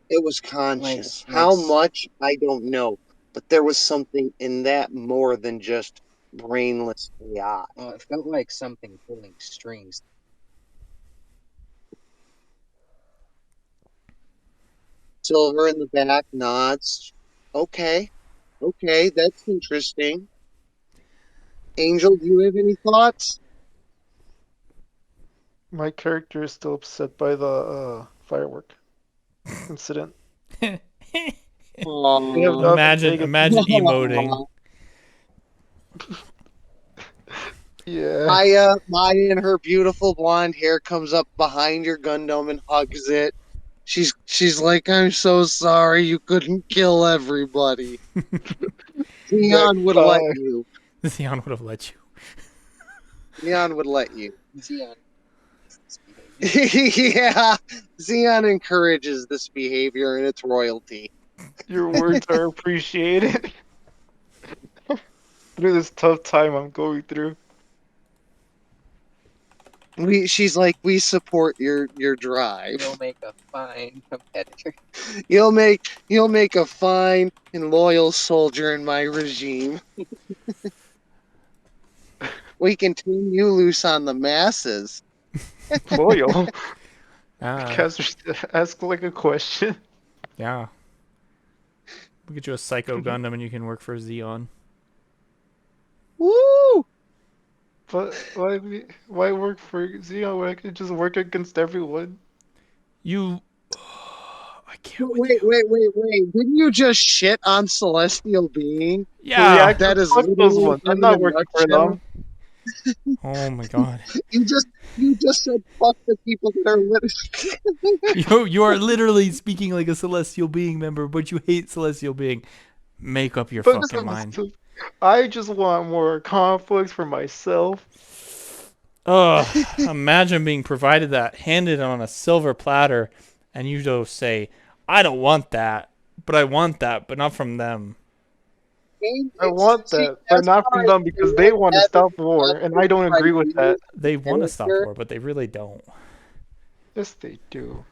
It was conscious. Like How much, I don't know. But there was something in that more than just brainless AI. it felt like something pulling strings. Silver in the back nods. Okay, okay, that's interesting. Angel, do you have any thoughts? My character is still upset by the firework incident. They have Aww. not been imagine, paying imagine attention. emoting. Yeah. Maya and her beautiful blonde hair comes up behind your Gundam and hugs it. She's like, I'm so sorry you couldn't kill everybody. Next Leon would let time. you. Theon would have let you. Leon would let you. Xeon is this behavior. Yeah, Xeon encourages this behavior and it's royalty. Your words are appreciated. Through this tough time I'm going through. She's like, we support your drive. You'll make a fine competitor. You'll make a fine and loyal soldier in my regime. We can turn you loose on the masses. Loyal. Ah, Cast ask like a question. yeah. We'll get you a Psycho Gundam and you can work for Xeon. Woo! But why work for Xeon when I could just work against everyone? You. I can't with Wait, you. wait, wait, wait. Didn't you just shit on Celestial Being? Yeah. Reactor, That is fuck those literally ones. I'm him in not a working for nutshell. them. Oh my god. You just you just said fuck the people that are literally You are literally speaking like a Celestial Being member, but you hate Celestial Being. Make up your But fucking mind. I just want more conflicts for myself. Ugh. Imagine being provided that, handed on a silver platter, and you just say, I don't want that, but I want that, but not from them. I want See, that, but that's not why from them I because they like want to having stop war, and I conflict don't agree with that. ideas They want to stop character. war, but they really don't. Yes, they do.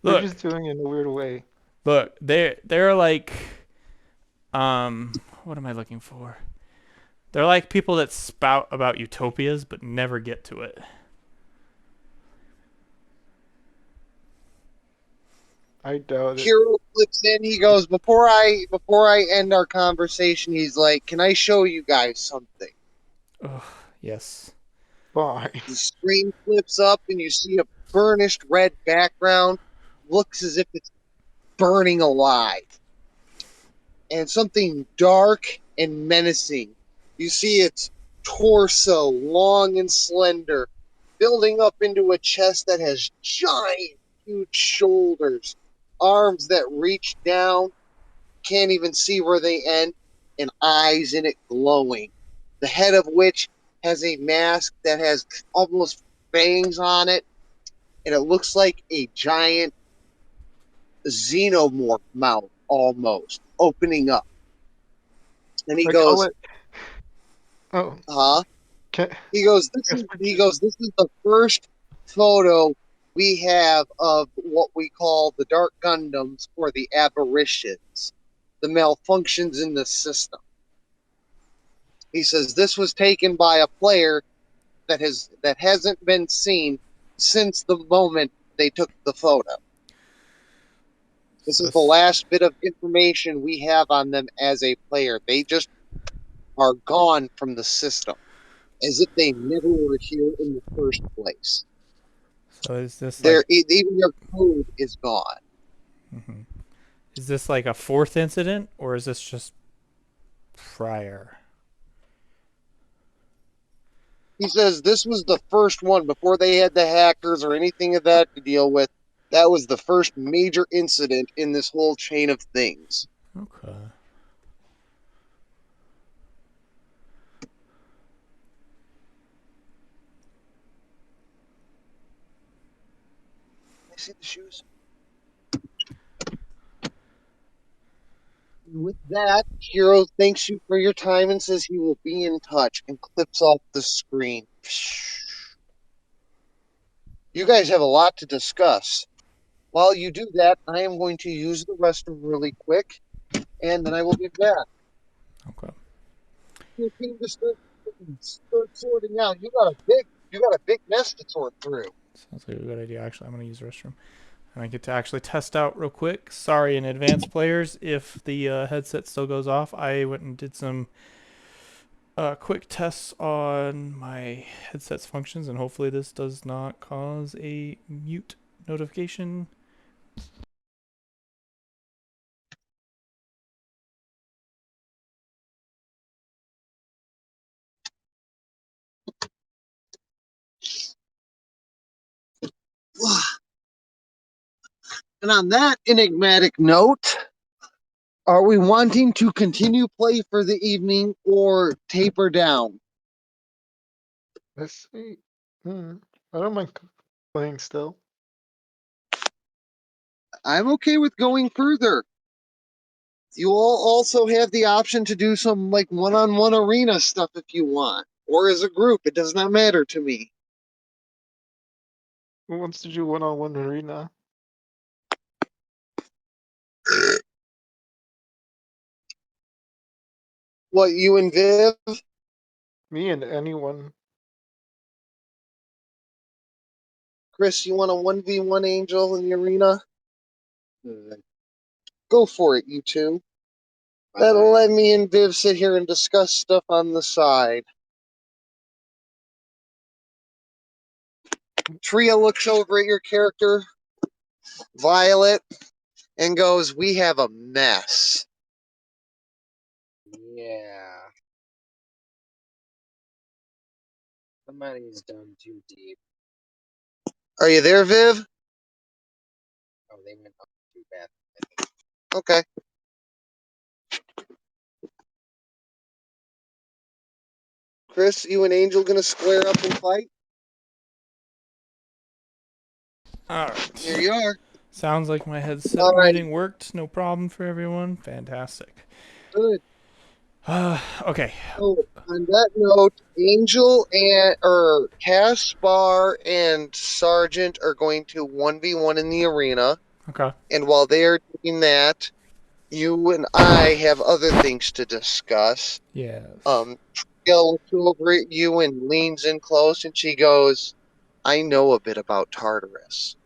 They're Look, just doing it in a weird way. look, they're like, what am I looking for? They're like people that spout about utopias but never get to it. I doubt it. Hero flips in. He goes, before I end our conversation, he's like, "Can I show you guys something?" Ugh, yes. Fine. The screen flips up, and you see a burnished red background. Looks as if it's burning alive, and something dark and menacing. You see its torso, long and slender, building up into a chest that has giant, huge shoulders, arms that reach down, can't even see where they end, and eyes in it glowing. The head of which has a mask that has almost fangs on it, and it looks like a giant xenomorph mouth almost opening up. And he I call goes, it. Oh, huh? can, He goes, this is the first photo we have of what we call the Dark Gundams or the aberrations, the malfunctions in the system. He says this was taken by a player that hasn't been seen since the moment they took the photo. This So is the last bit of information we have on them as a player. They just are gone from the system, as if they never were here in the first place. so is this like Even their code is gone. mhm. Is this like a fourth incident or is this just prior? He says this was the first one before they had the hackers or anything of that to deal with. That was the first major incident in this whole chain of things. Okay. I see the shoes. With that, Hero thanks you for your time and says he will be in touch and clips off the screen. You guys have a lot to discuss. While you do that, I am going to use the restroom really quick, and then I will be back. Okay. Your team to start sorting out. You got a big mess to sort through. Sounds like a good idea. Actually, I'm gonna use the restroom, and I get to actually test out real quick. Sorry in advance, players, if the headset still goes off. I went and did some quick tests on my headset's functions, and hopefully this does not cause a mute notification. And on that enigmatic note, are we wanting to continue play for the evening or taper down? Let's see. Hmm. I don't mind playing still. I'm okay with going further. You all also have the option to do some like one-on-one arena stuff if you want, or as a group. It does not matter to me. Who wants to do one-on-one arena? What, you and Viv? Me and anyone. Chris, you want a 1v1 Angel in the arena? Go for it, you two. That'll let me and Viv sit here and discuss stuff on the side. Tria looks over at your character, Violet, and goes, "We have a mess." Yeah. Somebody's done too deep. Are you there, Viv? Oh, they went up too bad. Okay. Chris, you and Angel gonna square up and fight? All Here right. you are. Sounds like my headset All right. muting worked. No problem for everyone. Fantastic. Good. Okay. So on that note, Angel and or Caspar and Sergeant are going to 1v1 in the arena. Okay. And while they are doing that, you and I have other things to discuss. Yes. Tria looks over at you and leans in close, and she goes, "I know a bit about Tartarus.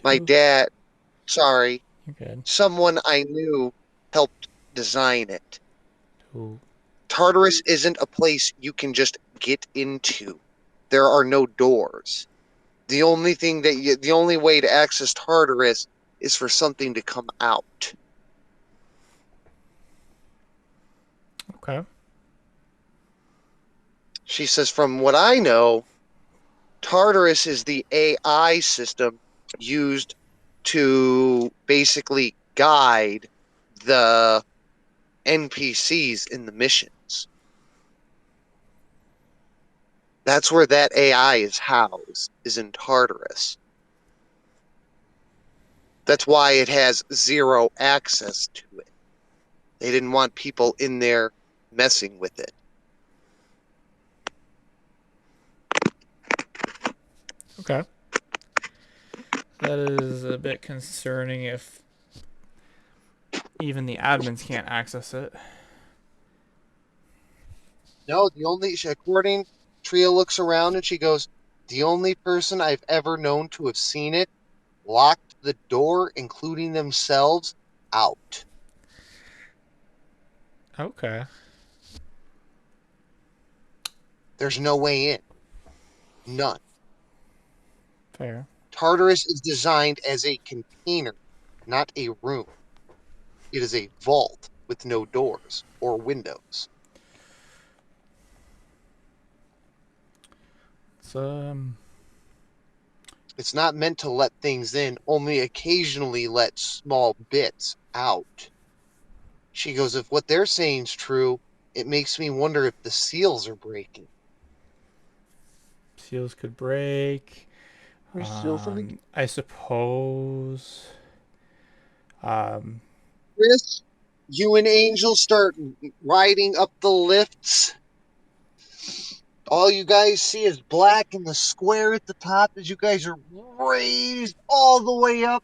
My Two. dad, sorry, You're good. someone I knew helped design it. Two. Tartarus isn't a place you can just get into. There are no doors. The only way to access Tartarus is for something to come out." Okay. She says, "From what I know, Tartarus is the AI system used to basically guide the NPCs in the missions. That's where that AI is housed, is in Tartarus. That's why it has zero access to it. They didn't want people in there messing with it." Okay. That is a bit concerning if even the admins can't access it. No, according, Tria looks around and she goes, "The only person I've ever known to have seen it locked the door, including themselves, out. Okay. There's no way in. None. Fair. Tartarus is designed as a container, not a room. It is a vault with no doors or windows. It's It's not meant to let things in, only occasionally let small bits out." She goes, "If what they're saying is true, it makes me wonder if the seals are breaking." seals could break. We steal something? I suppose. Um, Chris, you and Angel start riding up the lifts. All you guys see is black in the square at the top as you guys are raised all the way up.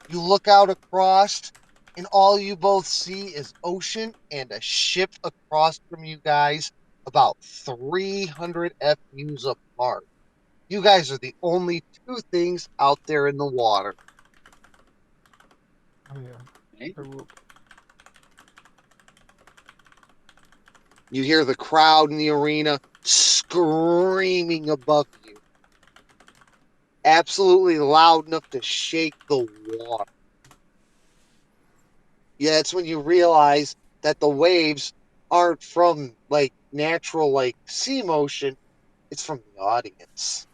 You look out across, and all you both see is ocean and a ship across from you guys, about 300 FUs apart. You guys are the only two things out there in the water. Oh yeah. Okay. I will. You hear the crowd in the arena screaming above you, absolutely loud enough to shake the water. Yeah, it's when you realize that the waves aren't from like natural like sea motion, it's from the audience.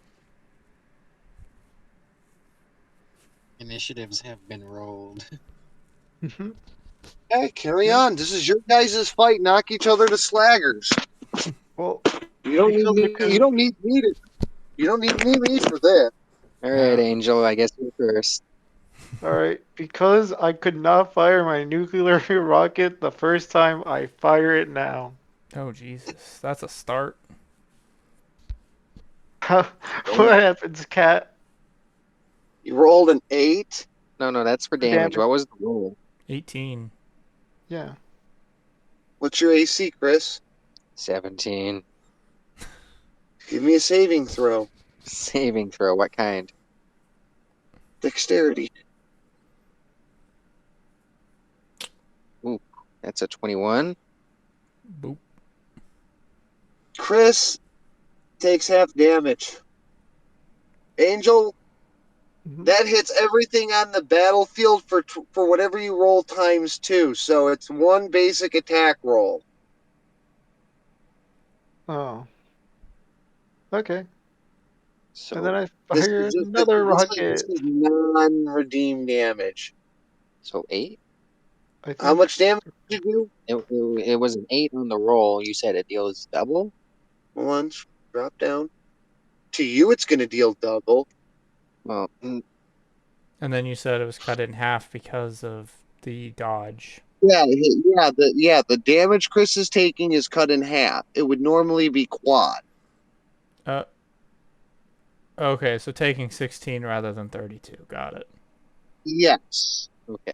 Initiatives have been rolled. Mhm. Okay, carry Yeah. on. This is your guys' fight. Knock each other to slaggers. Well, You don't because I need me. You could. don't need me to. You don't need me for this. All right, yeah. Angel. I guess you're first. All right, because I could not fire my nuclear rocket the first time, I fire it now. Oh Jesus, that's a start. What happens, cat? You rolled an 8. No, that's for For damage. damage? What was the roll? 18. Yeah. What's your AC, Chris? 17. Give me a saving throw. Saving throw. What kind? Dexterity. Ooh, that's a 21. Boop. Chris takes half damage. Angel, Mhm. that hits everything on the battlefield for whatever you roll times 2. So it's one basic attack roll. Oh. Okay. And then So, I This fire is just another this rocket. is non-redeemed damage. so 8. I How think. much damage did you do? It was an 8 on the roll. You said it deals double. Hold on, drop down. To you, it's going to deal double. Well, And then you said it was cut in half because of the dodge. The damage Chris is taking is cut in half. It would normally be quad. Uh, okay, so taking 16 rather than 32. Got it. Yes. okay.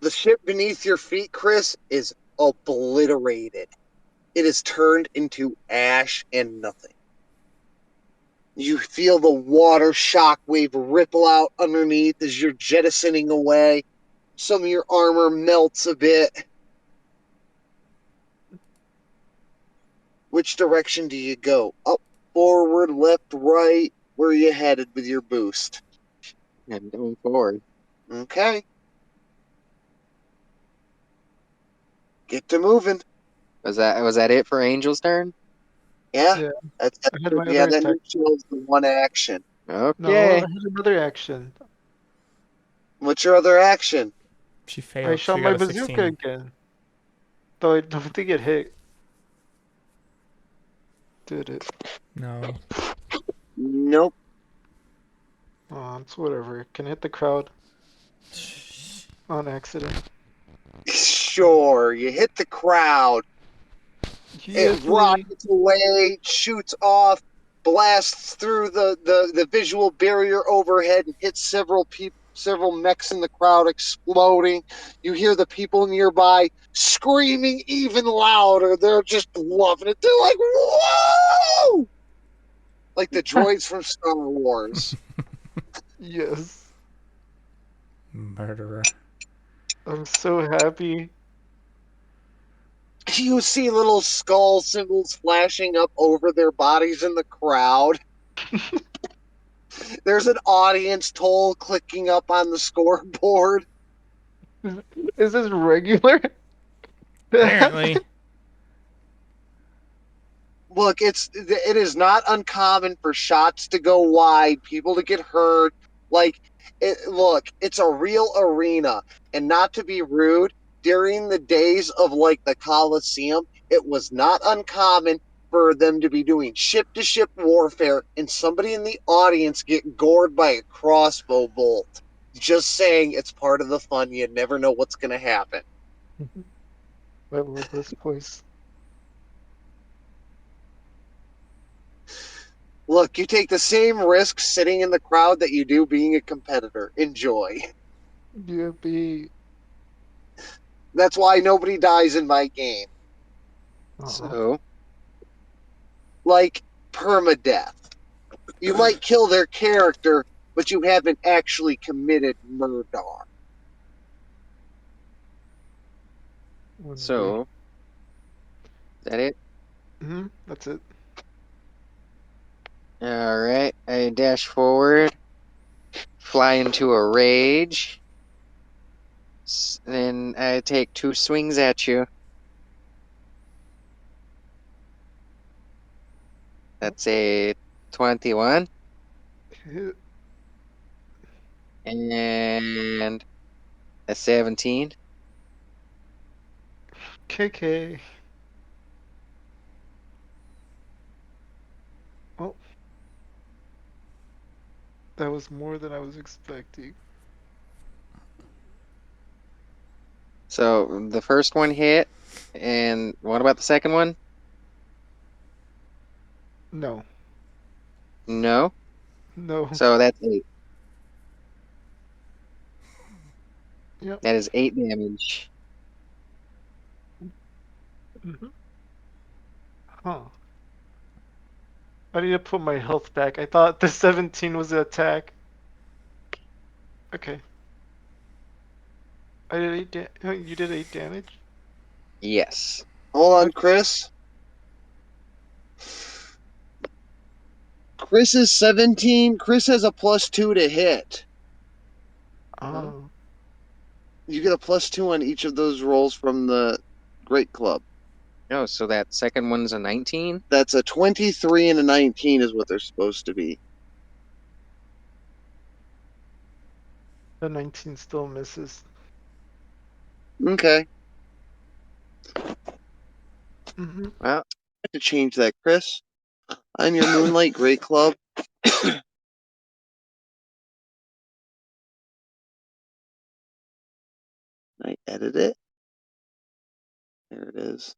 The ship beneath your feet, Chris, is obliterated. It is turned into ash and nothing. You feel the water shockwave ripple out underneath as you're jettisoning away. Some of your armor melts a bit. Which direction do you go? Up, forward, left, right? Where are you headed with your boost? I'm going forward. Okay, get to moving. Was that it for Angel's turn? Yeah, Yeah. that's I had my yeah. other That attack. shows the one action. No, I Okay. had another action. What's your other action? She I failed. shot She my got a bazooka 16. again. Though I don't think it hit. Did it? No. Nope. Oh, it's whatever. It can hit the crowd on accident. Sure, you hit the crowd. It Yeah, please. rockets away, shoots off, blasts through the visual barrier overhead, and hits several mechs in the crowd, exploding. You hear the people nearby screaming even louder. They're just loving it. They're like, "Whoa!" Like the droids from Star Wars. Yes. Murderer. I'm so happy. You see little skull symbols flashing up over their bodies in the crowd. There's an audience toll clicking up on the scoreboard. Is this regular? Apparently. Look, it is not uncommon for shots to go wide, people to get hurt. Like, look, it's a real arena, and not to be rude, during the days of like the Coliseum, it was not uncommon for them to be doing ship-to-ship warfare and somebody in the audience get gored by a crossbow bolt. Just saying, it's part of the fun. You never know what's going to happen. I love this place. Look, you take the same risk sitting in the crowd that you do being a competitor. Enjoy. Yippee. That's why nobody dies in my game. So, Like permadeath. You might kill their character, but you haven't actually committed murder. so, is that it? That's it. Alright, I dash forward, fly into a rage, then I take 2 swings at you. That's a 21, Hit. and a 17. KK. Oh, that was more than I was expecting. So, the first one hit, and what about the second one? No. No. No. So that's 8. Yep. That is 8 damage. Huh. I need to put my health back. I thought the 17 was the attack. Okay. I did 8 you did 8 damage? Yes. Hold on, Okay. Chris. Chris is 17. Chris has a +2 to hit. Oh. You get a +2 on each of those rolls from the Great Club. Oh, so that second one's a 19? That's a 23 and a 19 is what they're supposed to be. The 19 still misses. Okay. Mhm. Well, I have to change that, Chris. On your Moonlight Great Club. I edit it. There it is.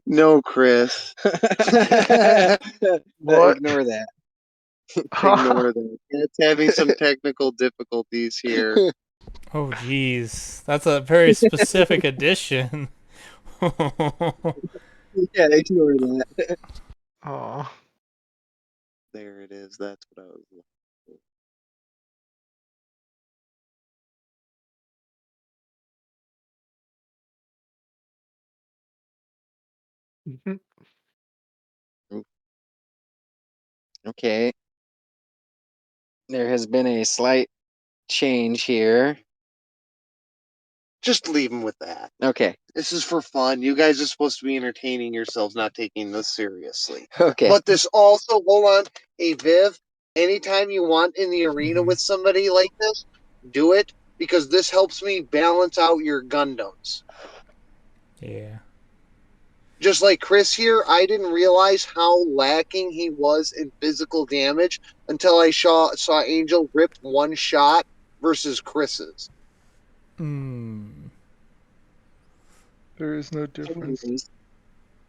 No, Chris. What? ignore that. Ignore that. It's having some technical difficulties here. Oh, geez. That's a very specific addition. Yeah, ignore that. Oh. There it is. That's what I was looking for. Mhm. Okay. There has been a slight change here. Just leave him with that. Okay. This is for fun. You guys are supposed to be entertaining yourselves, not taking this seriously. Okay. But this also, hold on, hey Viv, anytime you want in the arena Mhm. with somebody like this, do it because this helps me balance out your Gundams. Yeah. Just like Chris here, I didn't realize how lacking he was in physical damage until I saw Angel rip one shot versus Chris's. Mm. There is no difference. Anyways,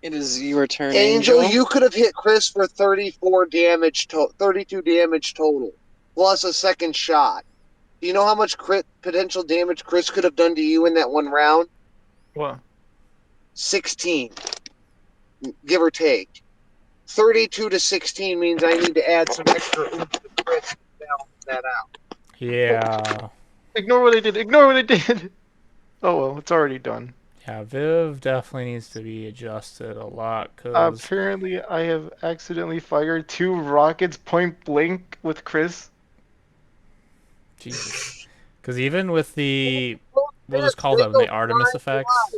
it is your turn, Angel, Angel. you could have hit Chris for 34 damage, 32 damage total, plus a second shot. Do you know how much potential damage Chris could have done to you in that one round? What? 16, give or take. 32 to 16 means I need to add some extra oomph to Chris to balance that out. Yeah. Ignore what I did. Ignore what I did. Oh well, it's already done. Yeah, Viv definitely needs to be adjusted a lot because, Apparently, I have accidentally fired 2 rockets point blank with Chris. Jesus. Because even with the, we'll Chris, just call they them go the Artemis flying effects,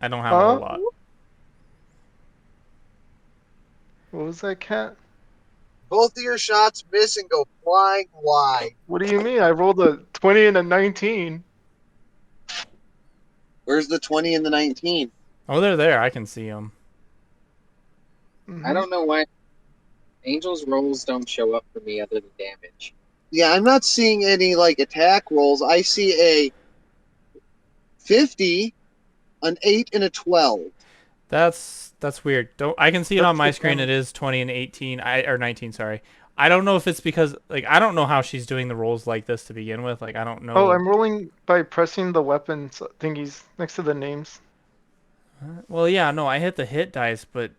I don't have a whole Huh? lot. What was that, cat? Both of your shots miss and go flying wide. What do you mean? I rolled a 20 and a 19. Where's the 20 and the 19? Oh, they're there. I can see them. I Mm-hmm. don't know why Angel's rolls don't show up for me other than damage. Yeah, I'm not seeing any like attack rolls. I see a 50, an 8, and a 12. That's weird. Don't I can see it on That's my the screen. It damage. is 20 and 18. Or 19. Sorry. I don't know if it's because like I don't know how she's doing the rolls like this to begin with. Like I don't Oh, know. I'm rolling by pressing the weapons thingies next to the names. Well, yeah, no, I hit the hit dice, but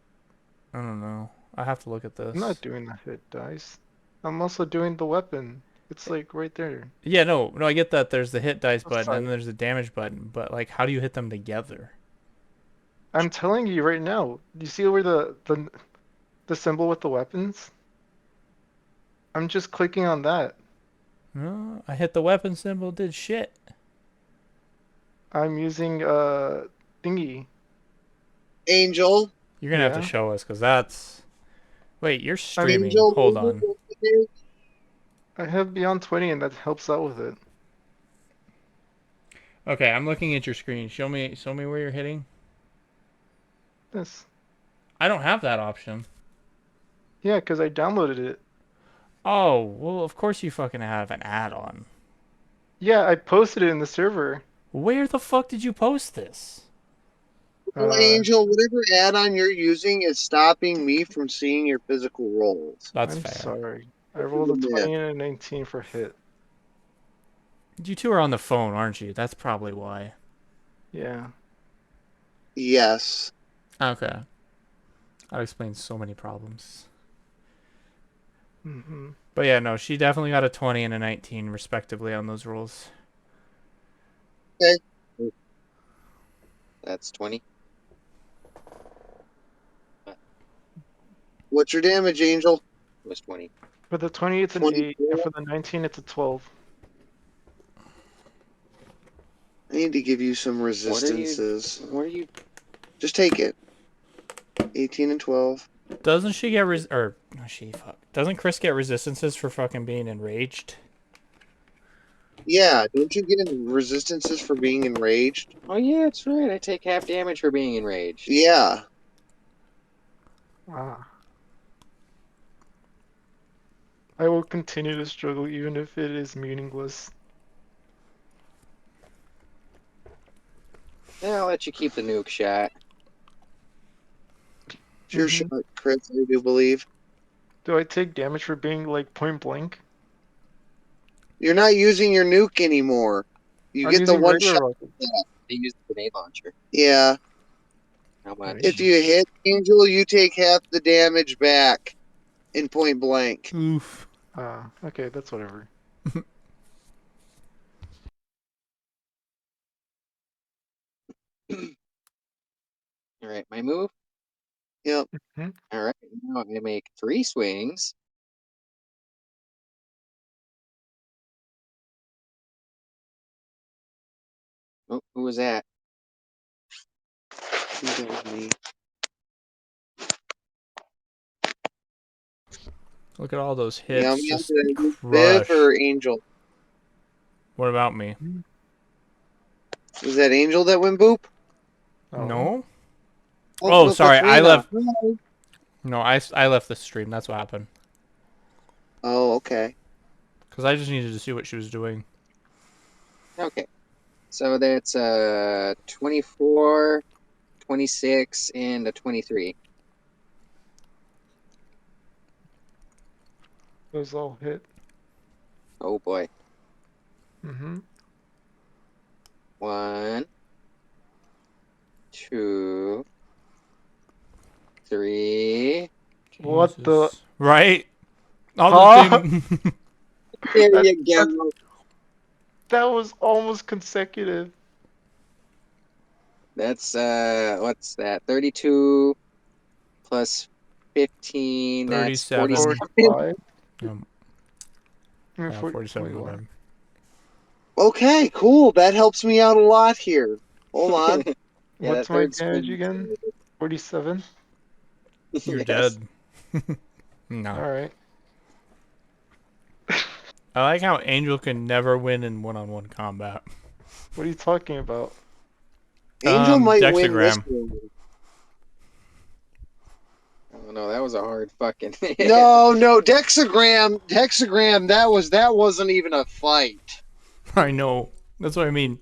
I don't know. I have to look at I'm not this. doing the hit dice. I'm also doing the weapon. It's like right there. Yeah, no, I get that. There's the hit dice The button and sight. then there's the damage button, but like, how do you hit them together? I'm telling you right now. You see where the symbol with the weapons? I'm just clicking on that. No, I hit the weapon symbol. Did shit. I'm using thingy. Angel, You're gonna have to Yeah. show us, cause that's. Wait, you're I'm streaming. Angel, Hold on. I have Beyond 20 and that helps out with it. Okay, I'm looking at your screen. Show me where you're hitting. This. I don't have that option. Yeah, because I downloaded it. Oh, well, of course you fucking have an add-on. Yeah, I posted it in the server. Where the fuck did you post this? Well, Uh, Angel, whatever add-on you're using is stopping me from seeing your physical rolls. That's I'm fair. sorry. I rolled a 20 and a 19 for hit. You two are on the phone, aren't you? That's probably why. Yeah. Yes. Okay. That explains so many problems. Mm-hmm. But yeah, no, she definitely got a 20 and a 19 respectively on those rolls. Okay. That's 20. What's your damage, Angel? It was 20. For the 20, it's an 8, and 24. for the 19, it's a 12. I need to give you some What are you? resistances. What are you? Just take it. 18 and 12. Doesn't she get or no, she fuck. Doesn't Chris get resistances for fucking being enraged? Yeah, don't you get resistances for being enraged? Oh yeah, that's right. I take half damage for being enraged. Yeah. Ah. I will continue to struggle even if it is meaningless. Yeah, I'll let you keep the nuke shot. It's your Mm-hmm. shot, Chris, I do believe. Do I take damage for being like point blank? You're not using your nuke anymore. You I'm get the using one regular shot. rockets. They use the grenade launcher. Yeah. How Nice. If much? you hit Angel, you take half the damage back in point blank. Oof. Ah, okay, that's whatever. All right, my move. Yep. All right, now I'm gonna make 3 swings. Oh, who was that? I think that was me. Look at all those Yeah, I'm hits. gonna have Just to use Viv crush. or Angel. What about me? Is that Angel that went boop? Oh. No? Oh, Oh, look, sorry. it's I Rena. left. No, I left the stream. That's what happened. Oh, okay. Because I just needed to see what she was doing. Okay, so that's 24, 26, and a 23. Those all hit. Oh boy. Mm-hmm. 1, 2, 3. What the? Jesus. Right? All the Huh? thing. There That, you that, go. that was almost consecutive. That's what's that? 32 plus 15. That's 37. 47. 45? Um, I mean, yeah, 40, 47 41. whatever. Okay, cool. That helps me out a lot here. Hold on. Yeah, that What's my third damage swing. again? 47? You're Yes. dead. No. Alright. I like how Angel can never win in one-on-one combat. What are you talking about? Angel might win this Dexagram. one. Oh no, that was a hard fucking hit. No, Dexagram. That wasn't even a fight. I know. That's what I mean.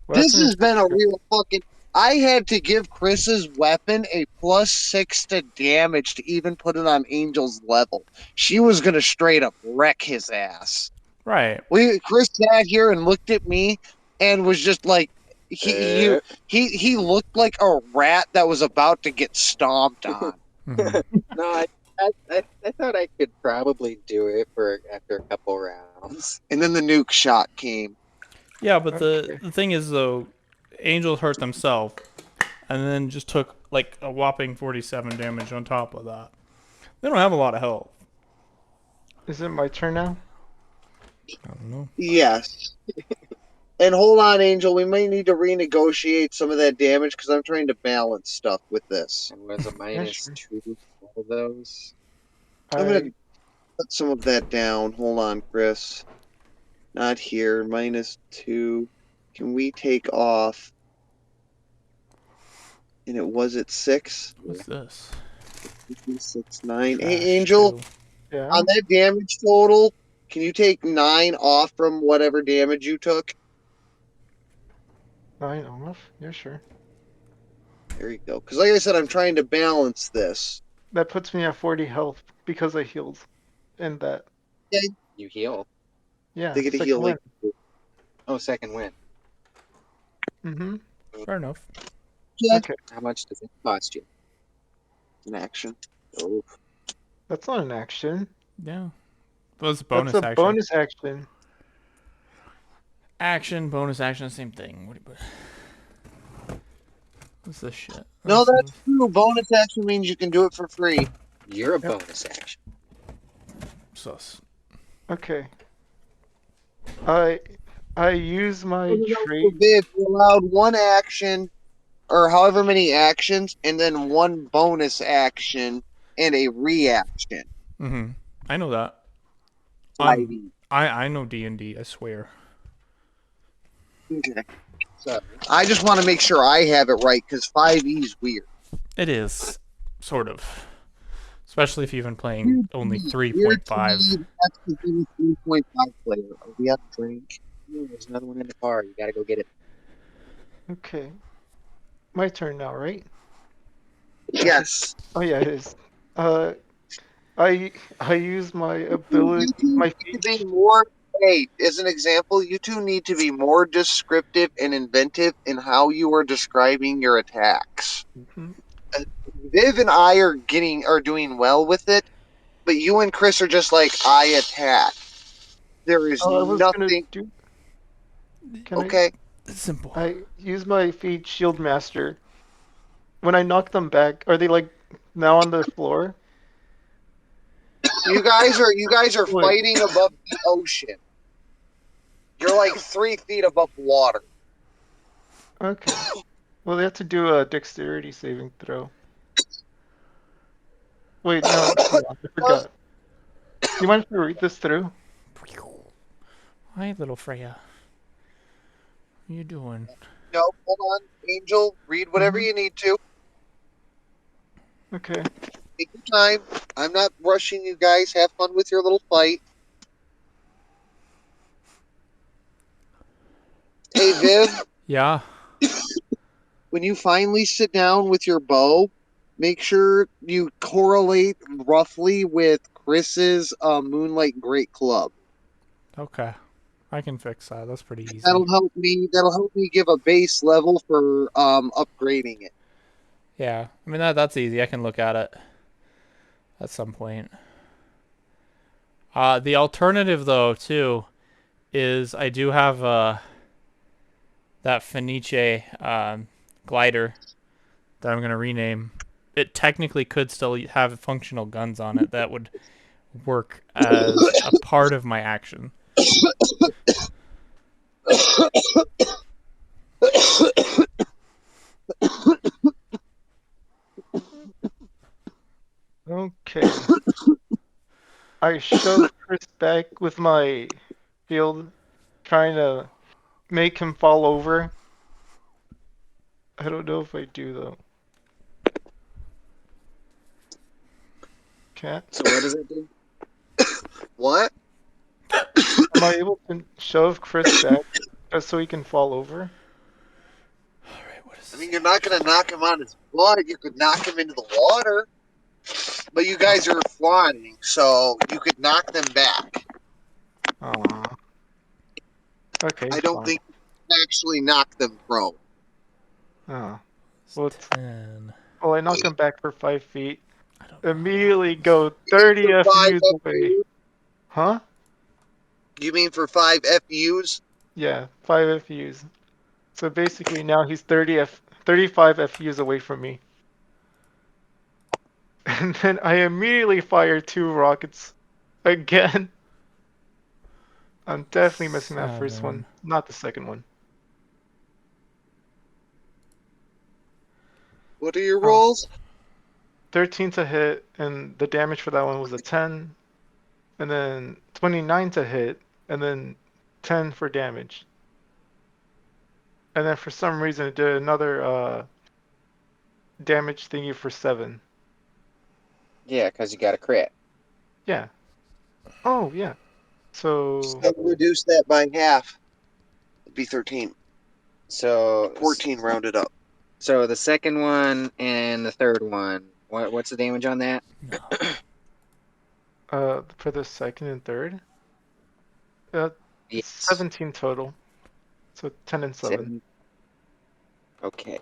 What This happened has been a to real fucking. I had to give Chris's weapon a +6 to damage to even put it on Angel's level. She was gonna straight up wreck his ass. Right. Chris sat here and looked at me and was just like he he looked like a rat that was about to get stomped on. Hmm. No, I thought I could probably do it for after a couple rounds. And then the nuke shot came. Yeah, but the Okay. the thing is though, Angel hurt themselves, and then just took like a whopping 47 damage on top of that. They don't have a lot of health. Is it my turn now? I don't know. Yes. And hold on, Angel. We might need to renegotiate some of that damage because I'm trying to balance stuff with this. And was a Yeah, minus sure. 2 for all of those. I'm gonna I put some of that down. Hold on, Chris. Not here. -2. Can we take off? And it was at 6. What's this? 6, 9. Hey, Trash Angel. too. On yeah, that damage total, can you take 9 off from whatever damage you took? 9 off. Yeah, sure. There you go. Because like I said, I'm trying to balance this. That puts me at 40 health because I healed in that. You heal. Yeah, They get to second heal like win. Oh, second win. Mm-hmm. Fair enough. Okay, How much does it cost you? an action. Oh. that's not an action. Yeah. That was a That's bonus a action. bonus action. Action, bonus action, same thing. What's this shit? Oh, No, that's smooth. true. Bonus action means you can do it for free. You're a Yep. bonus action. Sus. Okay. I I use my No, trait. for Viv, you're allowed one action or however many actions, and then one bonus action and a reaction. Mm-hmm. I know that. I'm. 5e. I know D&D. I swear. Okay. So, I just want to make sure I have it right because 5e is weird. It is, sort of. Especially if you've been playing Weird to only me. Weird to 3.5. me. That's the thing with 3.5 player. Are we out to drink? ooh, there's another one in the car. You gotta go get it. Okay. My turn now, right? Yes. Oh yeah, it is. Uh, I use my You ability, two my need to be feat. more. Hey, as an example, you two need to be more descriptive and inventive in how you are describing your attacks. Mhm. Viv and I are doing well with it, but you and Chris are just like I attack. There is Oh, I was gonna nothing. do. Can Okay, It's simple. I use my feat Shield Master. When I knock them back, are they like now on the floor? you guys are Wait. fighting above the ocean. You're like 3 feet above water. Okay. Well, they have to do a dexterity saving throw. Wait, no, hold on, I forgot. You mind if I read this through? Hi, little Freya. What you doing? No, hold on, Angel. Read whatever Mm-hmm. you need to. Okay. Take your time. I'm not rushing you guys. Have fun with your little fight. Hey, Viv, Yeah. when you finally sit down with your bow, make sure you correlate roughly with Chris's Moonlight Great Club. Okay. I can fix that. That's pretty easy. That'll help me give a base level for upgrading it. Yeah. I mean that's easy. I can look at it at some point. The alternative though too is I do have that Fenice glider that I'm gonna rename. It technically could still have functional guns on it that would work as a part of my action. Okay. I shove Chris back with my shield, trying to make him fall over. I don't know if I do though. Can't. So what does it do? What? Am I able to shove Chris back just so he can fall over? All right, what is I this? mean, you're not gonna knock him on his butt. You could knock him into the water, but you guys are flying, so you could knock them back. Aw. Okay, I don't fine. think you can actually knock them prone. Oh. It's Well, 10. I knock him back for 5 feet. I don't know how that Immediately happens. go You mean 30 for five FUs away. FUs? Huh? You mean for 5 FUs? Yeah, 5 FUs. So basically now he's 35 FUs away from me. And then I immediately fire 2 rockets again. I'm definitely missing that first 7. one, not the second one. What are your Oh, rolls? 13 to hit, and the damage for that one was a 10, and then 29 to hit, and then 10 for damage. And then for some reason it did another damage thingy for 7. Yeah, because you got a crit. Yeah. Oh, yeah. So, So reduce that by half. It'd be 13. So 14 rounded up. so the second one and the third one. What's the damage on that? No. for the second and third, uh, Yes. 17 total. So 10 and 7. 7. Okay.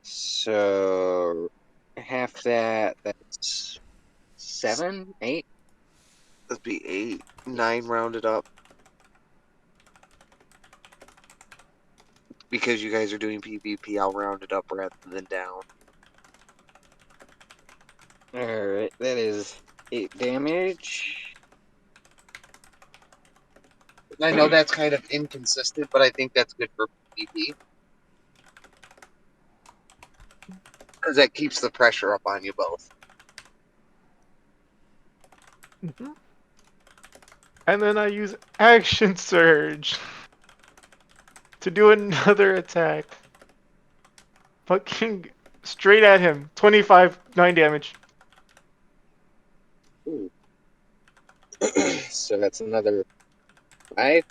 So half that, that's 7, 8. That'd be 8. 9 rounded up. Because you guys are doing PvP, I'll round it up rather than down. Alright, that is 8 damage. I know that's kind of inconsistent, but I think that's good for PvP. Because that keeps the pressure up on you both. Mhm. And then I use Action Surge to do another attack. Fucking straight at him. 25, 9 damage. Ooh. So that's another 5.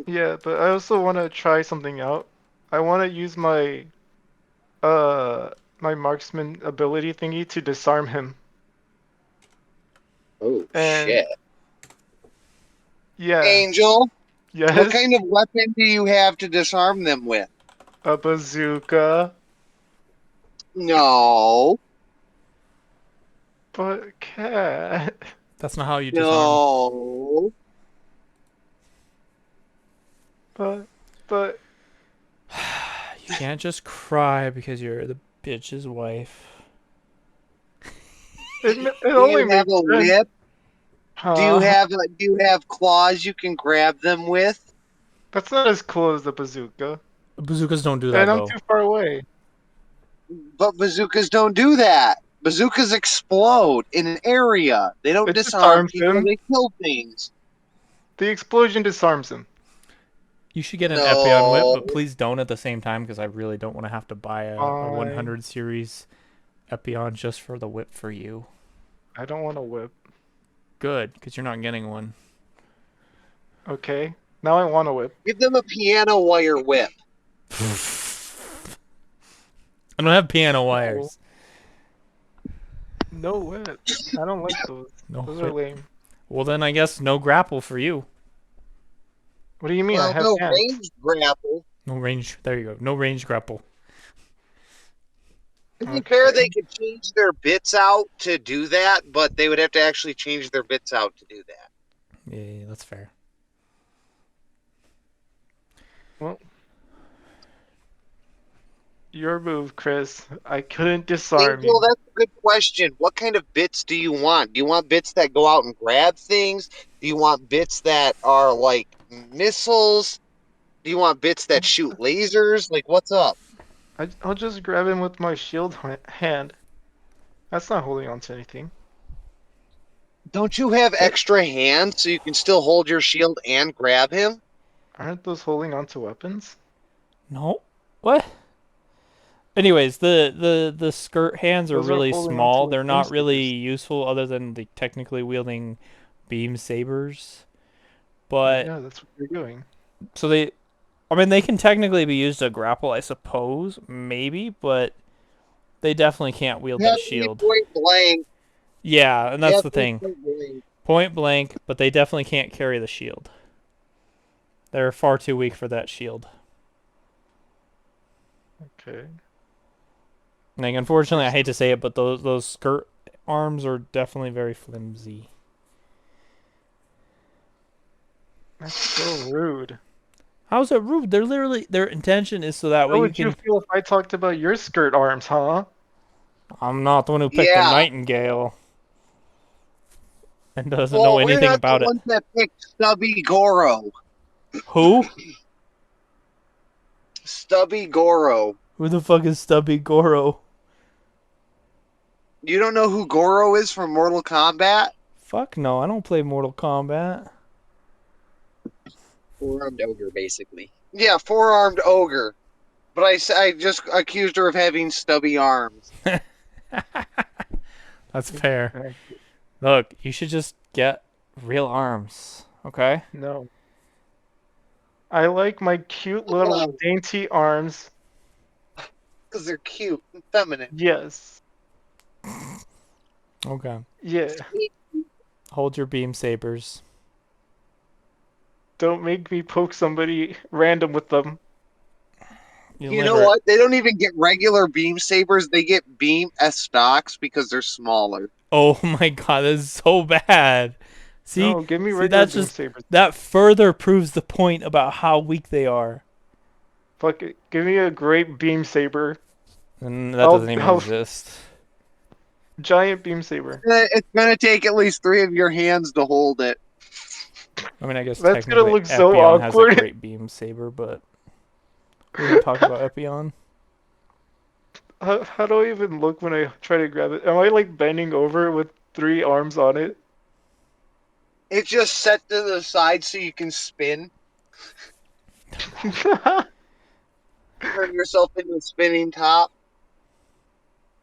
Yeah, but I also want to try something out. I want to use uh my marksman ability thingy to disarm him. Oh, And shit. yeah, Angel, what yes, kind of weapon do you have to disarm them with? a bazooka. No. But cat. That's not how you disarm. No. But but You can't just cry because you're the bitch's wife. it Do only you have makes a sense. whip? Huh? Do you have claws you can grab them with? That's not as cool as the bazooka. Bazookas don't do And that I'm though. too far away. But bazookas don't do that. Bazookas explode in an area. They don't It disarm disarms people, him. they kill things. The explosion disarms him. You should get an Epion whip, No. but please don't at the same time because I really don't want to have to buy a Fine. 100 series Epion just for the whip for you. I don't want to whip. Good, because you're not getting one. Okay. Now I want to whip. Give them a piano wire whip. I don't have piano No. wires. No whip. I don't like those. No Those are whip. lame. Well, then I guess no grapple for you. What do you mean? I Well, have no hands. range grapple. No range. There you go. No range grapple. To be fair, Okay. they could change their bits out to do that, but they would have to actually change their bits out to do that. Yeah, that's fair. Well, your move, Chris. I couldn't disarm Angel, you. that's a good question. What kind of bits do you want? Do you want bits that go out and grab things? Do you want bits that are like missiles? Do you want bits that shoot lasers? Like, what's up? I'll just grab him with my shield hand. That's not holding on to anything. Don't you have extra hands so you can still hold your shield and grab him? Aren't those holding on to weapons? No. What? Anyways, the skirt hands are Those are really holding on to small. like They're beam not really sabers. useful other than the technically wielding beam sabers. But Yeah, that's what they're doing. so they, I mean, they can technically be used to grapple, I suppose, maybe, but they definitely can't wield They have that to be shield. point blank. Yeah, and They that's have the to be thing. point blank. Point blank, but they definitely can't carry the shield. They're far too weak for that shield. Okay. Like, unfortunately, I hate to say it, but those skirt arms are definitely very flimsy. That's so rude. How's it rude? They're literally their intention is so that How way you would you can. feel if I talked about your skirt arms, huh? I'm not the one who picked the Yeah. nightingale and doesn't know Well, we're anything not the about it. ones that picked Stubby Goro. Who? Stubby Goro. Who the fuck is Stubby Goro? You don't know who Goro is from Mortal Kombat? Fuck no, I don't play Mortal Kombat. Four-armed ogre, basically. Yeah, four-armed ogre. But I just accused her of having stubby arms. That's fair. Uh, Look, you should just get real arms, okay? No. I like my cute little dainty arms. Because they're cute and feminine. Yes. Okay. Yeah. Hold your beam sabers. Don't make me poke somebody random with them. You You know never. what? They don't even get regular beam sabers. They get beam S stocks because they're smaller. Oh my god, this is so bad. See, No, give me see, regular that's beam just sabers. that further proves the point about how weak they are, Fuck it. Give me a great beam saber. and that doesn't even I'll exist. giant beam saber. It's gonna take at least 3 of your hands to hold it. I mean, I guess That's gonna technically look so Epion has a awkward. great beam saber, but we didn't talk about Epion. How do I even look when I try to grab it? Am I like bending over with 3 arms on it? It's just set to the side so you can spin. Turn yourself into a spinning top.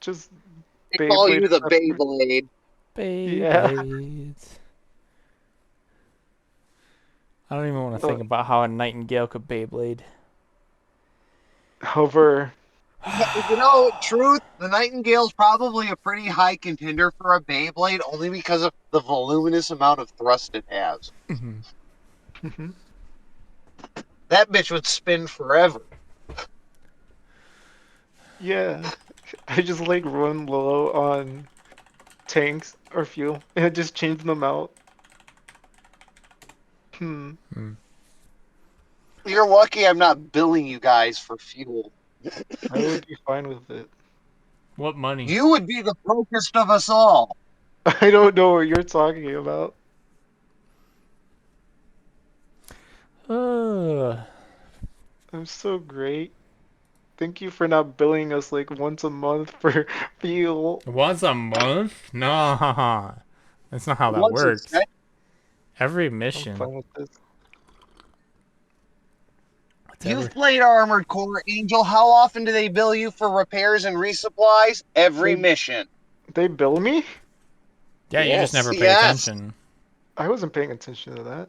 Just They call Beyblade. you the Beyblade. Yeah. Beyblades. I don't even want to Uh, think about how a nightingale could Beyblade. Hover. You know, truth, the Nightingale's probably a pretty high contender for a Beyblade only because of the voluminous amount of thrust it has. That bitch would spin forever. Yeah. I just like run low on tanks or fuel and just change them out. Hmm. You're lucky I'm not billing you guys for fuel. I would be fine with it. What money? You would be the brokest of us all. I don't know what you're talking about. Uh, I'm so great. Thank you for not billing us like once a month for fuel. once a month? No, that's not how that Once a works. set. Every I'm mission. fine with this. It's You've every. played Armored Core, Angel. How often do they bill you for repairs and resupplies? Every They mission. they bill me? Yeah, you just Yes. never pay Yes. attention. I wasn't paying attention to that.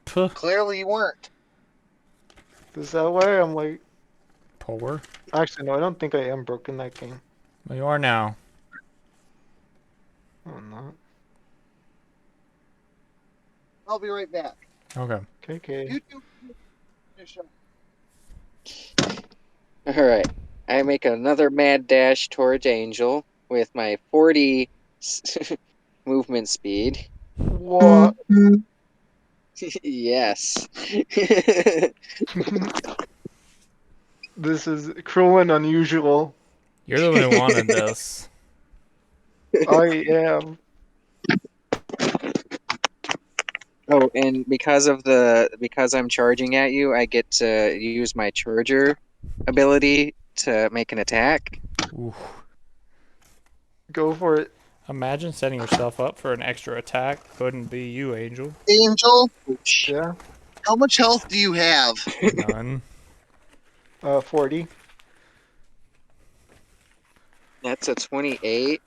Puh. Clearly you weren't. Is that why I'm like? Poor. Actually, no. I don't think I am broke in that game. Well, you are now. Oh, I'm not. I'll be right back. Okay. KK. You two finish up. All right. I make another mad dash towards Angel with my 40 movement speed. What? Yes. This is cruel and unusual. You're the one who wanted this. I am. Oh, and because I'm charging at you, I get to use my charger ability to make an attack. Ooh. Go for it. Imagine setting yourself up for an extra attack. Couldn't be you, Angel. Angel, Yeah. how much health do you have? None. 40. That's a 28,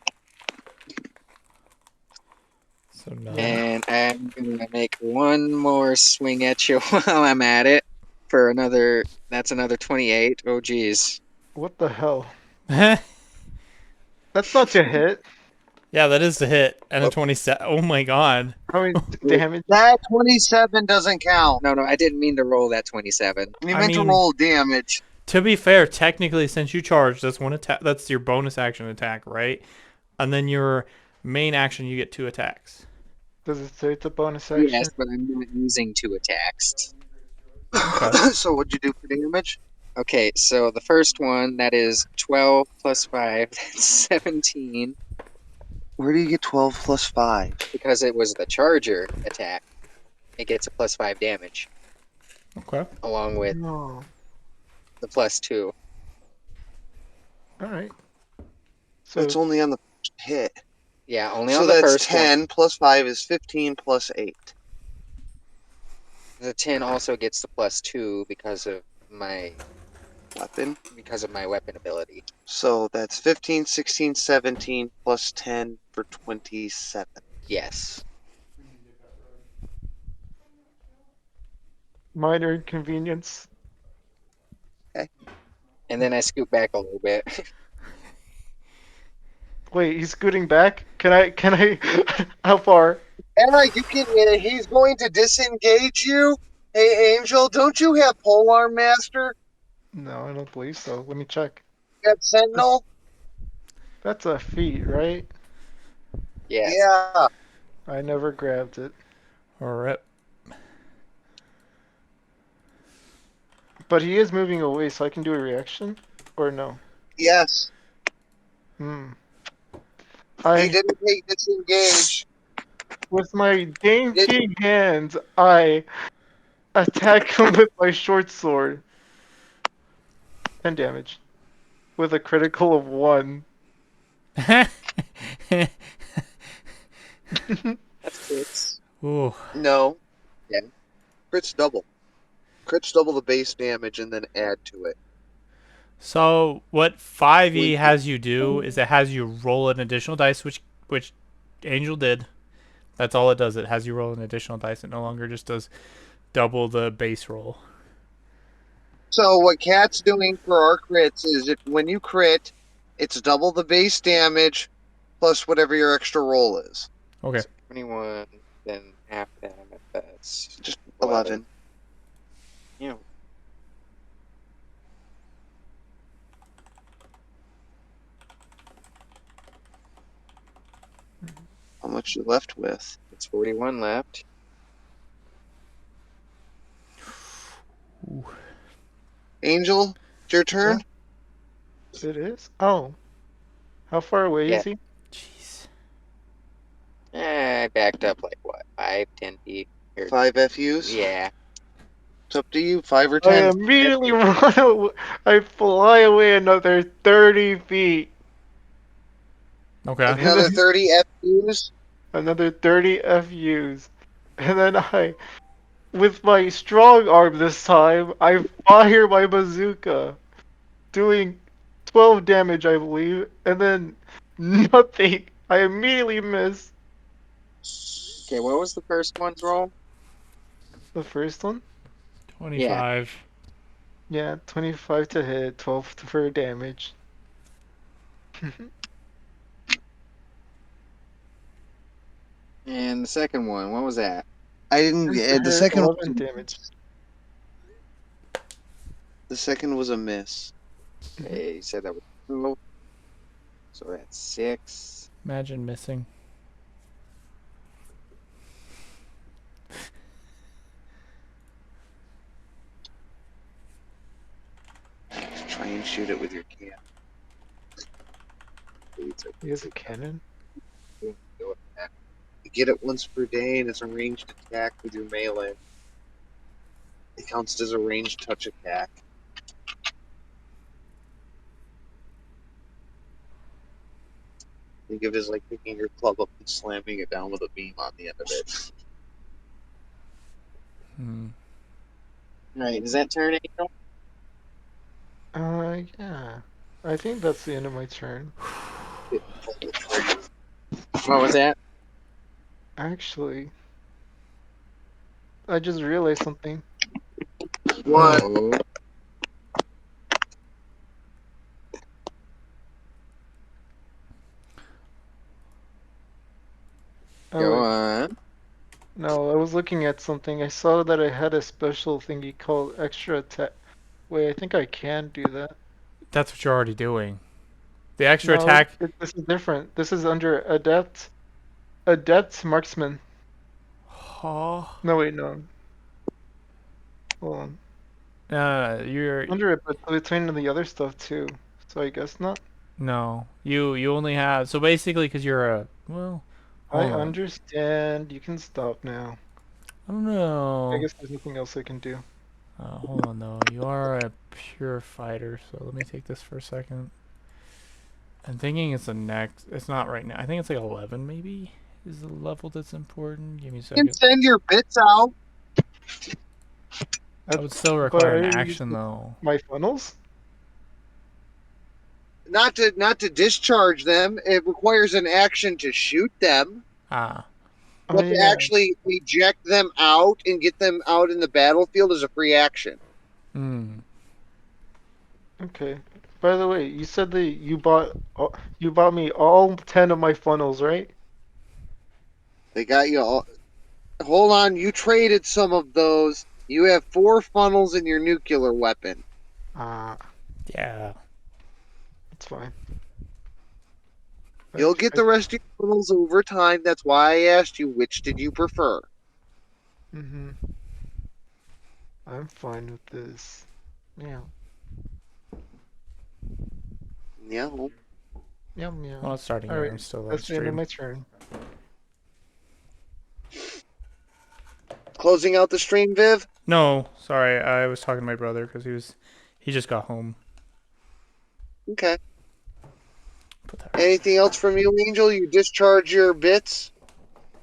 So none. Yeah. and I'm gonna make one more swing at you while I'm at it for another. That's another 28. Oh geez. What the hell? Yeah, That's not to hit. that is the hit. And a 27. Oh my god. How many damage? That 27 doesn't count. No, I didn't mean to roll that 27. You I meant to mean, roll damage. to be fair, technically, since you charged, that's one attack. That's your bonus action attack, right? And then your main action, you get 2 attacks. Does it say it's a bonus action? Yes, but I'm not using 2 attacks. Okay. So what'd you do for damage? Okay, so the first one, that is 12 plus 5, that's 17, Where do you get 12 plus 5? because it was the charger attack. It gets a plus 5 damage, Okay. along with No. the plus 2. All right. That's So only on the first hit. Yeah, only So on the that's first 10 plus 5 is 15 plus 8. one. The 10 also gets the plus 2 Weapon. because of my weapon ability. So that's 15, 16, 17 plus 10 for 27. Yes. minor inconvenience. And then I scoot back a little bit. Wait, he's scooting back? Can I how far? Anna, you can. He's going to disengage you. Hey, Angel, don't you have Polearm Master? No, I don't believe so. Let me check. You have Sentinel? That's a feat, right? Yes. Yeah. I never grabbed it. Rip. But he is moving away, so I can do a reaction? Or no? Yes. Hmm. He I didn't take disengage. with my Did dainty hands, I attack him with my short sword. 10 damage. With a critical of 1. That's crits. Ooh. no. Yeah. Crits double. Crits double the base damage and then add to it. So what 5e When has you do is it has you roll an additional dice, which Angel did. That's all it does. It has you roll an additional dice. It no longer just does double the base roll. So what Cat's doing for our crits is if when you crit, it's double the base damage plus whatever your extra roll is. Okay. So 21, then half damage. That's Just 11. 11. Yeah. How much you left with? It's 41 left. Ooh. Angel, it's your turn? It is? Oh. How far away Yeah. is he? Jeez. I backed up like what, 5, 10 feet? Or, 5 FUs? yeah. It's up to you, 5 or I 10. immediately run away. I fly away another 30 feet. Okay. And Another then 30 FUs? another 30 FUs. And then with my strong arm this time, I fire my bazooka, doing 12 damage, I believe, and then nothing. I immediately miss Okay, what was the first one's roll? the first one. 25. Yeah, 25 to hit, 12 for damage. And the second one, what was that? I didn't 10 get to the hit, second 11 damage. the second was a miss. Okay, you said that was 2. So that's 6. Imagine missing. Just try and shoot it with your can. He has a cannon. You get it once per day and it's a ranged attack with your melee. It counts as a ranged touch attack. Think of it as like picking your club up and slamming it down with a beam on the end of it. Hmm. Right, does that turn Angel? Yeah. I think that's the end of my turn. What was that? Actually, I just realized something. What? Oh, Oh, go wait. on. No, I was looking at something. I saw that I had a special thingy called extra attack. Wait, I think I can do that. That's what you're already doing. The extra No, attack. this is different. This is under adept. Adept marksman. Oh. No, wait, no. Hold on. You're Under it, but between the other stuff too. So I guess not. no. You only have so basically because you're a well. I Hold on. understand. You can stop now. I don't I know. guess there's nothing else I can do. Hold on though. You are a pure fighter, so let me take this for a second. I'm thinking it's the next. It's not right now. I think it's like 11 maybe is the level that's important. Give me a You can second. send your bits out. That would still But require are an you action using though. my funnels? Not to discharge them. It requires an action to shoot them, Ah. Oh but to yeah, actually eject them out and get them out in the battlefield is a free action. Hmm. okay. By the way, you said that you bought me all 10 of my funnels, right? They got you all. Hold on, you traded some of those. You have 4 funnels in your nuclear weapon. Ah, Yeah. that's fine. You'll get the rest of your funnels over time. That's why I asked you which did you prefer. Mm-hmm. I'm fine with this. Yeah. Yeah. Yum Well, yum. it's starting All yet. right, I'm still on that's the end of stream. my turn. Closing out the stream, Viv. No, sorry. I was talking to my brother because he just got home. Okay. Put that right Anything else from you, Angel? You discharge your bits.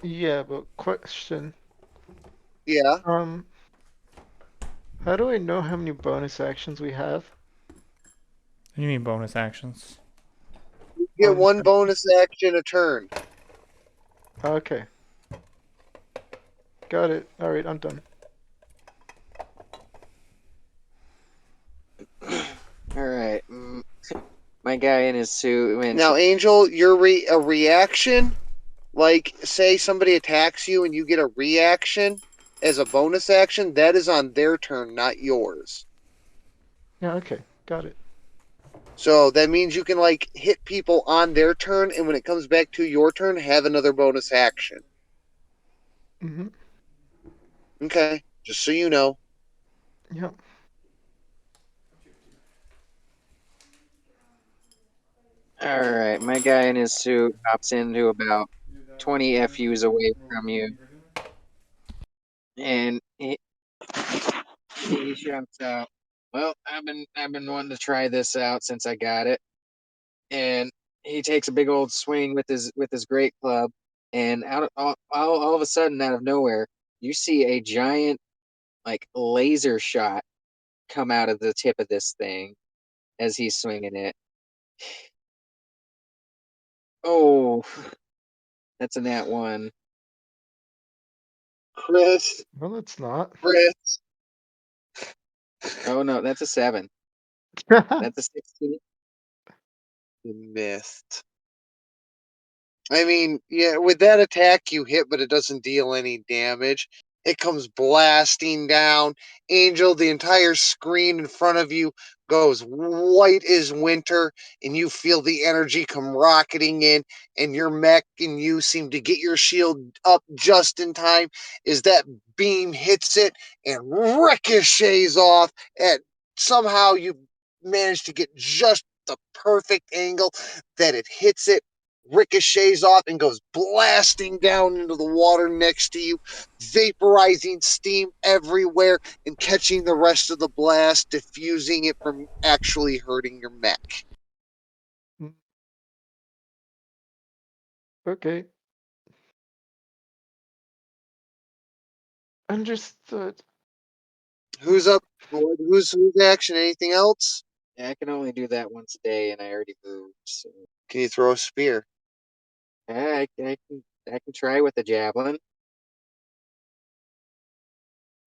Yeah, but question. Yeah. Um, how do I know how many bonus actions we have What do you mean bonus actions? You get on? one bonus action a turn. Okay, got it. All right, I'm done. Alright. My guy in his suit went. Now, Angel, your a reaction, like say somebody attacks you and you get a reaction as a bonus action, that is on their turn, not yours. Yeah, okay, got it. So that means you can like hit people on their turn, and when it comes back to your turn, have another bonus action. Mm-hmm. Okay, just so you know. Yeah. Alright, my guy in his suit hops into about 20 FUs away from you, and he shouts out, "Well, I've been wanting to try this out since I got it." And he takes a big old swing with his great club, and out of, all of a sudden, out of nowhere, you see a giant like laser shot come out of the tip of this thing as he's swinging it. Oh, that's a nat one. Chris, No, it's not. Chris, Oh no, that's a 7. That's a 16. you missed. I mean, yeah, with that attack you hit, but it doesn't deal any damage. It comes blasting down. Angel, the entire screen in front of you goes white as winter, and you feel the energy come rocketing in, and your mech and you seem to get your shield up just in time as that beam hits it and ricochets off. And somehow you manage to get just the perfect angle that it hits it, ricochets off and goes blasting down into the water next to you, vaporizing steam everywhere and catching the rest of the blast, diffusing it from actually hurting your mech. Okay. Understood. Who's up? Who's action? Anything else? Yeah, I can only do that once a day, and I already moved. So Can you throw a spear? yeah, I can try with the javelin.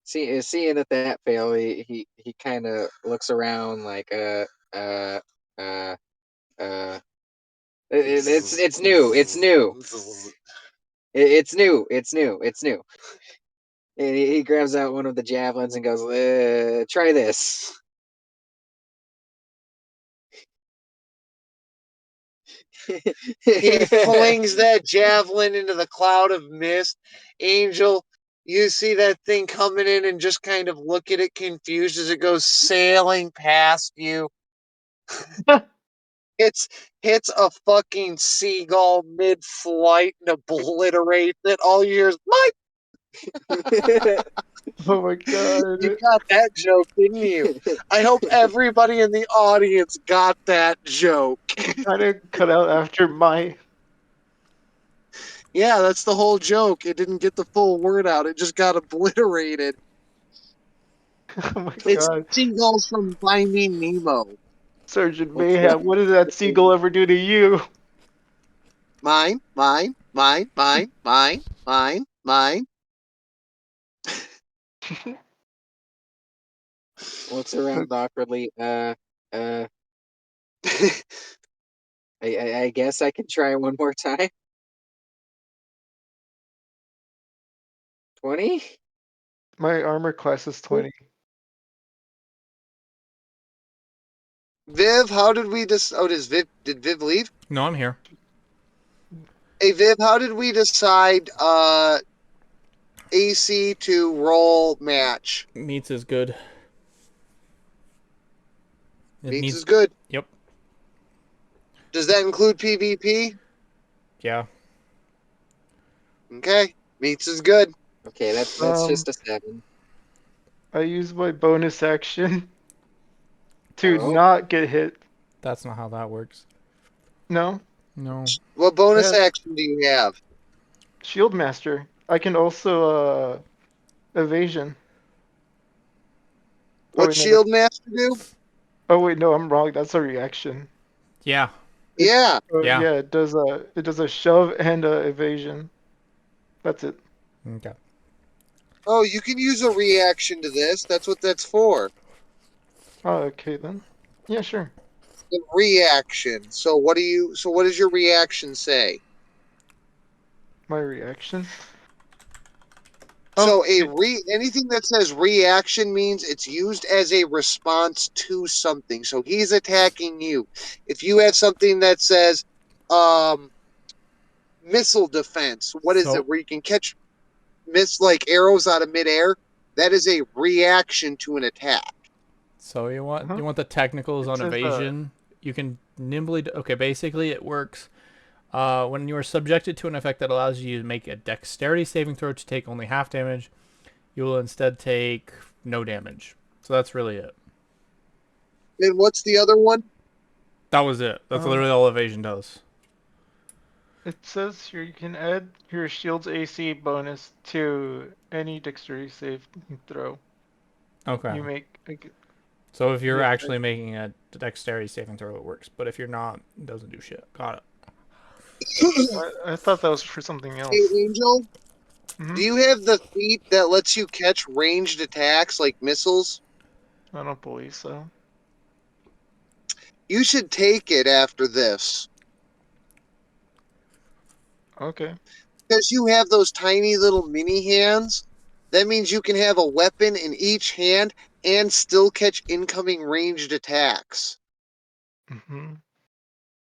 Seeing that failed, he kind of looks around like uh uh uh. It's new. It's new. It's new. It's new. It's new. And he grabs out one of the javelins and goes, "Try this." He flings that javelin into the cloud of mist. Angel, you see that thing coming in and just kind of look at it confused as it goes sailing past you. It's hits a fucking seagull mid-flight and obliterates it. All you hear is "Mike." Oh my You god. got that joke, didn't you? I hope everybody in the audience got that joke. Kind of cut out after my. Yeah, that's the whole joke. It didn't get the full word out. It just got obliterated. Oh my It's god. seagulls from Finding Nemo. Sergeant Okay. Mayhem, what did that seagull ever do to you? Mine, mine, mine, mine, mine, mine, mine. Looks around awkwardly. Uh. I guess I can try one more time. 20? My armor class is 20. Viv, how did we Oh, did Viv leave? No, I'm here. Hey Viv, how did we decide AC to roll match? Meats is good. It Meats needs. is good. Yep. Does that include PvP? Yeah. Okay. Meats is good. Okay, that's Um, just a 7. I use my bonus action to Oh, not get hit. That's not how that works. No, No. What I bonus have action do you have? Shield Master. I can also evasion. Oh What wait, no, that's. Shield Master do? Oh wait, no, I'm wrong. That's a reaction. Yeah. It, Yeah. Yeah. yeah, it does a shove and a evasion. That's it. Okay. Oh, you can use a reaction to this. That's what that's for. Oh, okay then. Yeah, sure. The reaction. So what does your reaction say? My reaction. So Okay. anything that says reaction means it's used as a response to something. So he's attacking you. If you have something that says um missile defense, what is it? So Where you can catch like arrows out of midair? That is a reaction to an attack. so Uh-huh. you want the technicals It on says evasion. You can nimbly. Okay, basically it works. When you are subjected to an effect that allows you to make a dexterity saving throw to take only half damage, you will instead take no damage. So that's really it. And what's the other one? That was it. That's um literally all evasion does. it says here you can add your shield's AC bonus to any dexterity save throw Okay. you make. Like, So if you're the actually effect. making a dexterity saving throw, it works. But if you're not, it doesn't do shit. Got it. I thought that was for something Hey, else. Angel, Hmm. do you have the feat that lets you catch ranged attacks like missiles? I don't believe so. You should take it after this. Okay. Because you have those tiny little mini hands, that means you can have a weapon in each hand and still catch incoming ranged attacks. Hmm.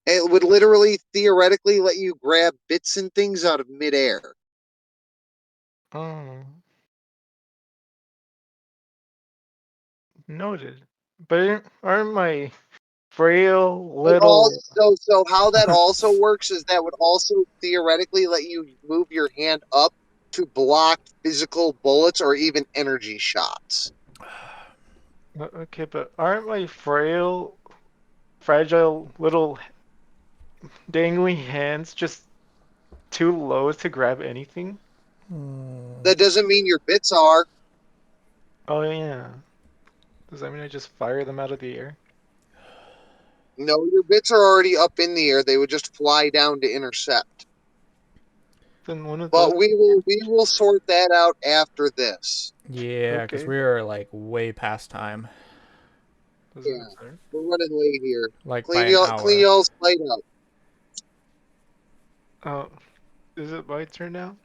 It would literally theoretically let you grab bits and things out of midair. Oh, noted. But aren't my frail But little. so how that also works is that would also theoretically let you move your hand up to block physical bullets or even energy shots. Okay, but aren't my fragile little dangly hands just too low to grab anything? That doesn't mean your bits are. Oh yeah. Does that mean I just fire them out of the air? No, your bits are already up in the air. They would just fly down to intercept. Then one of those. But we will sort that out after this. Yeah, because Okay. we are like way past time, Doesn't Yeah, matter. we're running late here. like by Clean an y'all, clean hour. y'all's plate up. Oh, is it my turn now?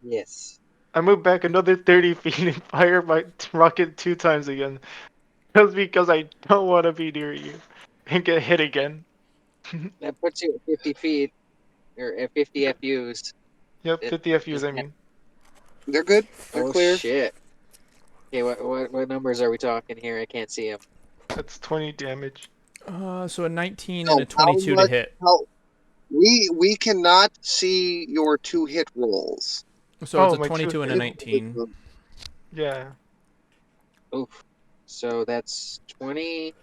Yes. I move back another 30 feet and fire my rocket 2 times again. Just because I don't want to be near you and get hit again. That puts you at 50 feet or at 50 FUs. Yep, It 50 FUs, doesn't I have. mean. They're good. They're Oh clear. shit. Okay, what numbers are we talking here? I can't see them. That's 20 damage. So a 19 and No, a how 22 to much? hit. How we cannot see your two hit rolls. So it's Oh, a my two 22 and a hit. 19. Yeah. Oof. So that's 20.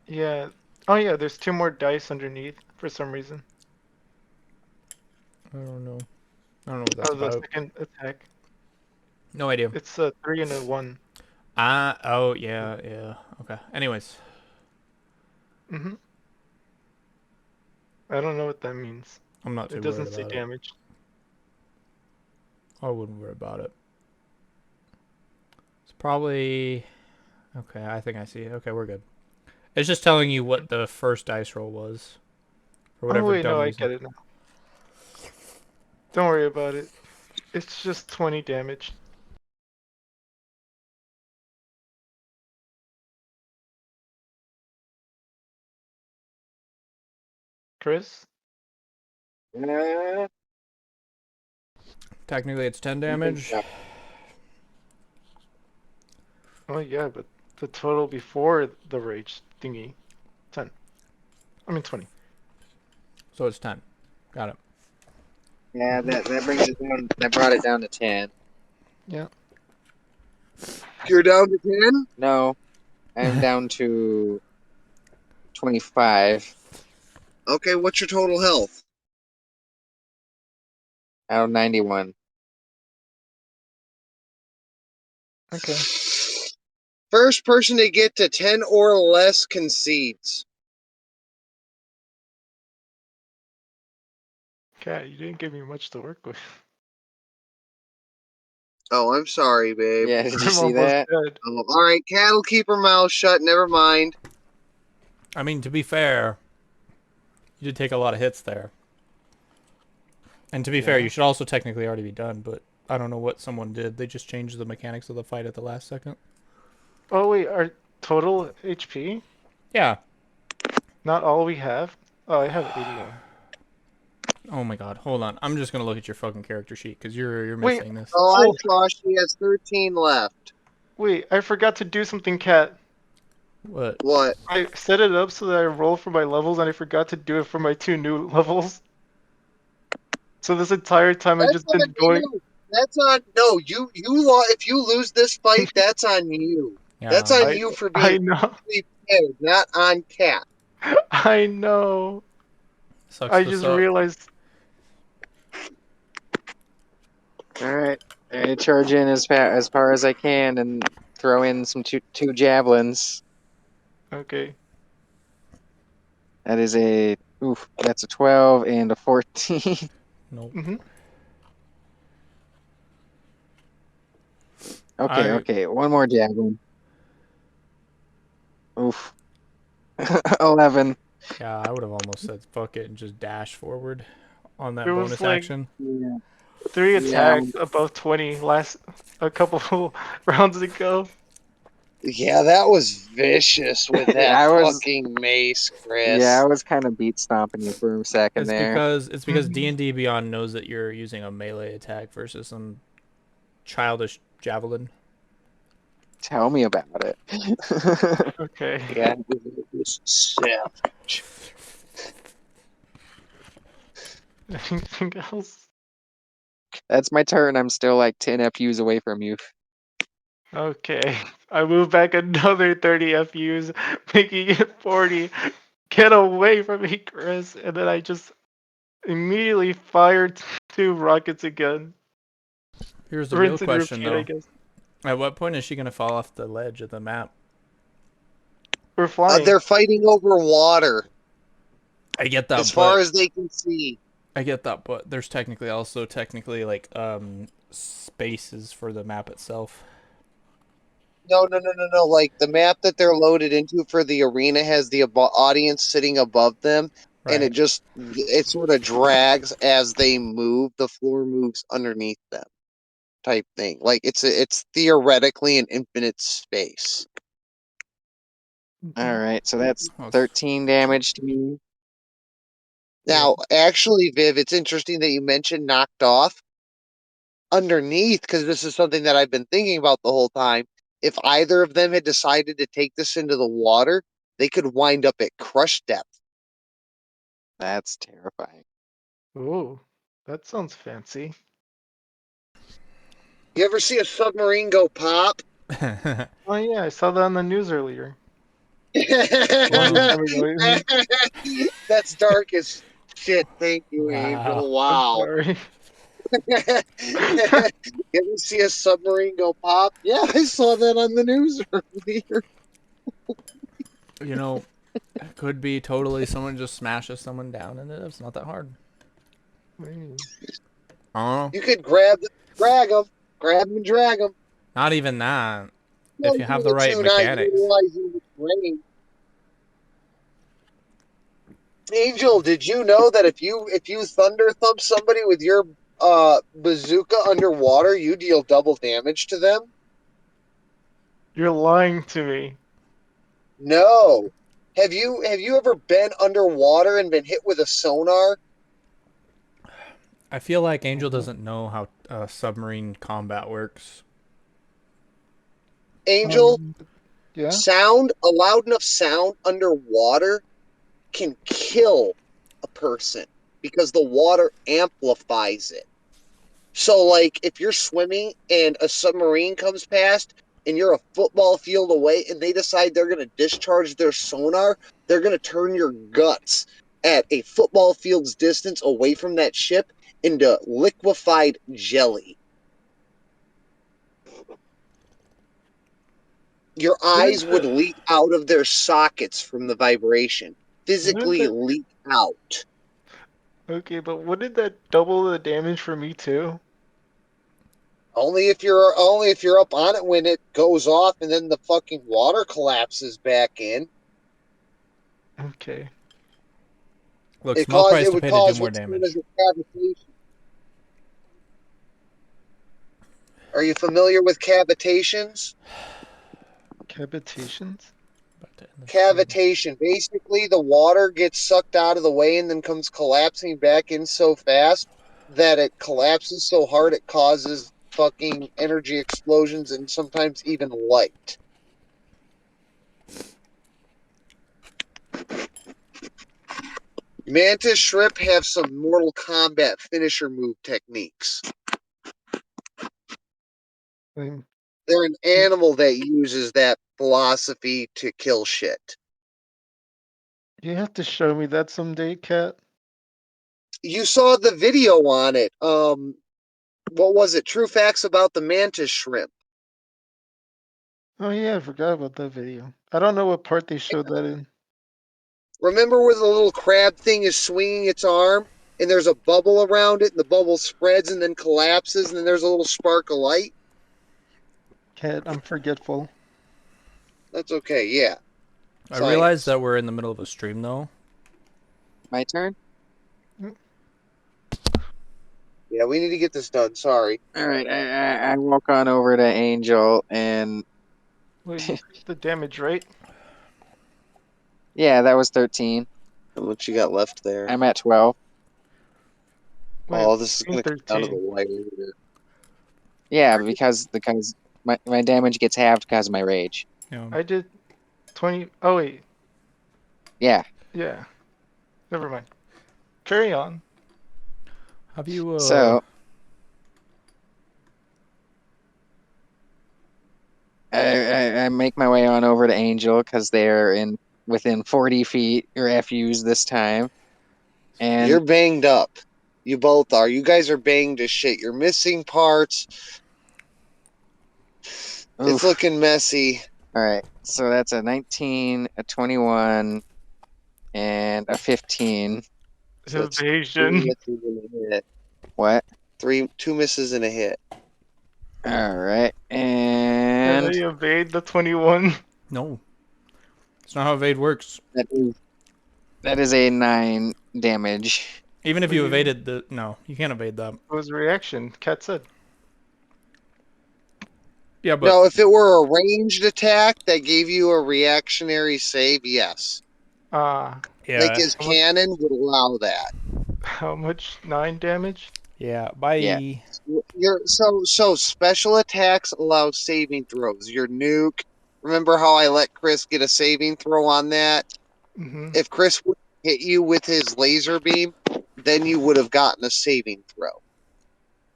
Yeah. Oh, yeah, there's 2 more dice underneath for some reason. I don't know. I don't know what that's Oh, the about. second attack. No idea. It's a 3 and a 1. Oh, yeah, yeah. Okay. Anyways, Mm-hmm. I don't know what that means. I'm not It too worried doesn't say about it. damage. I wouldn't worry about it. It's probably... Okay, I think I see it. Okay, we're good. It's just telling you what the first dice roll was. For Oh, whatever wait, dumb no, I reason. get it now. Don't worry about it. It's just 20 damage. Chris? Uh, Technically, it's 10 I think damage. so. Oh, yeah, but the total before the rage thingy, 10. I mean 20. So it's 10. Got it. Yeah, that brings it down. That brought it down to 10. Yeah. You're down to 10? No, I'm down to 25 Okay, what's your total health? out of 91. Okay. First person to get to 10 or less concedes. Cat, you didn't give me much to work with. Oh, I'm sorry, babe. Yeah, did you I'm see almost that? dead. Oh, all right, Cat will keep her mouth shut. Never mind. I mean, to be fair, you did take a lot of hits there. And to be fair, Yeah. you should also technically already be done, but I don't know what someone did. They just changed the mechanics of the fight at the last second. Oh, wait, our total HP? Yeah. Not all we have? Oh, I have 81. Oh my god. Hold on. I'm just gonna look at your fucking character sheet because you're Wait, missing this. Oh, I oh, saw she has 13 left. wait, I forgot to do something, Cat. What? What? I set it up so that I roll for my levels, and I forgot to do it for my 2 new levels. So this entire time I That's just on been going. you. That's on no. If you lose this fight, that's on you. That's Yeah. on I you for being I know, prepared, not on Cat. I know. Sucks I to just suck. realized. All right. I charge in as far as I can and throw in some two javelins. Okay. That is a oof. That's a 12 and a 14. Nope. Mm-hmm. Okay, I okay. One more javelin. Oof. 11. yeah, I would have almost said fuck it and just dash forward on It that was bonus like action. Yeah. 3 attacks above 20 last a couple rounds ago. Yeah, that was vicious with that I was fucking mace, yeah, I Chris. was kind of beat stomping you for a second there. It's because Mhm. D&D Beyond knows that you're using a melee attack versus some childish javelin. Tell me about it. Okay. Yeah, it was savage. Anything else? That's my turn. I'm still like 10 FUs away from you. Okay. I move back another 30 FUs, making it 40. Get away from me, Chris. And then I just immediately fired 2 rockets again. Here's the real Rinse and question, repeat, I though. guess. At what point is she gonna fall off the ledge of the map? We're flying. They're fighting over water I get as that, far but as they can see. there's technically like spaces for the map itself. No. Like the map that they're loaded into for the arena has the audience sitting above them, and Right. it sort of drags as they move. The floor moves underneath them, type thing. Like it's theoretically an infinite space. All right, so that's Well, 13 damage to me. Now, actually, Viv, it's interesting that you mentioned knocked off underneath because this is something that I've been thinking about the whole time. If either of them had decided to take this into the water, they could wind up at crush depth. That's terrifying. Ooh, that sounds fancy. You ever see a submarine go pop? Oh yeah, I saw that on the news earlier. Long Well, time ago. That's dark as shit. Thank you, wow. Angel. I'm Wow. sorry. You ever see a submarine go pop? Yeah, I saw that on the news earlier. You know, it could be totally someone just smashes someone down, and it's not that hard. Man. Oh, You could grab them and drag them. not even that. No, If you have you the the right two not mechanics. utilizing the terrain. Angel, did you know that if you thunder thump somebody with your bazooka underwater, you deal double damage to them? You're lying to me. No. Have you ever been underwater and been hit with a sonar? I feel like Angel Mhm. doesn't know how submarine combat works. Angel, Yeah. a loud enough sound underwater can kill a person because the water amplifies it. So, like, if you're swimming and a submarine comes past and you're a football field away and they decide they're going to discharge their sonar, they're going to turn your guts at a football field's distance away from that ship into liquefied jelly. Your Wouldn't eyes would the, leak out of their sockets from the vibration, wouldn't physically that, leak out. okay, but wouldn't that double the damage for me too? Only if you're up on it when it goes off and then the fucking water collapses back in. Okay. Look, It small cause price it to would pay to do cause more what's known as damage. a cavitation. Are you familiar with cavitations? Cavitations? About to end the stream. Cavitation. Basically, the water gets sucked out of the way and then comes collapsing back in so fast that it collapses so hard it causes fucking energy explosions and sometimes even light. Mantis shrimp have some Mortal Kombat finisher move techniques. Um, They're an animal that uses that philosophy to kill shit. you have to show me that someday, Cat. You saw the video on it. What was it? True facts about the mantis shrimp. Oh yeah, I forgot about that video. I don't know what part they showed that in. Remember where the little crab thing is swinging its arm and there's a bubble around it and the bubble spreads and then collapses and then there's a little spark of light? Cat, I'm forgetful. That's okay, yeah. I realize Science. that we're in the middle of a stream, though. My turn? Mm, Yeah, we need to get this done. Sorry. All right, I walk on over to Angel and Wait, you took the damage, right? yeah, that was 13. How much you got left there? I'm at 12. Wait, Oh, this is me gonna come down to the 13. wire here. Yeah, because my damage gets halved because of my rage. You know, I did 20. Oh wait, Yeah. yeah. Never mind. Carry on. have you So I make my way on over to Angel because they're in within 40 feet or FUs this time. And You're banged up. You both are. You guys are banged as shit. You're missing parts. It's oof. looking messy. All right, so that's a 19, a 21, and a 15. So it's three Evasion. misses and a hit. What? Two misses and a hit. All right, And I and evade the 21. No, it's not how evade works. that is a 9 damage. Even if What you do you- evaded the no, you can't evade that. It was reaction. Cat said. Yeah, but No, if it were a ranged attack that gave you a reactionary save, yes. Like yeah, his How much? cannon would allow that. How much? 9 damage? yeah. Yeah. Bye. So special attacks allow saving throws. Your nuke. Remember how I let Chris get a saving throw on that? Mm-hmm. If Chris would hit you with his laser beam, then you would have gotten a saving throw.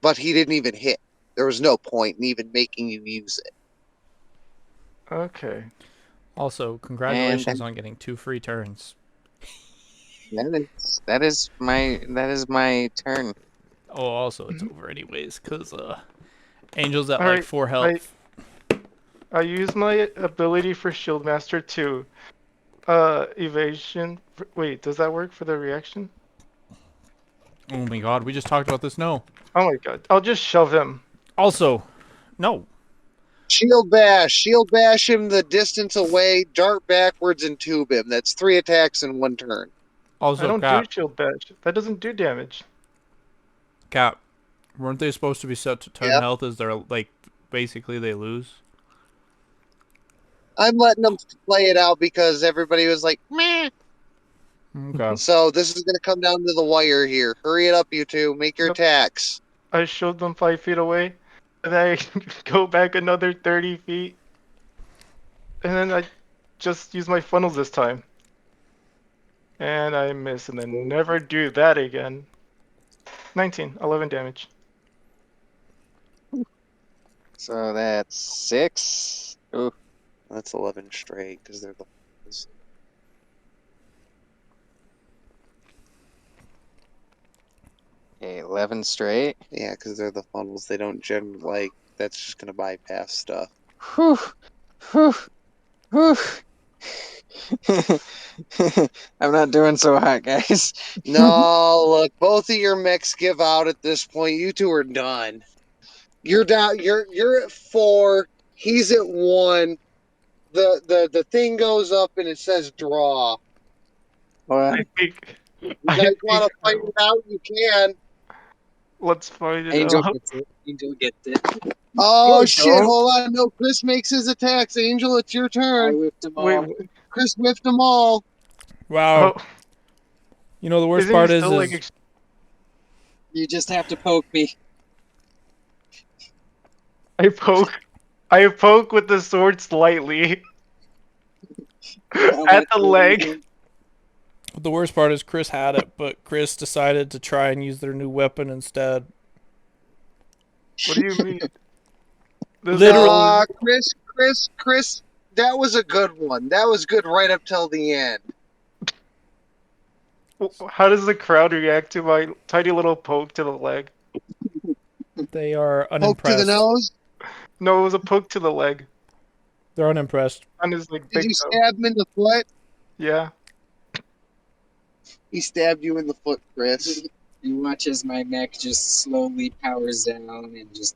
But he didn't even hit. There was no point in even making you use it. Okay. Also, And congratulations on getting 2 free turns. that is my turn. Oh, also it's over anyways, cause Angel's at like Alright. 4 I health. I use my ability for Shield Master to evasion. Wait, does that work for the reaction? Oh my god, we just talked about this. No. Oh my god. I'll just shove him. Also, no. Shield bash him the distance away, dart backwards and tube him. That's 3 attacks in 1 turn. I Also, don't do Cap, shield bash. That doesn't do damage. Cap, weren't they supposed to be set to 10 Yep. health? Is they're like basically they lose? I'm letting them play it out because everybody was like, meh. Okay. So this is going to come down to the wire here. Hurry it up, you two. Make your Yep. attacks. I showed them 5 feet away, and then I go back another 30 feet, and then I just use my funnels this time. And I miss, and then never do that again. 19, 11 damage. So that's 6. Ooh, That's 11 straight because they're the. okay, 11 straight. Yeah, because they're the funnels. They don't generally like. That's just going to bypass stuff. Whew, whew, whew. I'm not doing so hot, guys. No, look, both of your mechs give out at this point. You two are done. You're down. You're at 4. He's at 1. The thing goes up and it says draw. Well, I think. You I guys think. want to fight it out? You can. Let's find it Angel out. gets it. Angel gets it. Oh No, shit! don't. Hold on. No, Chris makes his attacks. Angel, it's your I turn. whipped them Wait. all. Chris whiffed them all. Wow. Oh, You know the worst isn't he part still like? is You just have to poke me. I poke. I poke with the sword slightly How at much the damage? leg. the worst part is Chris had it, but Chris decided to try and use their new weapon instead. What do you mean? This Literal- Chris. That was a good one. That was good right up till the end. How does the crowd react to my tiny little poke to the leg? They are Poke to the unimpressed. nose. No, it was a poke to the leg They're unimpressed. on his like Did big you toe. stab him in the foot? Yeah. He stabbed you in the foot, Chris. You watch as my mech just slowly powers down and just.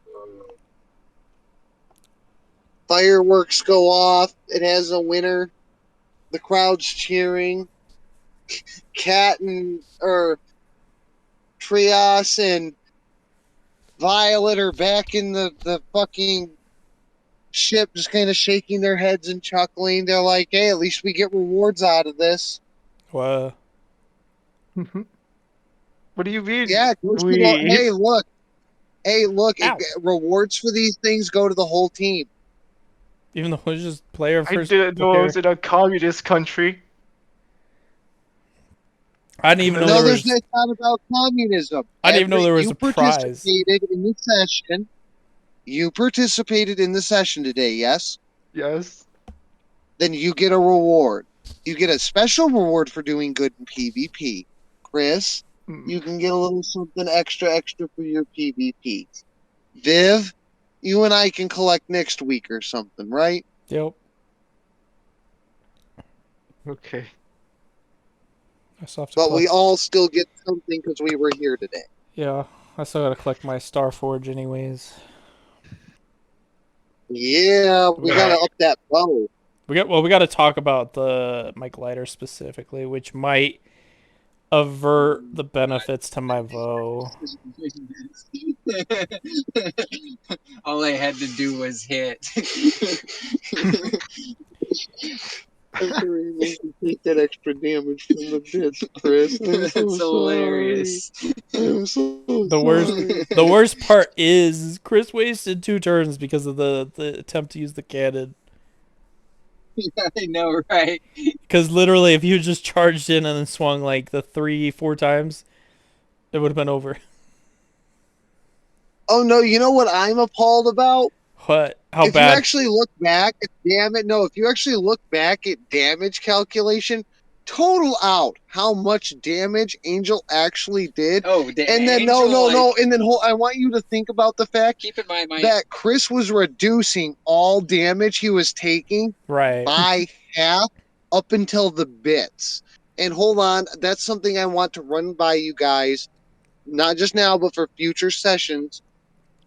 Fireworks go off. It has a winner. The crowd's cheering. Cat and or Trios and Violet are back in the fucking ship, just kind of shaking their heads and chuckling. They're like, "Hey, at least we get rewards out of this." Well, What do you mean? Yeah, We. hey, look, ow. rewards for these things go to the whole team. Even though it's just player I first didn't know I player. was in a communist country. I didn't even know No, there there's was. it's not about communism. I didn't even know there was You a prize. participated in the session. You participated in the session today, yes? Yes. Then you get a reward. You get a special reward for doing good in PvP. Chris, Mm, you can get a little something extra for your PvP. Viv, you and I can collect next week or something, right? Yep. okay. I still have to But we collect. all still get something because we were here today. Yeah, I still gotta collect my Star Forge anyways. Yeah, We we gotta gotta up that bow. we gotta talk about the my glider specifically, which might avert the benefits to my Vo. All I had to do was hit. I'm sorry, you made me take that extra damage from the bits, Chris. I'm so That's hilarious. I'm so The worst sorry. the worst part is Chris wasted 2 turns because of the attempt to use the cannon. I know, right? Because literally, if you had just charged in and then swung like the 3, 4 times, it would have been over. Oh no, you know what I'm appalled about? What? How If you bad? actually look back, damn it, no, if you actually look back at damage calculation, total out how much damage Angel actually did. Oh, the And then angel, like, and then I want you to think about the fact keep in mind my that Chris was reducing all damage he was taking Right. by half up until the bits. And hold on, that's something I want to run by you guys, not just now, but for future sessions.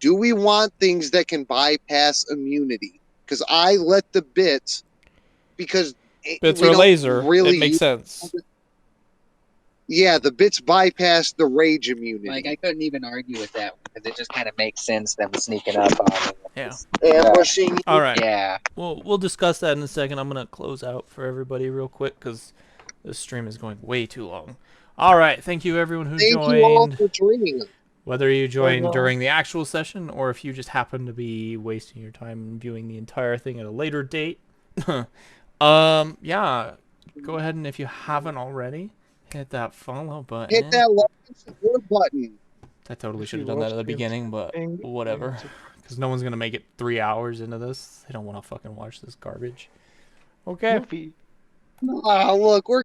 Do we want things that can bypass immunity? Because I let the bits, because Bits we or don't laser. It really makes use. sense. Yeah, the bits bypass the rage like immunity. I couldn't even argue with that one because it just kind of makes sense them sneaking up on me. Yeah. Ambushing. All right. Yeah. We'll discuss that in a second. I'm gonna close out for everybody real quick because this stream is going way too long. All right. Thank you everyone who Thank you all joined. for joining us. Whether you Bye, joined guys. during the actual session or if you just happen to be wasting your time viewing the entire thing at a later date. Yeah, go ahead and if you haven't already, hit that follow Hit button. that like and support button. I totally If should you have done that watch at the the beginning, entire but thing and whatever. Because no one's gonna make it 3 hours into this. They don't want to fucking watch this garbage. Okay. movie. Ah, look, we're